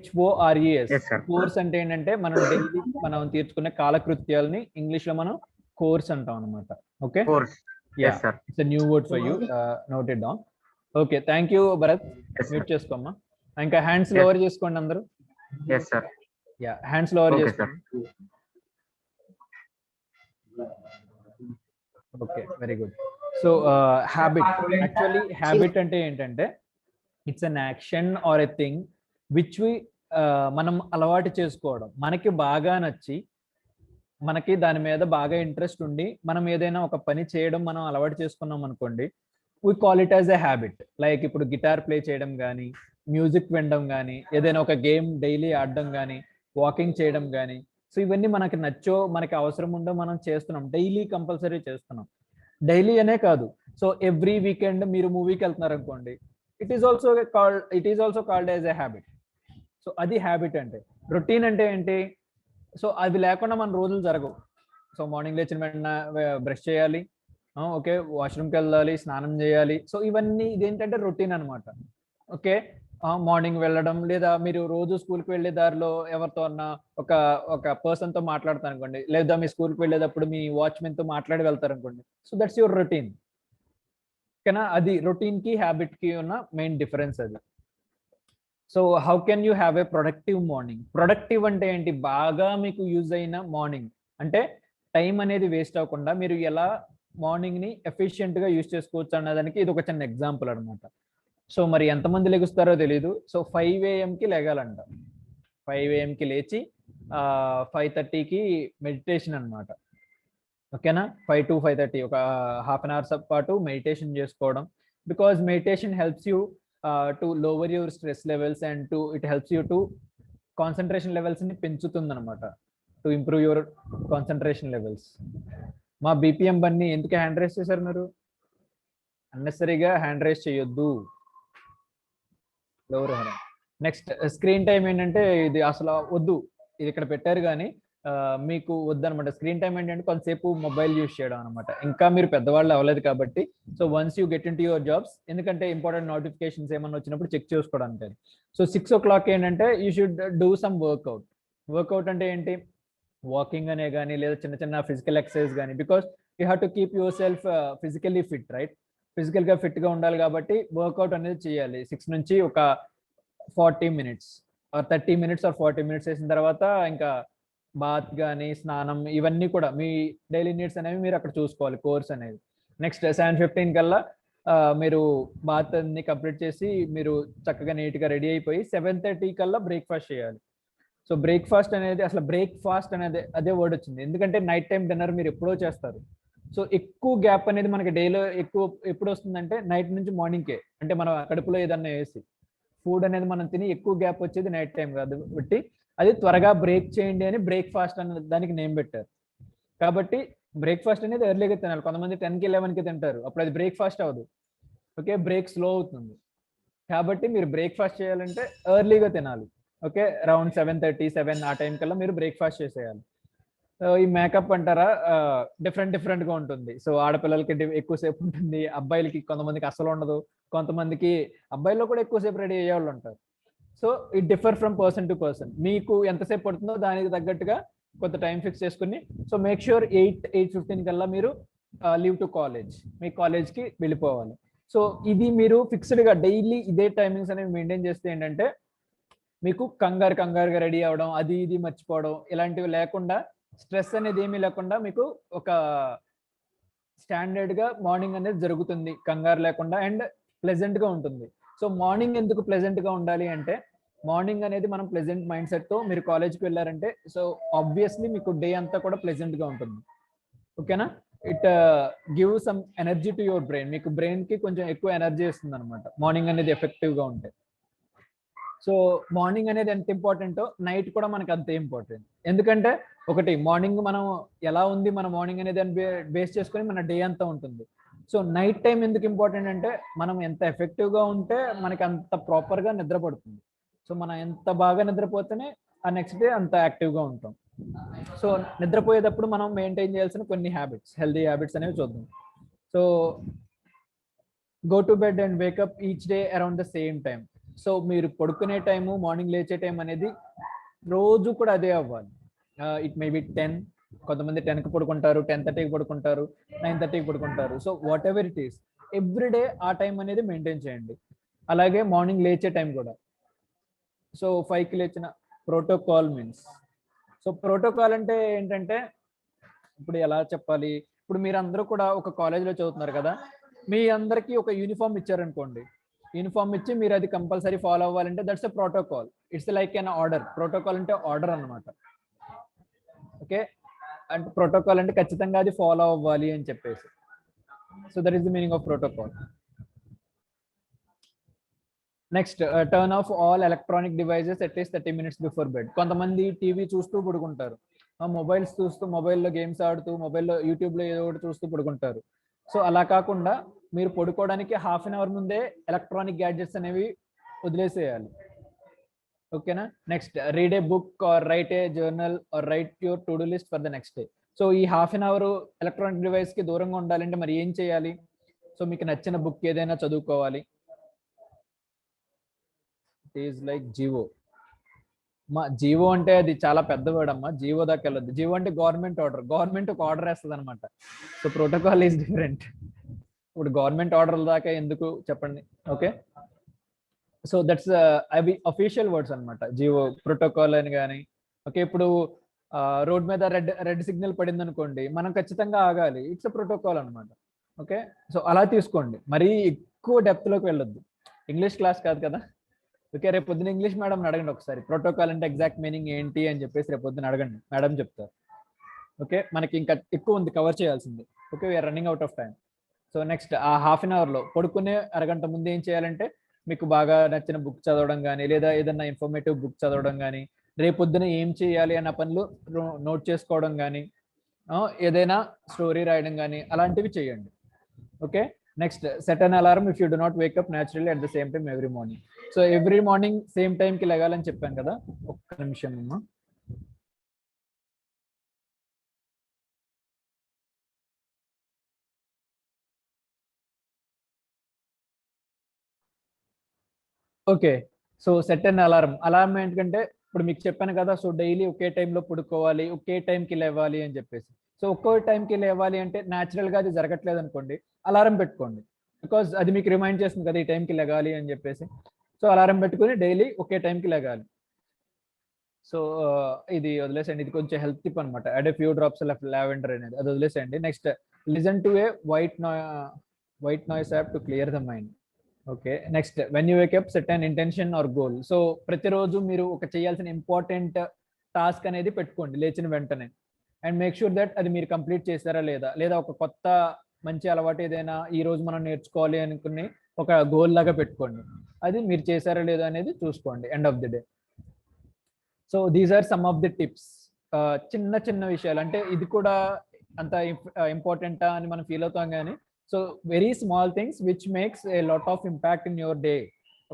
CHORES. కోర్స్ అంటే ఏంటంటే మనం డైలీ మనం తీర్చుకునే కాలకృత్యాలని ఇంగ్లీష్ లో మనం కోర్స్ అంటాం అనమాట. Okay, it's new word for you, note it down. Okay, thank you Bharath. Mute చేసుకోమ్మా. ఇంకా హ్యాండ్స్ లోవర్ చేసుకోండి అందరూ. యా, హ్యాండ్స్ లోవర్ చేసుకోండి. Okay, very good. So habit, actually habit అంటే ఏంటంటే it's an action or a thing which we మనం అలవాటు చేసుకోవడం. మనకి బాగా నచ్చి, మనకి దాని మీద బాగా ఇంట్రెస్ట్ ఉండి మనం ఏదైనా ఒక పని చేయడం మనం అలవాటు చేసుకున్నాం అనుకోండి, we call it as a habit. Like ఇప్పుడు గిటార్ ప్లే చేయడం కానీ, మ్యూజిక్ వినడం కానీ, ఏదైనా ఒక గేమ్ డైలీ ఆడడం కానీ, వాకింగ్ చేయడం కానీ. సో ఇవన్నీ మనకి నచ్చో, మనకి అవసరం ఉందో మనం చేస్తున్నాం, డైలీ కంపల్సరీ చేస్తున్నాం. డైలీ అనే కాదు, సో ఎవ్రీ వీకెండ్ మీరు మూవీకి వెళ్తున్నారు అనుకోండి, it is also called as a habit. So అది హ్యాబిట్ అంటే. రొటీన్ అంటే ఏంటి? సో అవి లేకుండా మన రోజులు జరగవు. సో మార్నింగ్ లేచిన వెంటనే బ్రష్ చేయాలి, ఓకే, వాష్రూమ్కి వెళ్ళాలి, స్నానం చేయాలి. సో ఇవన్నీ ఇదేంటంటే రొటీన్ అనమాట. ఓకే, మార్నింగ్ వెళ్ళడం, లేదా మీరు రోజు స్కూల్కి వెళ్ళే దారిలో ఎవరితో అన్నా ఒక పర్సన్తో మాట్లాడతారు అనుకోండి, లేదా మీ స్కూల్కి వెళ్ళేటప్పుడు మీ వాచ్మెన్తో మాట్లాడి వెళ్తారు అనుకోండి. So that's your routine. ఓకేనా? అది రొటీన్కి హ్యాబిట్కి ఉన్న మెయిన్ డిఫరెన్స్ అది. So how can you have a productive morning? Productive అంటే ఏంటి? బాగా మీకు యూజ్ అయిన మార్నింగ్ అంటే టైం అనేది వేస్ట్ అవ్వకుండా మీరు ఎలా మార్నింగ్ని ఎఫిషియెంట్గా యూజ్ చేసుకోవచ్చు అన్నదానికి ఇది ఒక చిన్న ఎగ్జాంపుల్ అనమాట. సో మరి ఎంతమంది లెగుస్తారో తెలీదు. So 5 AM లెగాలంట. 5 AM లేచి 5:30కి మెడిటేషన్ అనమాట. ఓకేనా? 5 to 5:30 ఒక హాఫ్ అన్ అవర్ పాటు మెడిటేషన్ చేసుకోవడం. Because meditation helps you to lower your stress levels and it helps you to concentration లెవెల్స్ని పెంచుతుంది అనమాట, to improve your concentration levels. మా BPM బన్ని ఎందుకు హ్యాండ్ రైస్ చేశారు మీరు? అన్నెసరీగా హ్యాండ్ రైస్ చేయొద్దు. నెక్స్ట్ స్క్రీన్ టైం ఏంటంటే ఇది అసలు వద్దు, ఇది ఇక్కడ పెట్టారు కానీ మీకు వద్దనమాట. స్క్రీన్ టైం ఏంటంటే కొంతసేపు మొబైల్ యూజ్ చేయడం అనమాట. ఇంకా మీరు పెద్దవాళ్ళు అవ్వలేదు కాబట్టి. So once you get into your jobs, ఎందుకంటే ఇంపార్టెంట్ నోటిఫికేషన్స్ ఏమన్నా వచ్చినప్పుడు చెక్ చేసుకోవడానికి. సో 6 o'clock ఏంటంటే you should do some workout. Workout అంటే ఏంటి? వాకింగ్ అనే కానీ, లేదా చిన్న చిన్న ఫిజికల్ ఎక్సర్సైజ్ కానీ. Because you have to keep yourself physically fit, right? ఫిజికల్గా ఫిట్గా ఉండాలి కాబట్టి వర్కౌట్ అనేది చేయాలి. 6 నుంచి ఒక 40 minutes or 30 minutes or 40 minutes వేసిన తర్వాత ఇంకా బాత్ కానీ, స్నానం, ఇవన్నీ కూడా మీ డైలీ నీడ్స్ అనేవి మీరు అక్కడ చూసుకోవాలి, కోర్స్ అనేది. నెక్స్ట్ 7:15 కల్లా మీరు బాత్ అన్ని కంప్లీట్ చేసి మీరు చక్కగా నీట్గా రెడీ అయిపోయి 7:30 కల్లా బ్రేక్ఫాస్ట్ చేయాలి. సో బ్రేక్ఫాస్ట్ అనేది, అసలు బ్రేక్ఫాస్ట్ అనేది అదే వర్డ్ వచ్చింది ఎందుకంటే నైట్ టైం డిన్నర్ మీరు ఎప్పుడో చేస్తారు. సో ఎక్కువ గ్యాప్ అనేది మనకి డేలో ఎప్పుడు వస్తుందంటే నైట్ నుంచి మార్నింగ్కే. అంటే మనం కడుపులో ఏదన్నా వేసి ఫుడ్ అనేది మనం తిని ఎక్కువ గ్యాప్ వచ్చేది నైట్ టైం కాబట్టి అది త్వరగా బ్రేక్ చేయండి అని బ్రేక్ఫాస్ట్ అనే దానికి నేమ్ పెట్టారు. కాబట్టి బ్రేక్ఫాస్ట్ అనేది ఎర్లీగా తినాలి. కొంతమంది 10కి 11కి తింటారు, అప్పుడు అది బ్రేక్ఫాస్ట్ అవ్వదు. ఓకే, బ్రేక్ స్లో అవుతుంది. కాబట్టి మీరు బ్రేక్ఫాస్ట్ చేయాలంటే ఎర్లీగా తినాలి. ఓకే, అరౌండ్ 7:30, 7 ఆ టైం కల్లా మీరు బ్రేక్ఫాస్ట్ చేసేయాలి. ఈ మేకప్ అంటారా, డిఫరెంట్గా ఉంటుంది. సో ఆడపిల్లలకి ఎక్కువసేపు ఉంటుంది, అబ్బాయిలకి కొంతమందికి అసలు ఉండదు, కొంతమందికి అబ్బాయిల్లో కూడా ఎక్కువసేపు రెడీ అయ్యే వాళ్ళు ఉంటారు. So it differ from person to person. మీకు ఎంతసేపు పడుతుందో దానికి తగ్గట్టుగా కొంత టైం ఫిక్స్ చేసుకుని, సో మేక్ ష్యూర్ 8:15 కల్లా మీరు లీవ్ టు కాలేజ్, మీ కాలేజ్కి వెళ్ళిపోవాలి. సో ఇది మీరు ఫిక్స్డ్గా డైలీ ఇదే టైమింగ్స్ అనేవి మెయింటైన్ చేస్తే ఏంటంటే మీకు కంగారుగా రెడీ అవ్వడం, అది ఇది మర్చిపోవడం ఇలాంటివి లేకుండా, స్ట్రెస్ అనేది ఏమీ లేకుండా మీకు ఒక స్టాండర్డ్గా మార్నింగ్ అనేది జరుగుతుంది, కంగారు లేకుండా అండ్ ప్లెజెంట్గా ఉంటుంది. సో మార్నింగ్ ఎందుకు ప్లెజెంట్గా ఉండాలి అంటే, మార్నింగ్ అనేది మనం ప్లెజెంట్ మైండ్ సెట్తో మీరు కాలేజ్కి వెళ్ళారంటే సో ఆబ్వియస్లీ మీకు డే అంతా కూడా ప్లెజెంట్గా ఉంటుంది. ఓకేనా? It give some energy to your brain. మీకు బ్రెయిన్కి కొంచెం ఎక్కువ ఎనర్జీ ఇస్తుంది అనమాట మార్నింగ్ అనేది ఎఫెక్టివ్గా ఉంటే. సో మార్నింగ్ అనేది ఎంత ఇంపార్టెంటో నైట్ కూడా మనకు అంతే ఇంపార్టెంట్. ఎందుకంటే ఒకటి, మార్నింగ్ మనం ఎలా ఉంది మన మార్నింగ్ అనేది బేస్ చేసుకొని మన డే అంతా ఉంటుంది. సో నైట్ టైం ఎందుకు ఇంపార్టెంట్ అంటే, మనం ఎంత ఎఫెక్టివ్గా ఉంటే మనకి అంత ప్రాపర్గా నిద్ర పడుతుంది. సో మనం ఎంత బాగా నిద్రపోతేనే ఆ నెక్స్ట్ డే అంత యాక్టివ్గా ఉంటాం. సో నిద్రపోయేటప్పుడు మనం మెయింటైన్ చేయాల్సిన కొన్ని హ్యాబిట్స్, హెల్దీ హ్యాబిట్స్ అనేవి చూద్దాం. So go to bed and wake up each day around the same time. So మీరు పడుకునే టైము, మార్నింగ్ లేచే టైం అనేది రోజు కూడా అదే అవ్వాలి. ఇట్ మే బి 10, కొంతమంది 10కి పడుకుంటారు, 10:30కి పడుకుంటారు, 9:30కి పడుకుంటారు. So what ever it is, everyday ఆ టైం అనేది మెయింటైన్ చేయండి. అలాగే మార్నింగ్ లేచే టైం కూడా. సో 5కి లేచిన ప్రోటోకాల్ మీన్స్, సో ప్రోటోకాల్ అంటే ఏంటంటే, ఇప్పుడు ఎలా చెప్పాలి, ఇప్పుడు మీరు అందరూ కూడా ఒక కాలేజ్లో చదువుతున్నారు కదా, మీ అందరికీ ఒక యూనిఫామ్ ఇచ్చారనుకోండి, యూనిఫామ్ ఇచ్చి మీరు అది కంపల్సరీ ఫాలో అవ్వాలంటే that's a protocol. It's like an order. Protocol అంటే ఆర్డర్ అన్నమాట. ఓకే, అంటే ప్రోటోకాల్ అంటే ఖచ్చితంగా అది ఫాలో అవ్వాలి అని చెప్పేసి. So that is the meaning of protocol. Next, turn off all electronic devices at least 30 minutes before bed. కొంతమంది టీవీ చూస్తూ పడుకుంటారు, మొబైల్స్ చూస్తూ, మొబైల్లో గేమ్స్ ఆడుతూ, మొబైల్లో యూట్యూబ్లో ఏదో ఒకటి చూస్తూ పడుకుంటారు. సో అలా కాకుండా మీరు పడుకోవడానికి హాఫ్ అన్ అవర్ ముందే ఎలక్ట్రానిక్ గ్యాడ్జెట్స్ అనేవి వదిలేసేయాలి. ఓకేనా? Next, read a book or write a journal or write your to do list for the next day. So ఈ హాఫ్ అన్ అవర్ ఎలక్ట్రానిక్ డివైస్కి దూరంగా ఉండాలంటే మరి ఏం చేయాలి? సో మీకు నచ్చిన బుక్ ఏదైనా చదువుకోవాలి. It is like GO. మా జీవో అంటే అది చాలా పెద్ద వర్డ్ అమ్మా, జీవో దాకా వెళ్ళొద్దు. జీవో అంటే గవర్నమెంట్ ఆర్డర్. గవర్నమెంట్ ఒక ఆర్డర్ వేస్తుంది అనమాట. So protocol is different. ఇప్పుడు గవర్నమెంట్ ఆర్డర్ దాకా ఎందుకు చెప్పండి. ఓకే, సో దట్స్ అవి అఫీషియల్ వర్డ్స్ అనమాట, జీవో, ప్రోటోకాల్ అని కానీ. ఓకే, ఇప్పుడు రోడ్ మీద రెడ్ సిగ్నల్ పడింది అనుకోండి, మనం ఖచ్చితంగా ఆగాలి. ఇట్స్ ప్రోటోకాల్ అనమాట. ఓకే, సో అలా తీసుకోండి, మరీ ఎక్కువ డెప్త్లోకి వెళ్ళొద్దు. ఇంగ్లీష్ క్లాస్ కాదు కదా. ఓకే, రేపు పొద్దున ఇంగ్లీష్ మేడంని అడగండి ఒకసారి, ప్రోటోకాల్ అంటే ఎగ్జాక్ట్ మీనింగ్ ఏంటి అని చెప్పేసి రేపు పొద్దున అడగండి, మేడం చెప్తారు. ఓకే, మనకి ఇంకా ఎక్కువ ఉంది కవర్ చేయాల్సింది. Okay, we're running out of time. So next, ఆ హాఫ్ అన్ అవర్లో పడుకునే అరగంట ముందు ఏం చేయాలంటే, మీకు బాగా నచ్చిన బుక్ చదవడం కానీ, లేదా ఏదైనా ఇన్ఫర్మేటివ్ బుక్ చదవడం కానీ, రేపు పొద్దున ఏం చేయాలి అన్న పనులు నోట్ చేసుకోవడం కానీ, ఏదైనా స్టోరీ రాయడం కానీ అలాంటివి చేయండి. Okay, next, set an alarm if you do not wake up naturally at the same time every morning. So every morning same టైంకి లెగాలని చెప్పాను కదా. ఒక్క నిమిషం అమ్మా. ఓకే, సో సెట్ అన్ అలారం. అలారం ఏంటంటే, ఇప్పుడు మీకు చెప్పాను కదా, సో డైలీ ఒకే టైంలో పడుకోవాలి, ఒకే టైంకి లేవాలి అని చెప్పేసి. సో ఒక్కో టైంకి లేవాలి అంటే న్యాచురల్గా అది జరగట్లేదు అనుకోండి, అలారం పెట్టుకోండి. బికాజ్ అది మీకు రిమైండ్ చేస్తుంది కదా ఈ టైంకి లెగాలి అని చెప్పేసి. సో అలారం పెట్టుకుని డైలీ ఒకే టైంకి లెగాలి. సో ఇది వదిలేసేయండి, ఇది కొంచెం హెల్త్ టిప్ అనమాట. Add a few drops of lavender అనేది, అది వదిలేసేయండి. Next, listen to a white noise app to clear the mind. Okay, next, when you wake up set an intention or goal. So ప్రతిరోజు మీరు ఒక చేయాల్సిన ఇంపార్టెంట్ టాస్క్ అనేది పెట్టుకోండి లేచిన వెంటనే. అండ్ మేక్ షూర్ దట్ అది మీరు కంప్లీట్ చేశారా లేదా ఒక కొత్త మంచి అలవాటు ఏదైనా ఈ రోజు మనం నేర్చుకోవాలి అనుకుని ఒక గోల్ లాగా పెట్టుకోండి. అది మీరు చేశారా లేదా అనేది చూసుకోండి end of the day. So these are some of the tips. చిన్న చిన్న విషయాలు అంటే ఇది కూడా అంత ఇంపార్టెంటా అని మనం ఫీల్ అవుతాం కానీ, so very small things which makes a lot of impact in your day.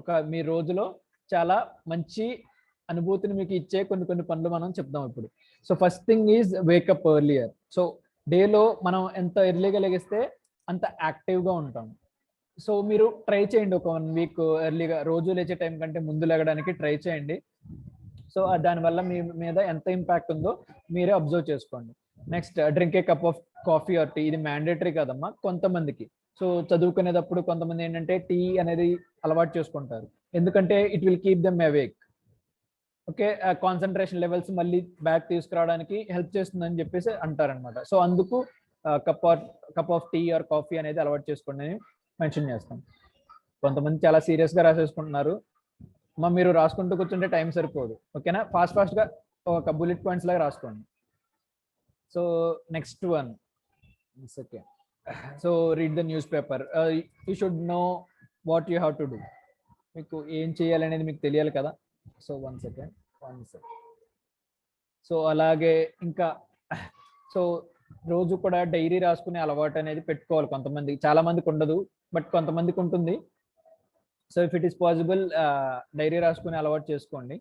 ఒక మీ రోజులో చాలా మంచి అనుభూతిని మీకు ఇచ్చే కొన్ని పనులు మనం చెప్దాం ఇప్పుడు. So first thing is wake up earlier. So డేలో మనం ఎంత ఎర్లీగా లెగిస్తే అంత యాక్టివ్గా ఉంటాం. సో మీరు ట్రై చేయండి, ఒక 1 week ఎర్లీగా, రోజు లేచే టైం కంటే ముందు లెగడానికి ట్రై చేయండి. సో దానివల్ల మీ మీద ఎంత ఇంపాక్ట్ ఉందో మీరే అబ్జర్వ్ చేసుకోండి. Next, drink a cup of coffee or tea. ఇది మ్యాండేటరీ కదమ్మా, కొంతమందికి. సో చదువుకునేటప్పుడు కొంతమంది ఏంటంటే టీ అనేది అలవాటు చేసుకుంటారు, ఎందుకంటే it will keep them awake. Okay, concentration levels మళ్ళీ బ్యాక్ తీసుకురావడానికి హెల్ప్ చేస్తుందని చెప్పేసి అంటారనమాట. సో అందుకు cup of tea or coffee అనేది అలవాటు చేసుకోండి అని మెన్షన్ చేస్తాం. కొంతమంది చాలా సీరియస్గా రాసేసుకుంటున్నారు, మీరు రాసుకుంటూ కూర్చుంటే టైం సరిపోదు. ఓకేనా, ఫాస్ట్గా ఒక బుల్లెట్ పాయింట్స్ లాగా రాసుకోండి. So next one, second. So read the news paper. You should know what you have to do. మీకు ఏం చేయాలనేది మీకు తెలియాలి కదా. So one second. సో అలాగే ఇంకా సో రోజు కూడా డైరీ రాసుకునే అలవాటు అనేది పెట్టుకోవాలి. కొంతమంది, చాలా మందికి ఉండదు, బట్ కొంతమందికి ఉంటుంది. So if it is possible diary రాసుకునే అలవాటు చేసుకోండి.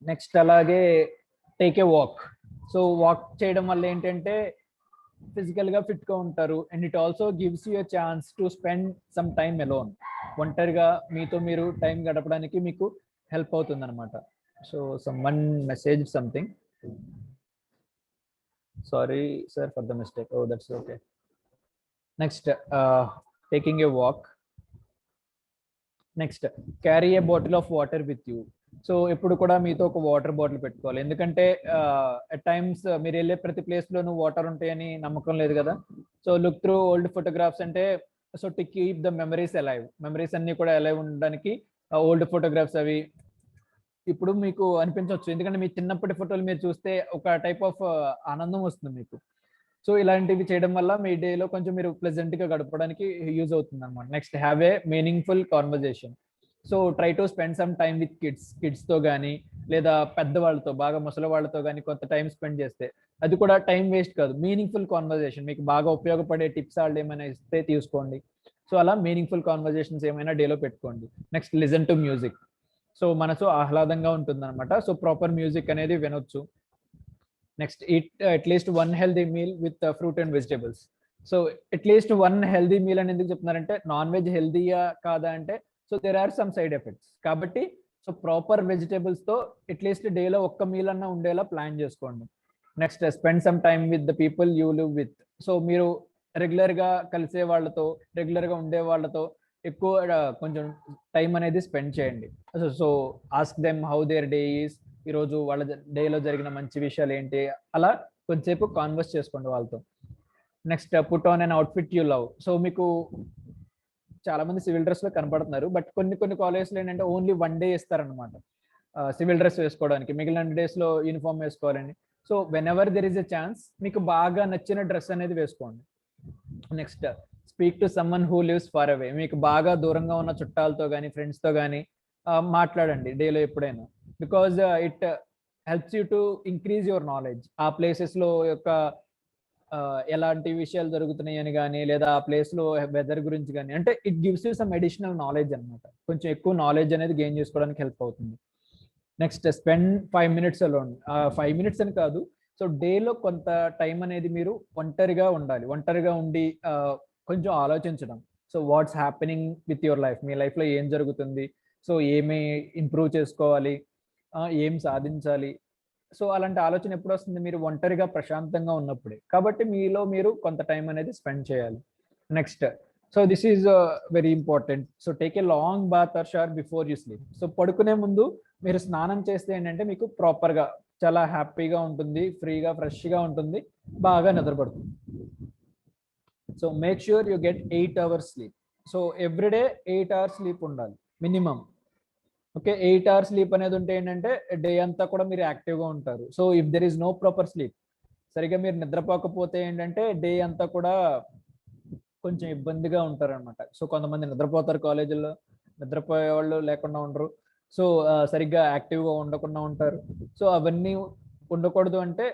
నెక్స్ట్ అలాగే take a walk. So walk చేయడం వల్ల ఏంటంటే ఫిజికల్గా ఫిట్గా ఉంటారు, and it also gives you a chance to spend some time alone. ఒంటరిగా మీతో మీరు టైం గడపడానికి మీకు హెల్ప్ అవుతుంది అనమాట. So someone message something. Sorry sir for the mistake. Oh that's okay. Next taking a walk. Next carry a bottle of water with you. So ఎప్పుడు కూడా మీతో ఒక వాటర్ బాటిల్ పెట్టుకోవాలి, ఎందుకంటే అట్ టైమ్స్ మీరు వెళ్ళే ప్రతి ప్లేస్లోనూ వాటర్ ఉంటాయని నమ్మకం లేదు కదా. So look through old photographs అంటే, so to keep the memories alive. Memories అన్ని కూడా అలైవ్ ఉండడానికి ఓల్డ్ ఫోటోగ్రాఫ్స్ అవి ఇప్పుడు మీకు అనిపించవచ్చు, ఎందుకంటే మీ చిన్నప్పటి ఫోటోలు మీరు చూస్తే ఒక టైప్ ఆఫ్ ఆనందం వస్తుంది మీకు. సో ఇలాంటివి చేయడం వల్ల మీ డేలో కొంచెం మీరు ప్లెజెంట్గా గడపడానికి యూజ్ అవుతుంది అనమాట. Next have a meaningful conversation. So try to spend some time with కిడ్స్తో కానీ, లేదా పెద్దవాళ్ళతో, బాగా ముసలి వాళ్ళతో కానీ కొంత టైం స్పెండ్ చేస్తే అది కూడా టైం వేస్ట్ కాదు, మీనింగ్ఫుల్ కాన్వర్జేషన్. మీకు బాగా ఉపయోగపడే టిప్స్ వాళ్ళు ఏమైనా ఇస్తే తీసుకోండి. సో అలా మీనింగ్ఫుల్ కాన్వర్జేషన్స్ ఏమైనా డేలో పెట్టుకోండి. Next listen to music. So మనసు ఆహ్లాదంగా ఉంటుంది అనమాట. సో ప్రాపర్ మ్యూజిక్ అనేది వినొచ్చు. Next eat at least 1 healthy meal with fruit and vegetables. So at least 1 healthy meal అని ఎందుకు చెప్తున్నారంటే, నాన్ వెజ్ హెల్దీయా కాదా అంటే, so there are some side effects కాబట్టి, సో ప్రాపర్ వెజిటేబుల్స్తో అట్లీస్ట్ డేలో ఒక్క మీల్ అన్నా ఉండేలా ప్లాన్ చేసుకోండి. Next spend some time with the people you live with. So మీరు రెగ్యులర్గా కలిసే వాళ్ళతో, రెగ్యులర్గా ఉండే వాళ్ళతో ఎక్కువ కొంచెం టైం అనేది స్పెండ్ చేయండి. So ask them how their day is. ఈరోజు వాళ్ళ డేలో జరిగిన మంచి విషయాలు ఏంటి, అలా కొంచెంసేపు కాన్వర్స్ చేసుకోండి వాళ్ళతో. Next put on an outfit you love. So మీకు చాలా మంది సివిల్ డ్రెస్ లో కనపడుతున్నారు, బట్ కొన్ని కాలేజ్లో ఏంటంటే ఓన్లీ 1 డే ఇస్తారనమాట సివిల్ డ్రెస్ వేసుకోవడానికి, మిగిలిన డేస్ లో యూనిఫామ్ వేసుకోవాలని. So whenever there is a chance మీకు బాగా నచ్చిన డ్రెస్ అనేది వేసుకోండి. Next speak to someone who lives far away. మీకు బాగా దూరంగా ఉన్న చుట్టాలతో కానీ, ఫ్రెండ్స్తో కానీ మాట్లాడండి డేలో ఎప్పుడైనా, because it helps you to increase your knowledge. ఆ ప్లేసెస్లో యొక్క ఎలాంటి విషయాలు జరుగుతున్నాయి అని కానీ, లేదా ఆ ప్లేస్లో వెదర్ గురించి కానీ, అంటే it gives you some additional knowledge అనమాట. కొంచెం ఎక్కువ నాలెడ్జ్ అనేది గెయిన్ చేసుకోవడానికి హెల్ప్ అవుతుంది. Next spend 5 minutes alone. 5 minutes అని కాదు, సో డేలో కొంత టైం అనేది మీరు ఒంటరిగా ఉండాలి. ఒంటరిగా ఉండి కొంచెం ఆలోచించడం. So what's happening with your life. మీ లైఫ్లో ఏం జరుగుతుంది, సో ఏమి ఇంప్రూవ్ చేసుకోవాలి, ఏం సాధించాలి. సో అలాంటి ఆలోచన ఎప్పుడు వస్తుంది, మీరు ఒంటరిగా ప్రశాంతంగా ఉన్నప్పుడే. కాబట్టి మీలో మీరు కొంత టైం అనేది స్పెండ్ చేయాలి. Next, so this is very important. So take a long bath or shower before you sleep. So పడుకునే ముందు మీరు స్నానం చేస్తే ఏంటంటే మీకు ప్రాపర్గా చాలా హ్యాపీగా ఉంటుంది, ఫ్రీగా ఫ్రెష్గా ఉంటుంది, బాగా నిద్రపడుతుంది. So make sure you get 8 hours sleep. So every day 8 hours sleep ఉండాలి మినిమం. ఓకే, 8 hours స్లీప్ అనేది ఉంటే ఏంటంటే డే అంతా కూడా మీరు యాక్టివ్గా ఉంటారు. So if there is no proper sleep, సరిగ్గా మీరు నిద్రపోకపోతే ఏంటంటే డే అంతా కూడా కొంచెం ఇబ్బందిగా ఉంటారు అనమాట. సో కొంతమంది నిద్రపోతారు కాలేజీల్లో, నిద్రపోయే వాళ్ళు లేకుండా ఉండరు. సో సరిగ్గా యాక్టివ్గా ఉండకుండా ఉంటారు. సో అవన్నీ ఉండకూడదు అంటే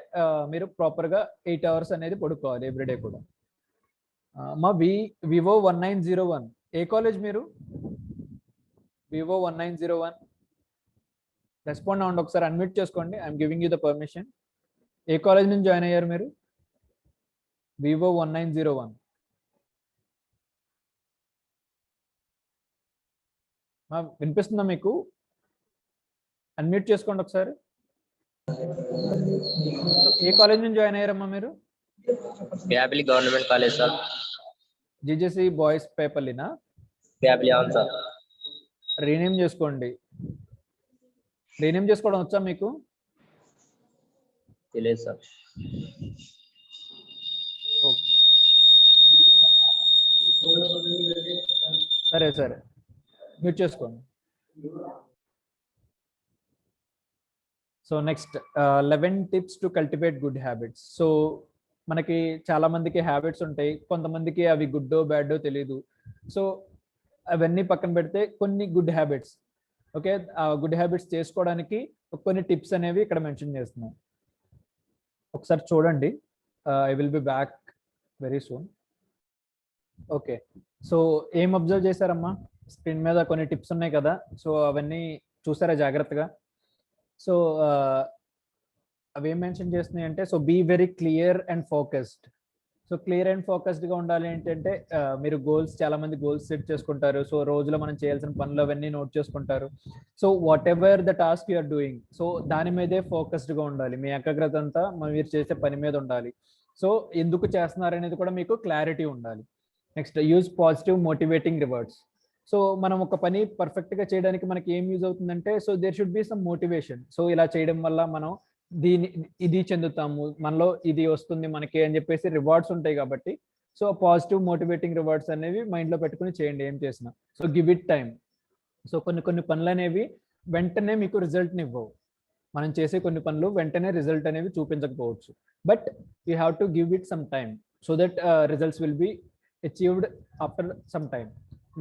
మీరు ప్రాపర్గా 8 hours అనేది పడుకోవాలి ఎవ్రీడే కూడా. మా వివో 1901 ఏ కాలేజ్ మీరు? వివో 1901 రెస్పాండ్ అవ్వండి ఒకసారి, అన్మ్యూట్ చేసుకోండి. I'm giving you the permission. A college నుంచి జాయిన్ అయ్యారు మీరు? వివో 1901. వినిపిస్తుందా మీకు? అన్మ్యూట్ చేసుకోండి ఒకసారి. ఏ కాలేజ్ నుంచి జాయిన్ అయ్యారమ్మా మీరు? Bobbili government college sir. GJC boys పేపర్లీనా? బ్యాబిలి అవును సార్. రీనేమ్ చేసుకోండి. రీనేమ్ చేసుకోవడం వచ్చా మీకు? తెలియదు సార్. సరే సరే మ్యూట్ చేసుకోండి. So next 11 tips to cultivate good habits. So మనకి చాలా మందికి హ్యాబిట్స్ ఉంటాయి, కొంతమందికి అవి గుడ్డో బ్యాడో తెలియదు. సో అవన్నీ పక్కన పెడితే కొన్ని గుడ్ హ్యాబిట్స్, ఓకే, ఆ గుడ్ హ్యాబిట్స్ చేసుకోవడానికి కొన్ని టిప్స్ అనేవి ఇక్కడ మెన్షన్ చేస్తున్నాం. ఒకసారి చూడండి. I will be back very soon. Okay, so ఏం అబ్జర్వ్ చేశారమ్మా? స్క్రీన్ మీద కొన్ని టిప్స్ ఉన్నాయి కదా, సో అవన్నీ చూసారా జాగ్రత్తగా? సో అవి ఏం మెన్షన్ చేస్తున్నాయి అంటే, so be very clear and focused. So clear and ఫోకస్డ్గా ఉండాలి ఏంటంటే, మీరు గోల్స్, చాలా మంది గోల్స్ సెట్ చేసుకుంటారు. సో రోజులో మనం చేయాల్సిన పనులు అవన్నీ నోట్ చేసుకుంటారు. So whatever the task you're doing, so దాని మీదే ఫోకస్డ్గా ఉండాలి. మీ ఏకాగ్రత అంతా మీరు చేసే పని మీద ఉండాలి. సో ఎందుకు చేస్తున్నారు అనేది కూడా మీకు క్లారిటీ ఉండాలి. Next, use positive motivating rewards. So మనం ఒక పని పర్ఫెక్ట్గా చేయడానికి మనకి ఏం యూజ్ అవుతుందంటే, so there should be some motivation. So ఇలా చేయడం వల్ల మనం ఇది చెందుతాము, మనలో ఇది వస్తుంది మనకి అని చెప్పేసి రివార్డ్స్ ఉంటాయి కాబట్టి, సో పాజిటివ్ మోటివేటింగ్ రివార్డ్స్ అనేవి మైండ్లో పెట్టుకుని చేయండి ఏం చేసినా. So give it time. So కొన్ని పనులు అనేవి వెంటనే మీకు రిజల్ట్ని ఇవ్వవు. మనం చేసే కొన్ని పనులు వెంటనే రిజల్ట్ అనేవి చూపించకపోవచ్చు, but you have to give it some time so that results will be achieved after some time.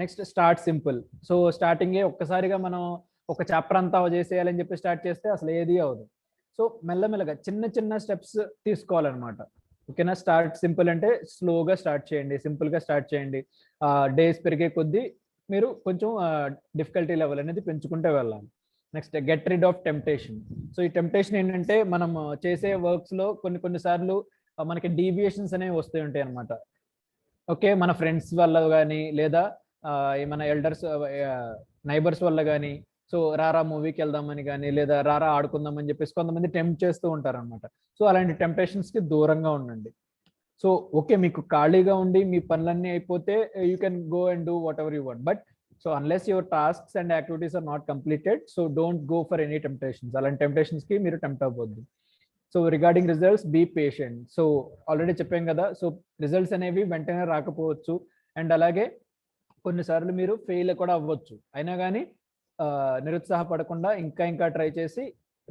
Next, start simple. So స్టార్టింగే ఒక్కసారిగా మనం ఒక చాప్టర్ అంతా చేసేయాలని చెప్పి స్టార్ట్ చేస్తే అసలు ఏది అవ్వదు. సో మెల్లమెల్లగా చిన్న స్టెప్స్ తీసుకోవాలన్నమాట. ఓకేనా? స్టార్ట్ సింపుల్ అంటే స్లోగా స్టార్ట్ చేయండి, సింపుల్గా స్టార్ట్ చేయండి. డేస్ పెరిగే కొద్దీ మీరు కొంచెం డిఫికల్టీ లెవెల్ అనేది పెంచుకుంటూ వెళ్ళాలి. Next, get rid of temptation. So ఈ టెంప్టేషన్ ఏంటంటే, మనం చేసే వర్క్స్లో కొన్ని మనకి డీవియేషన్స్ అనేవి వస్తూ ఉంటాయి అనమాట. ఓకే, మన ఫ్రెండ్స్ వల్ల కానీ, లేదా మన ఎల్డర్స్ నైబర్స్ వల్ల కానీ, సో రారా మూవీకి వెళ్దామని కానీ, లేదా రారా ఆడుకుందామని చెప్పేసి కొంతమంది టెంప్ట్ చేస్తూ ఉంటారు అనమాట. సో అలాంటి టెంప్టేషన్స్కి దూరంగా ఉండండి. సో ఓకే, మీకు ఖాళీగా ఉండి మీ పనులన్నీ అయిపోతే you can go and do whatever you want, but so unless your tasks and activities are not completed, so don't go for any temptations. అలాంటి టెంప్టేషన్స్కి మీరు టెంప్ట్ అవ్వద్దు. So regarding results, be patient. So already చెప్పాం కదా, so results అనేవి వెంటనే రాకపోవచ్చు, and అలాగే కొన్నిసార్లు మీరు ఫెయిల్ కూడా అవ్వచ్చు. అయినా కానీ నిరుత్సాహపడకుండా ఇంకా ట్రై చేసి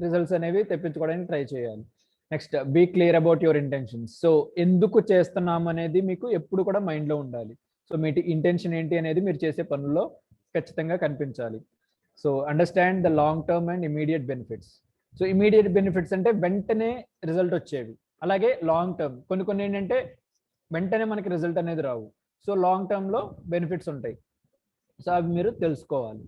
రిజల్ట్స్ అనేవి తెప్పించుకోవడానికి ట్రై చేయాలి. Next, be clear about your intentions. So ఎందుకు చేస్తున్నాం అనేది మీకు ఎప్పుడు కూడా మైండ్లో ఉండాలి. సో మీ ఇంటెన్షన్ ఏంటి అనేది మీరు చేసే పనుల్లో ఖచ్చితంగా కనిపించాలి. So understand the long term and immediate benefits. So immediate benefits అంటే వెంటనే రిజల్ట్ వచ్చేవి, అలాగే లాంగ్ టర్మ్ కొన్ని ఏంటంటే వెంటనే మనకి రిజల్ట్ అనేది రావు. సో లాంగ్ టర్మ్లో బెనిఫిట్స్ ఉంటాయి. సో అవి మీరు తెలుసుకోవాలి.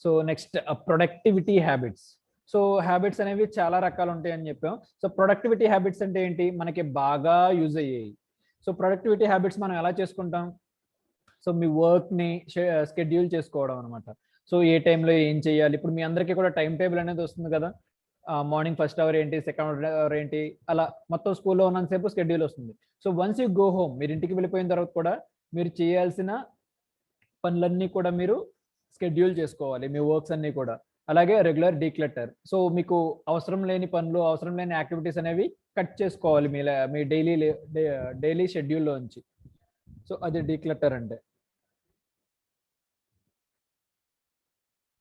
So next, productivity habits. So habits అనేవి చాలా రకాలు ఉంటాయి అని చెప్పాం. సో ప్రొడక్టివిటీ హ్యాబిట్స్ అంటే ఏంటి? మనకి బాగా యూజ్ అయ్యాయి. సో ప్రొడక్టివిటీ హ్యాబిట్స్ మనం ఎలా చేసుకుంటాం? సో మీ వర్క్ని షెడ్యూల్ చేసుకోవడం అనమాట. సో ఏ టైంలో ఏం చేయాలి? ఇప్పుడు మీ అందరికీ కూడా టైం టేబుల్ అనేది వస్తుంది కదా, మార్నింగ్ ఫస్ట్ అవర్ ఏంటి, సెకండ్ అవర్ ఏంటి, అలా మొత్తం స్కూల్లో ఉన్నంతసేపు షెడ్యూల్ వస్తుంది. So once you go home, మీరు ఇంటికి వెళ్ళిపోయిన తర్వాత కూడా మీరు చేయాల్సిన పనులన్నీ కూడా మీరు షెడ్యూల్ చేసుకోవాలి, మీ వర్క్స్ అన్నీ కూడా. అలాగే రెగ్యులర్ డీక్లటర్. సో మీకు అవసరం లేని పనులు, అవసరం లేని యాక్టివిటీస్ అనేవి కట్ చేసుకోవాలి మీ డైలీ షెడ్యూల్లోంచి. సో అది డీక్లటర్ అంటే.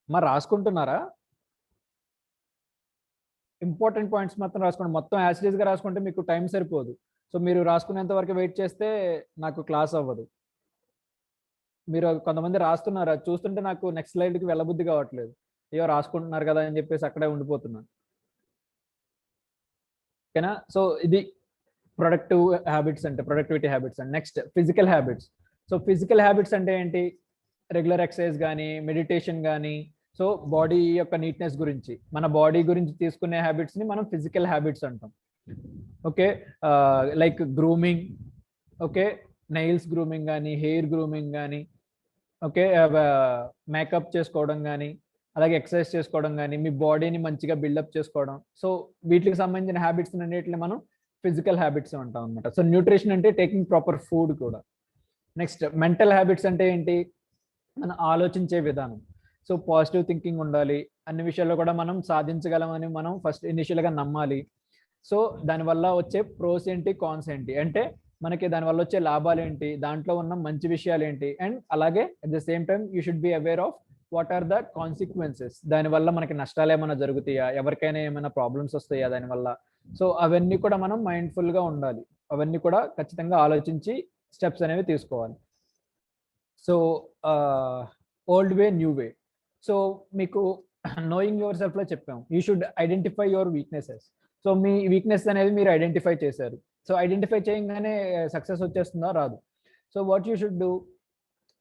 మరి రాసుకుంటున్నారా? ఇంపార్టెంట్ పాయింట్స్ మాత్రం రాసుకోండి. మొత్తం యాసిడీస్గా రాసుకుంటే మీకు టైం సరిపోదు. సో మీరు రాసుకునేంత వరకు వెయిట్ చేస్తే నాకు క్లాస్ అవ్వదు. మీరు కొంతమంది రాస్తున్నారు, అది చూస్తుంటే నాకు నెక్స్ట్ స్లైడ్కి వెళ్ళబుద్ధి కావట్లేదు. అయ్యో రాసుకుంటున్నారు కదా అని చెప్పేసి అక్కడే ఉండిపోతున్నాను. ఓకేనా? సో ఇది ప్రొడక్టివ్ హ్యాబిట్స్ అంటే, productivity habits and next physical habits. So physical habits అంటే ఏంటి? రెగ్యులర్ ఎక్సర్సైజ్ కానీ, మెడిటేషన్ కానీ, సో బాడీ యొక్క నీట్నెస్ గురించి, మన బాడీ గురించి తీసుకునే హ్యాబిట్స్ని మనం ఫిజికల్ హ్యాబిట్స్ అంటాం. Okay, like grooming, okay, nails grooming కానీ, హెయిర్ గ్రూమింగ్ కానీ, ఓకే, మేకప్ చేసుకోవడం కానీ, అలాగే ఎక్సర్సైజ్ చేసుకోవడం కానీ, మీ బాడీని మంచిగా బిల్డప్ చేసుకోవడం. సో వీటికి సంబంధించిన హ్యాబిట్స్ అన్నిటిని మనం ఫిజికల్ హ్యాబిట్స్ అంటాం అనమాట. సో న్యూట్రిషన్ అంటే టేకింగ్ ప్రాపర్ ఫుడ్ కూడా. నెక్స్ట్ మెంటల్ హ్యాబిట్స్ అంటే ఏంటి? మనం ఆలోచించే విధానం. సో పాజిటివ్ థింకింగ్ ఉండాలి. అన్ని విషయాల్లో కూడా మనం సాధించగలమని మనం ఫస్ట్ ఇనిషియల్గా నమ్మాలి. సో దానివల్ల వచ్చే ప్రోస్ ఏంటి, కాన్స్ ఏంటి, అంటే మనకి దానివల్ల వచ్చే లాభాలు ఏంటి, దాంట్లో ఉన్న మంచి విషయాలు ఏంటి, అండ్ అలాగే at the same time you should be aware of what are the consequences. దానివల్ల మనకి నష్టాలు ఏమైనా జరుగుతాయా, ఎవరికైనా ఏమైనా ప్రాబ్లమ్స్ వస్తాయా దానివల్ల. సో అవన్నీ కూడా మనం మైండ్ఫుల్గా ఉండాలి. అవన్నీ కూడా ఖచ్చితంగా ఆలోచించి స్టెప్స్ అనేవి తీసుకోవాలి. సో ఓల్డ్ వే, న్యూ వే. సో మీకు నోయింగ్ యువర్ సెల్ఫ్లో చెప్పాము, you should identify your weaknesses. So me weakness అనేది మీరు ఐడెంటిఫై చేశారు. సో ఐడెంటిఫై చేయగానే సక్సెస్ వచ్చేస్తుందా? రాదు. So what you should do,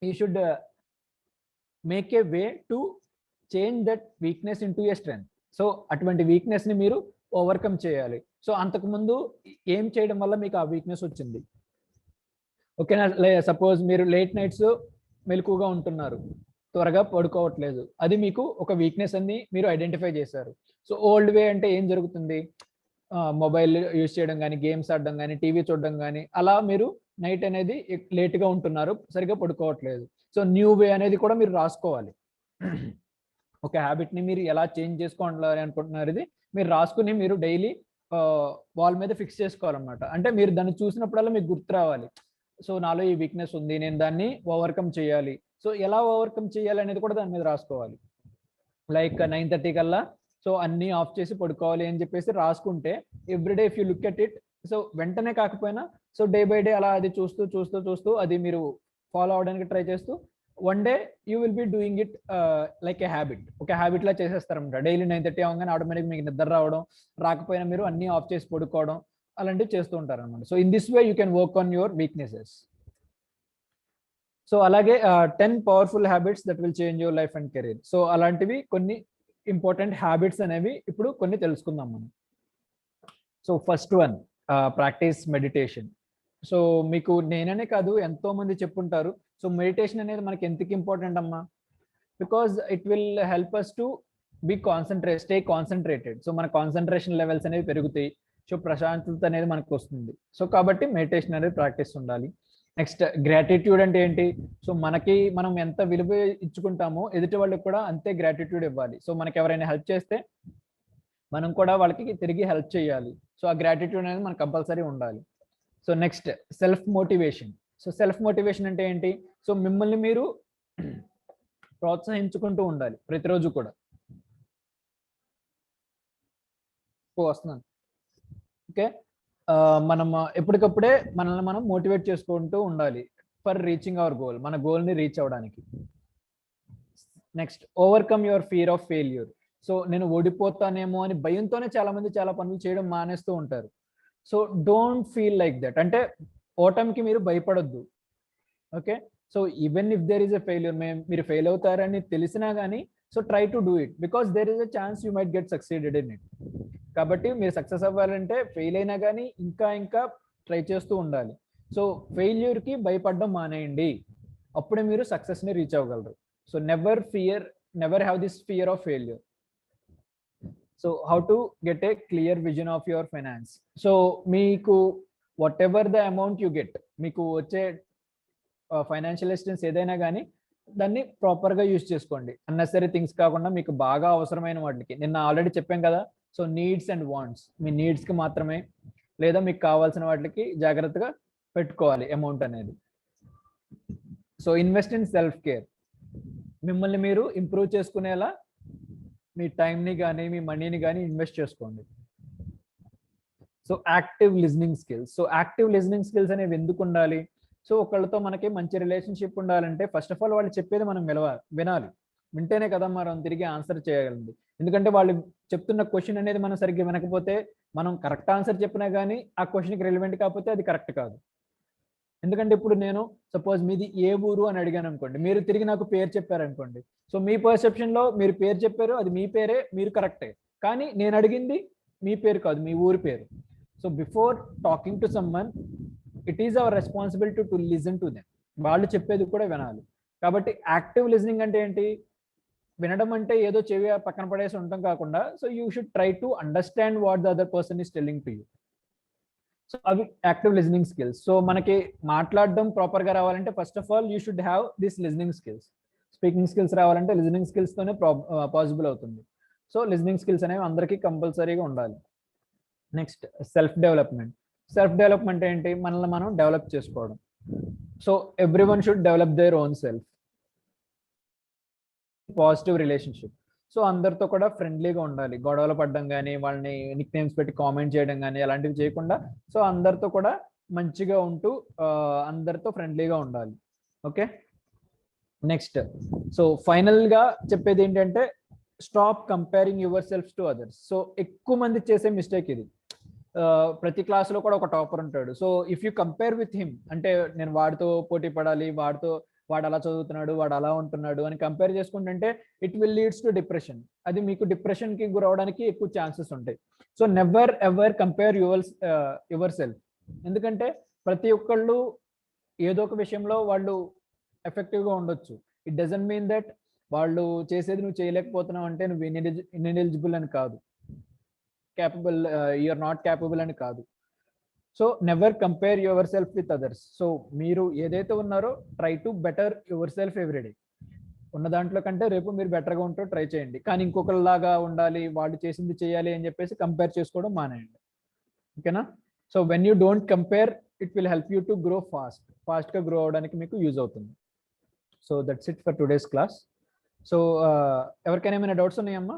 you should make a way to change that weakness into A strength. So అటువంటి వీక్నెస్ని మీరు ఓవర్కమ్ చేయాలి. So అంతకుముందు ఏం చేయడం వల్ల మీకు ఆ వీక్నెస్ వచ్చింది? ఓకేనా? సపోజ్ మీరు లేట్ నైట్స్ మెలకుగా ఉంటున్నారు, త్వరగా పడుకోవట్లేదు, అది మీకు ఒక వీక్నెస్ అని మీరు ఐడెంటిఫై చేశారు. సో ఓల్డ్ వే అంటే ఏం జరుగుతుంది? మొబైల్ యూజ్ చేయడం కానీ, గేమ్స్ ఆడడం కానీ, టీవీ చూడడం కానీ, అలా మీరు నైట్ అనేది లేట్గా ఉంటున్నారు, సరిగ్గా పడుకోవట్లేదు. సో న్యూ వే అనేది కూడా మీరు రాసుకోవాలి. ఒక హ్యాబిట్ని మీరు ఎలా చేంజ్ చేసుకోవాలి అనుకుంటున్నారు, ఇది మీరు రాసుకుని మీరు డైలీ వాల్ మీద ఫిక్స్ చేసుకోవాలన్నమాట. అంటే మీరు దాన్ని చూసినప్పుడల్లా మీకు గుర్తు రావాలి, సో నాలో ఈ వీక్నెస్ ఉంది, నేను దాన్ని ఓవర్కమ్ చేయాలి. సో ఎలా ఓవర్కమ్ చేయాలి అనేది కూడా దాని మీద రాసుకోవాలి. లైక్ 9:30 కల్లా సో అన్నీ ఆఫ్ చేసి పడుకోవాలి అని చెప్పేసి రాసుకుంటే everyday if you look at it, so వెంటనే కాకపోయినా సో డే బై డే అలా అది చూస్తూ చూస్తూ చూస్తూ అది మీరు ఫాలో అవడానికి ట్రై చేస్తూ one day you will be doing it like a habit. ఒక హ్యాబిట్ లా చేసేస్తారన్నమాట. డైలీ 9:30 అవగానే ఆటోమేటిక్ మీకు నిద్ర రావడం, రాకపోయినా మీరు అన్నీ ఆఫ్ చేసి పడుకోవడం అలాంటివి చేస్తూ ఉంటారు అనమాట. So in this way you can work on your weaknesses. So అలాగే 10 powerful habits that will change your life and career. So అలాంటివి కొన్ని ఇంపార్టెంట్ హ్యాబిట్స్ అనేవి ఇప్పుడు కొన్ని తెలుసుకుందాం మనం. So first one, practice meditation. So మీకు నేననే కాదు ఎంతో మంది చెప్పుంటారు. సో మెడిటేషన్ అనేది మనకి ఎందుకు ఇంపార్టెంట్ అమ్మా? Because it will help us to be stay concentrated. So మన కాన్సన్ట్రేషన్ లెవెల్స్ అనేవి పెరుగుతాయి. సో ప్రశాంతత అనేది మనకు వస్తుంది. సో కాబట్టి మెడిటేషన్ అనేది ప్రాక్టీస్ ఉండాలి. నెక్స్ట్ గ్రాటిట్యూడ్ అంటే ఏంటి? సో మనకి మనం ఎంత విలువ ఇచ్చుకుంటామో ఎదుటి వాళ్ళకి కూడా అంతే గ్రాటిట్యూడ్ ఇవ్వాలి. సో మనకి ఎవరైనా హెల్ప్ చేస్తే మనం కూడా వాళ్ళకి తిరిగి హెల్ప్ చేయాలి. సో ఆ గ్రాటిట్యూడ్ అనేది మనకు కంపల్సరీ ఉండాలి. So next self motivation. So self motivation అంటే ఏంటి? సో మిమ్మల్ని మీరు ప్రోత్సహించుకుంటూ ఉండాలి ప్రతిరోజు కూడా. వస్తున్నాను. ఓకే, మనం ఎప్పటికప్పుడే మనల్ని మనం మోటివేట్ చేసుకుంటూ ఉండాలి ఫర్ రీచింగ్ అవర్ గోల్, మన గోల్ని రీచ్ అవ్వడానికి. Next overcome your fear of failure. So నేను ఓడిపోతానేమో అని భయంతోనే చాలా మంది చాలా పనులు చేయడం మానేస్తూ ఉంటారు. So don't feel like that. అంటే ఓటమికి మీరు భయపడొద్దు. Okay, so even if there is a failure, మీరు ఫెయిల్ అవుతారని తెలిసినా కానీ so try to do it, because there is a chance you might get succeeded in it. కాబట్టి మీరు సక్సెస్ అవ్వాలంటే ఫెయిల్ అయినా కానీ ఇంకా ట్రై చేస్తూ ఉండాలి. సో ఫెయిల్యూర్కి భయపడడం మానేయండి, అప్పుడే మీరు సక్సెస్ని రీచ్ అవ్వగలరు. So never have this fear of failure. So how to get a clear vision of your finance. So మీకు whatever the amount you get, మీకు వచ్చే ఫైనాన్షియల్ అసిస్టెన్స్ ఏదైనా కానీ దాన్ని ప్రాపర్గా యూజ్ చేసుకోండి. అన్నెసరీ థింగ్స్ కాకుండా మీకు బాగా అవసరమైన వాటికి. నిన్న ఆల్రెడీ చెప్పాం కదా, సో నీడ్స్ అండ్ వాంట్స్, మీ నీడ్స్కి మాత్రమే లేదా మీకు కావాల్సిన వాటికి జాగ్రత్తగా పెట్టుకోవాలి అమౌంట్ అనేది. So invest in self care. మిమ్మల్ని మీరు ఇంప్రూవ్ చేసుకునేలా మీ టైంని కానీ మీ మనీని కానీ ఇన్వెస్ట్ చేసుకోండి. So active listening skills. So active listening skills అనేవి ఎందుకు ఉండాలి? సో ఒకళ్ళతో మనకి మంచి రిలేషన్షిప్ ఉండాలంటే ఫస్ట్ ఆఫ్ ఆల్ వాళ్ళు చెప్పేది మనం వినాలి. వింటేనే కదా మనం తిరిగి ఆన్సర్ చేయగలిగింది. ఎందుకంటే వాళ్ళు చెప్తున్న క్వశ్చన్ అనేది మనం సరిగ్గా వినకపోతే మనం కరెక్ట్ ఆన్సర్ చెప్పినా కానీ ఆ క్వశ్చన్కి రిలవెంట్ కాకపోతే అది కరెక్ట్ కాదు. ఎందుకంటే ఇప్పుడు నేను సపోజ్ మీది ఏ ఊరు అని అడిగాను అనుకోండి, మీరు తిరిగి నాకు పేరు చెప్పారనుకోండి, సో మీ పర్సెప్షన్లో మీరు పేరు చెప్పారు, అది మీ పేరే, మీరు కరెక్టే. కానీ నేను అడిగింది మీ పేరు కాదు, మీ ఊరి పేరు. So before talking to someone it is our responsibility to listen to them. వాళ్ళు చెప్పేది కూడా వినాలి. కాబట్టి యాక్టివ్ లిజనింగ్ అంటే ఏంటి? వినడం అంటే ఏదో చెవి పక్కన పడేసి ఉండటం కాకుండా so you should try to understand what the other person is telling to you. So అవి యాక్టివ్ లిజనింగ్ స్కిల్స్. సో మనకి మాట్లాడడం ప్రాపర్గా రావాలంటే first of all you should have this listening skills. Speaking skills రావాలంటే లిజనింగ్ స్కిల్స్తోనే పాసిబుల్ అవుతుంది. So listening skills అనేవి అందరికీ కంపల్సరీగా ఉండాలి. Next self development. Self development ఏంటి? మనల్ని మనం డెవలప్ చేసుకోవడం. So every one should develop their own self. Positive relationship. So అందరితో కూడా ఫ్రెండ్లీగా ఉండాలి. గొడవలు పడడం కానీ, వాళ్ళని నిక్ నేమ్స్ పెట్టి కామెంట్ చేయడం కానీ అలాంటివి చేయకుండా సో అందరితో కూడా మంచిగా ఉంటూ అందరితో ఫ్రెండ్లీగా ఉండాలి. ఓకే. నెక్స్ట్ సో ఫైనల్గా చెప్పేది ఏంటంటే stop comparing your self to others. So ఎక్కువ మంది చేసే మిస్టేక్ ఇది. ప్రతి క్లాస్లో కూడా ఒక టాపర్ ఉంటాడు. So if you compare with him, అంటే నేను వాడితో పోటీ పడాలి, వాడు అలా చదువుతున్నాడు, వాడు అలా ఉంటున్నాడు అని కంపేర్ చేసుకుంటుంటే it will leads to depression. అది మీకు డిప్రెషన్కి గురవడానికి ఎక్కువ ఛాన్సెస్ ఉంటాయి. So never ever compare yourself. ఎందుకంటే ప్రతి ఒక్కళ్ళు ఏదో ఒక విషయంలో వాళ్ళు ఎఫెక్టివ్గా ఉండొచ్చు. ఇట్ డజంట్ మీన్ దట్ వాళ్ళు చేసేది నువ్వు చేయలేకపోతున్నావు అంటే నువ్వు ఇన్ఎలిజిబుల్ అని కాదు, capable you are not capable అని కాదు. So never compare yourself with others. So మీరు ఏదైతే ఉన్నారో try to better your self everyday. ఉన్న దాంట్లో కంటే రేపు మీరు బెటర్గా ఉంటూ ట్రై చేయండి. కానీ ఇంకొకరిలాగా ఉండాలి, వాళ్ళు చేసింది చేయాలి అని చెప్పేసి కంపేర్ చేసుకోవడం మానేయండి. ఓకేనా? So when you don't compare it will help you to grow ఫాస్ట్గా గ్రో అవడానికి మీకు యూజ్ అవుతుంది. So that's it for today's class. So ఎవరికైనా ఏమైనా డౌట్స్ ఉన్నాయమ్మా?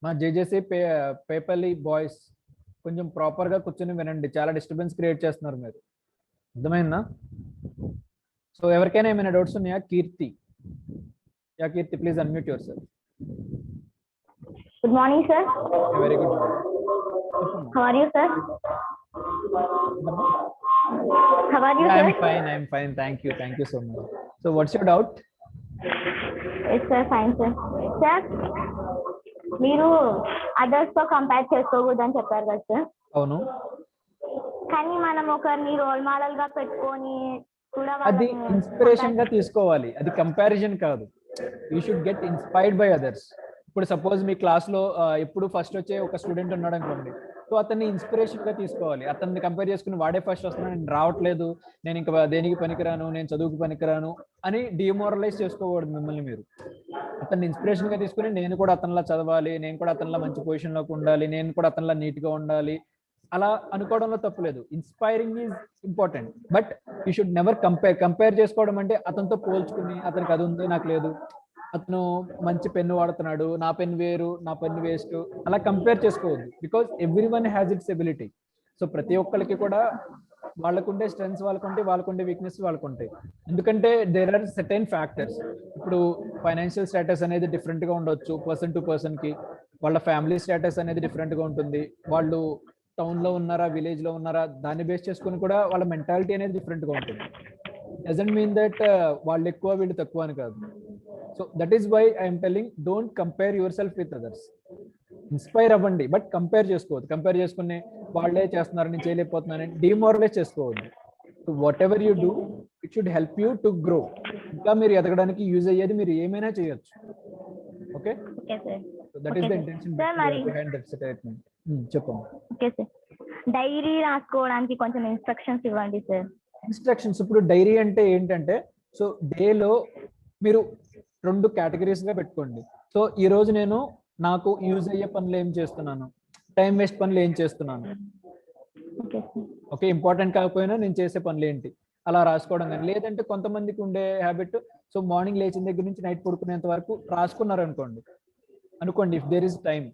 మా జేజేసీ పేపర్లీ బాయ్స్ కొంచెం ప్రాపర్గా కూర్చొని వినండి, చాలా డిస్టర్బెన్స్ క్రియేట్ చేస్తున్నారు మీరు. అర్థమైందా? సో ఎవరికైనా ఏమైనా డౌట్స్ ఉన్నాయా? Keerthi, Keerthi please unmute yourself. Good morning sir. Very good. How are you sir? How are you, sir? I'm fine. Thank you so much. So what's your doubt? Yes sir, fine sir. Sir, మీరు others తో compare చేసుకోకూడదని చెప్పారు కదా sir. అవును. కానీ మనం ఒకరిని role model గా పెట్టుకొని కూడా అది ఇన్స్పిరేషన్ గా తీసుకోవాలి, అది కంపారిజన్ కాదు. You should get inspired by others. ఇప్పుడు సపోజ్ మీ క్లాస్లో ఎప్పుడు ఫస్ట్ వచ్చే ఒక స్టూడెంట్ ఉన్నాడు అనుకోండి, సో అతన్ని ఇన్స్పిరేషన్ గా తీసుకోవాలి. అతన్ని కంపేర్ చేసుకుని వాడే ఫస్ట్ వస్తున్నాడు, నేను రావట్లేదు, నేను ఇంకా దేనికి పనికిరాను, నేను చదువుకు పనికిరాను అని డిమోరలైజ్ చేసుకోకూడదు మిమ్మల్ని మీరు. అతన్ని ఇన్స్పిరేషన్ గా తీసుకుని నేను కూడా అతనిలా చదవాలి, నేను కూడా అతనిలా మంచి పొజిషన్లోకి ఉండాలి, నేను కూడా అతనిలా నీట్గా ఉండాలి అలా అనుకోవడంలో తప్పులేదు. Inspiring is important, but you should never compare చేసుకోవడం అంటే అతనితో పోల్చుకుని అతనికి అది ఉంది నాకు లేదు, అతను మంచి పెన్ను వాడుతున్నాడు, నా పెన్ వేరు, నా పెన్ను వేస్ట్, అలా కంపేర్ చేసుకోవద్దు. Because every one has its ability. So ప్రతి ఒక్కరికి కూడా వాళ్ళకుండే స్ట్రెంగ్స్ వాళ్ళకుండే వీక్నెస్ వాళ్ళకుంటాయి. ఎందుకంటే దేర్ ఆర్ సర్టెన్ ఫ్యాక్టర్స్. ఇప్పుడు ఫైనాన్షియల్ స్టేటస్ అనేది డిఫరెంట్గా ఉండొచ్చు పర్సన్ టు పర్సన్కి, వాళ్ళ ఫ్యామిలీ స్టేటస్ అనేది డిఫరెంట్గా ఉంటుంది, వాళ్ళు టౌన్లో ఉన్నారా విలేజ్లో ఉన్నారా దాన్ని బేస్ చేసుకుని కూడా వాళ్ళ మెంటాలిటీ అనేది డిఫరెంట్గా ఉంటుంది. డజంట్ మీన్ దట్ వాళ్ళు ఎక్కువ వీళ్ళు తక్కువ అని కాదు. So that is why I'm telling don't compare yourself with others. Inspire అవ్వండి, బట్ కంపేర్ చేసుకోవద్దు. కంపేర్ చేసుకుని వాళ్ళే చేస్తున్నారు నేను చేయలేకపోతున్నానని డిమోరలైజ్ చేసుకోవద్దు. Whatever you do it should help you to grow. ఇంకా మీరు ఎదగడానికి యూజ్ అయ్యేది మీరు ఏమైనా చేయొచ్చు. Okay, that is the intention behind that statement. చెప్పండి. ఓకే సార్, డైరీ రాసుకోవడానికి కొంచెం ఇన్స్ట్రక్షన్స్ ఇవ్వండి సార్. ఇన్స్ట్రక్షన్స్ ఇప్పుడు డైరీ అంటే ఏంటంటే, సో డేలో మీరు 2 కేటగిరీస్ గా పెట్టుకోండి. సో ఈ రోజు నేను నాకు యూజ్ అయ్యే పనులు ఏం చేస్తున్నాను, టైం వేస్ట్ పనులు ఏం చేస్తున్నాను, ఓకే ఇంపార్టెంట్ కాకపోయినా నేను చేసే పనులు ఏంటి అలా రాసుకోవడం. కానీ లేదంటే కొంతమందికి ఉండే హ్యాబిట్, సో మార్నింగ్ లేచిన దగ్గర నుంచి నైట్ పడుకునేంత వరకు రాసుకున్నారు అనుకోండి if there is time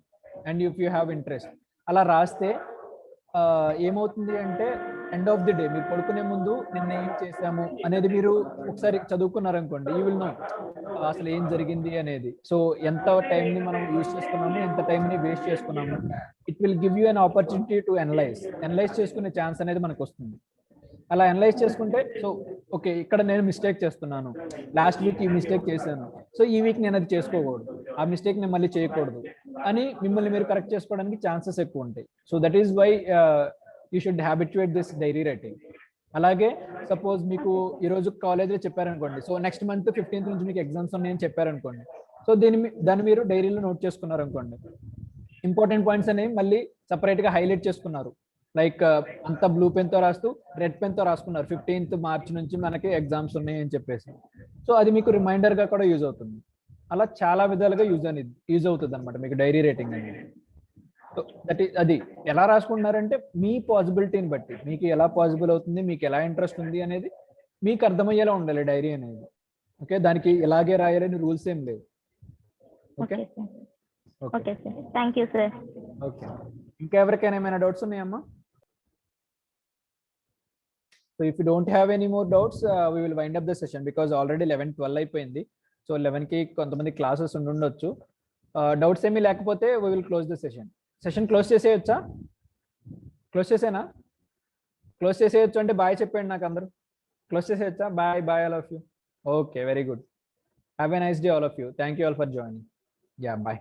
and if you have interest, అలా రాస్తే ఏమవుతుంది అంటే ఎండ్ ఆఫ్ ది డే మీరు పడుకునే ముందు నిన్న ఏం చేసాము అనేది మీరు ఒకసారి చదువుకున్నారనుకోండి, యూ విల్ నో అసలు ఏం జరిగింది అనేది. సో ఎంత టైంని మనం యూజ్ చేసుకున్నాము, ఎంత టైంని వేస్ట్ చేసుకున్నాము, it will give you an opportunity to analyse చేసుకునే ఛాన్స్ అనేది మనకు వస్తుంది. అలా అనలైజ్ చేసుకుంటే సో ఓకే ఇక్కడ నేను మిస్టేక్ చేస్తున్నాను, లాస్ట్ వీక్ ఈ మిస్టేక్ చేశాను, సో ఈ వీక్ నేను అది చేసుకోకూడదు, ఆ మిస్టేక్ నేను మళ్ళీ చేయకూడదు అని మిమ్మల్ని మీరు కరెక్ట్ చేసుకోవడానికి ఛాన్సెస్ ఎక్కువ ఉంటాయి. So that is why you should habituate this diary writing. అలాగే సపోజ్ మీకు ఈరోజు కాలేజ్లో చెప్పారనుకోండి, సో నెక్స్ట్ మంత్ 15th నుంచి మీకు ఎగ్జామ్స్ ఉన్నాయని చెప్పారనుకోండి, సో దాన్ని మీరు డైరీలో నోట్ చేసుకున్నారు అనుకోండి. ఇంపార్టెంట్ పాయింట్స్ అనేవి మళ్ళీ సపరేట్గా హైలైట్ చేసుకున్నారు, లైక్ అంత బ్లూ పెన్తో రాస్తూ రెడ్ పెన్తో రాసుకున్నారు 15th March నుంచి మనకి ఎగ్జామ్స్ ఉన్నాయి అని చెప్పేసి. సో అది మీకు రిమైండర్గా కూడా యూజ్ అవుతుంది. అలా చాలా విధాలుగా యూజ్ అవుతుంది అనమాట మీకు డైరీ రైటింగ్ అనేది. సో అది ఎలా రాసుకుంటున్నారంటే మీ పాసిబిలిటీని బట్టి, మీకు ఎలా పాసిబుల్ అవుతుంది, మీకు ఎలా ఇంట్రెస్ట్ ఉంది అనేది మీకు అర్థమయ్యేలా ఉండాలి డైరీ అనేది. ఓకే, దానికి ఇలాగే రాయాలని రూల్స్ ఏం లేవు. Okay okay sir, thank you sir. Okay, ఇంకా ఎవరికైనా ఏమైనా డౌట్స్ ఉన్నాయమ్మా? So if you don't have any more doubts we will wind up the session because already 11-12 అయిపోయింది. సో 11కి కొంతమంది క్లాసెస్ ఉండొచ్చు. డౌట్స్ ఏమీ లేకపోతే we will close the session close చేసేయచ్చా? క్లోజ్ చేసేనా? క్లోజ్ చేసేయచ్చు అంటే బాయ్ చెప్పండి నాకు అందరూ. క్లోజ్ చేసేయచ్చా? Bye all of you. Okay, very good. Have a nice day all of you. Thank you all for joining. Yeah, bye.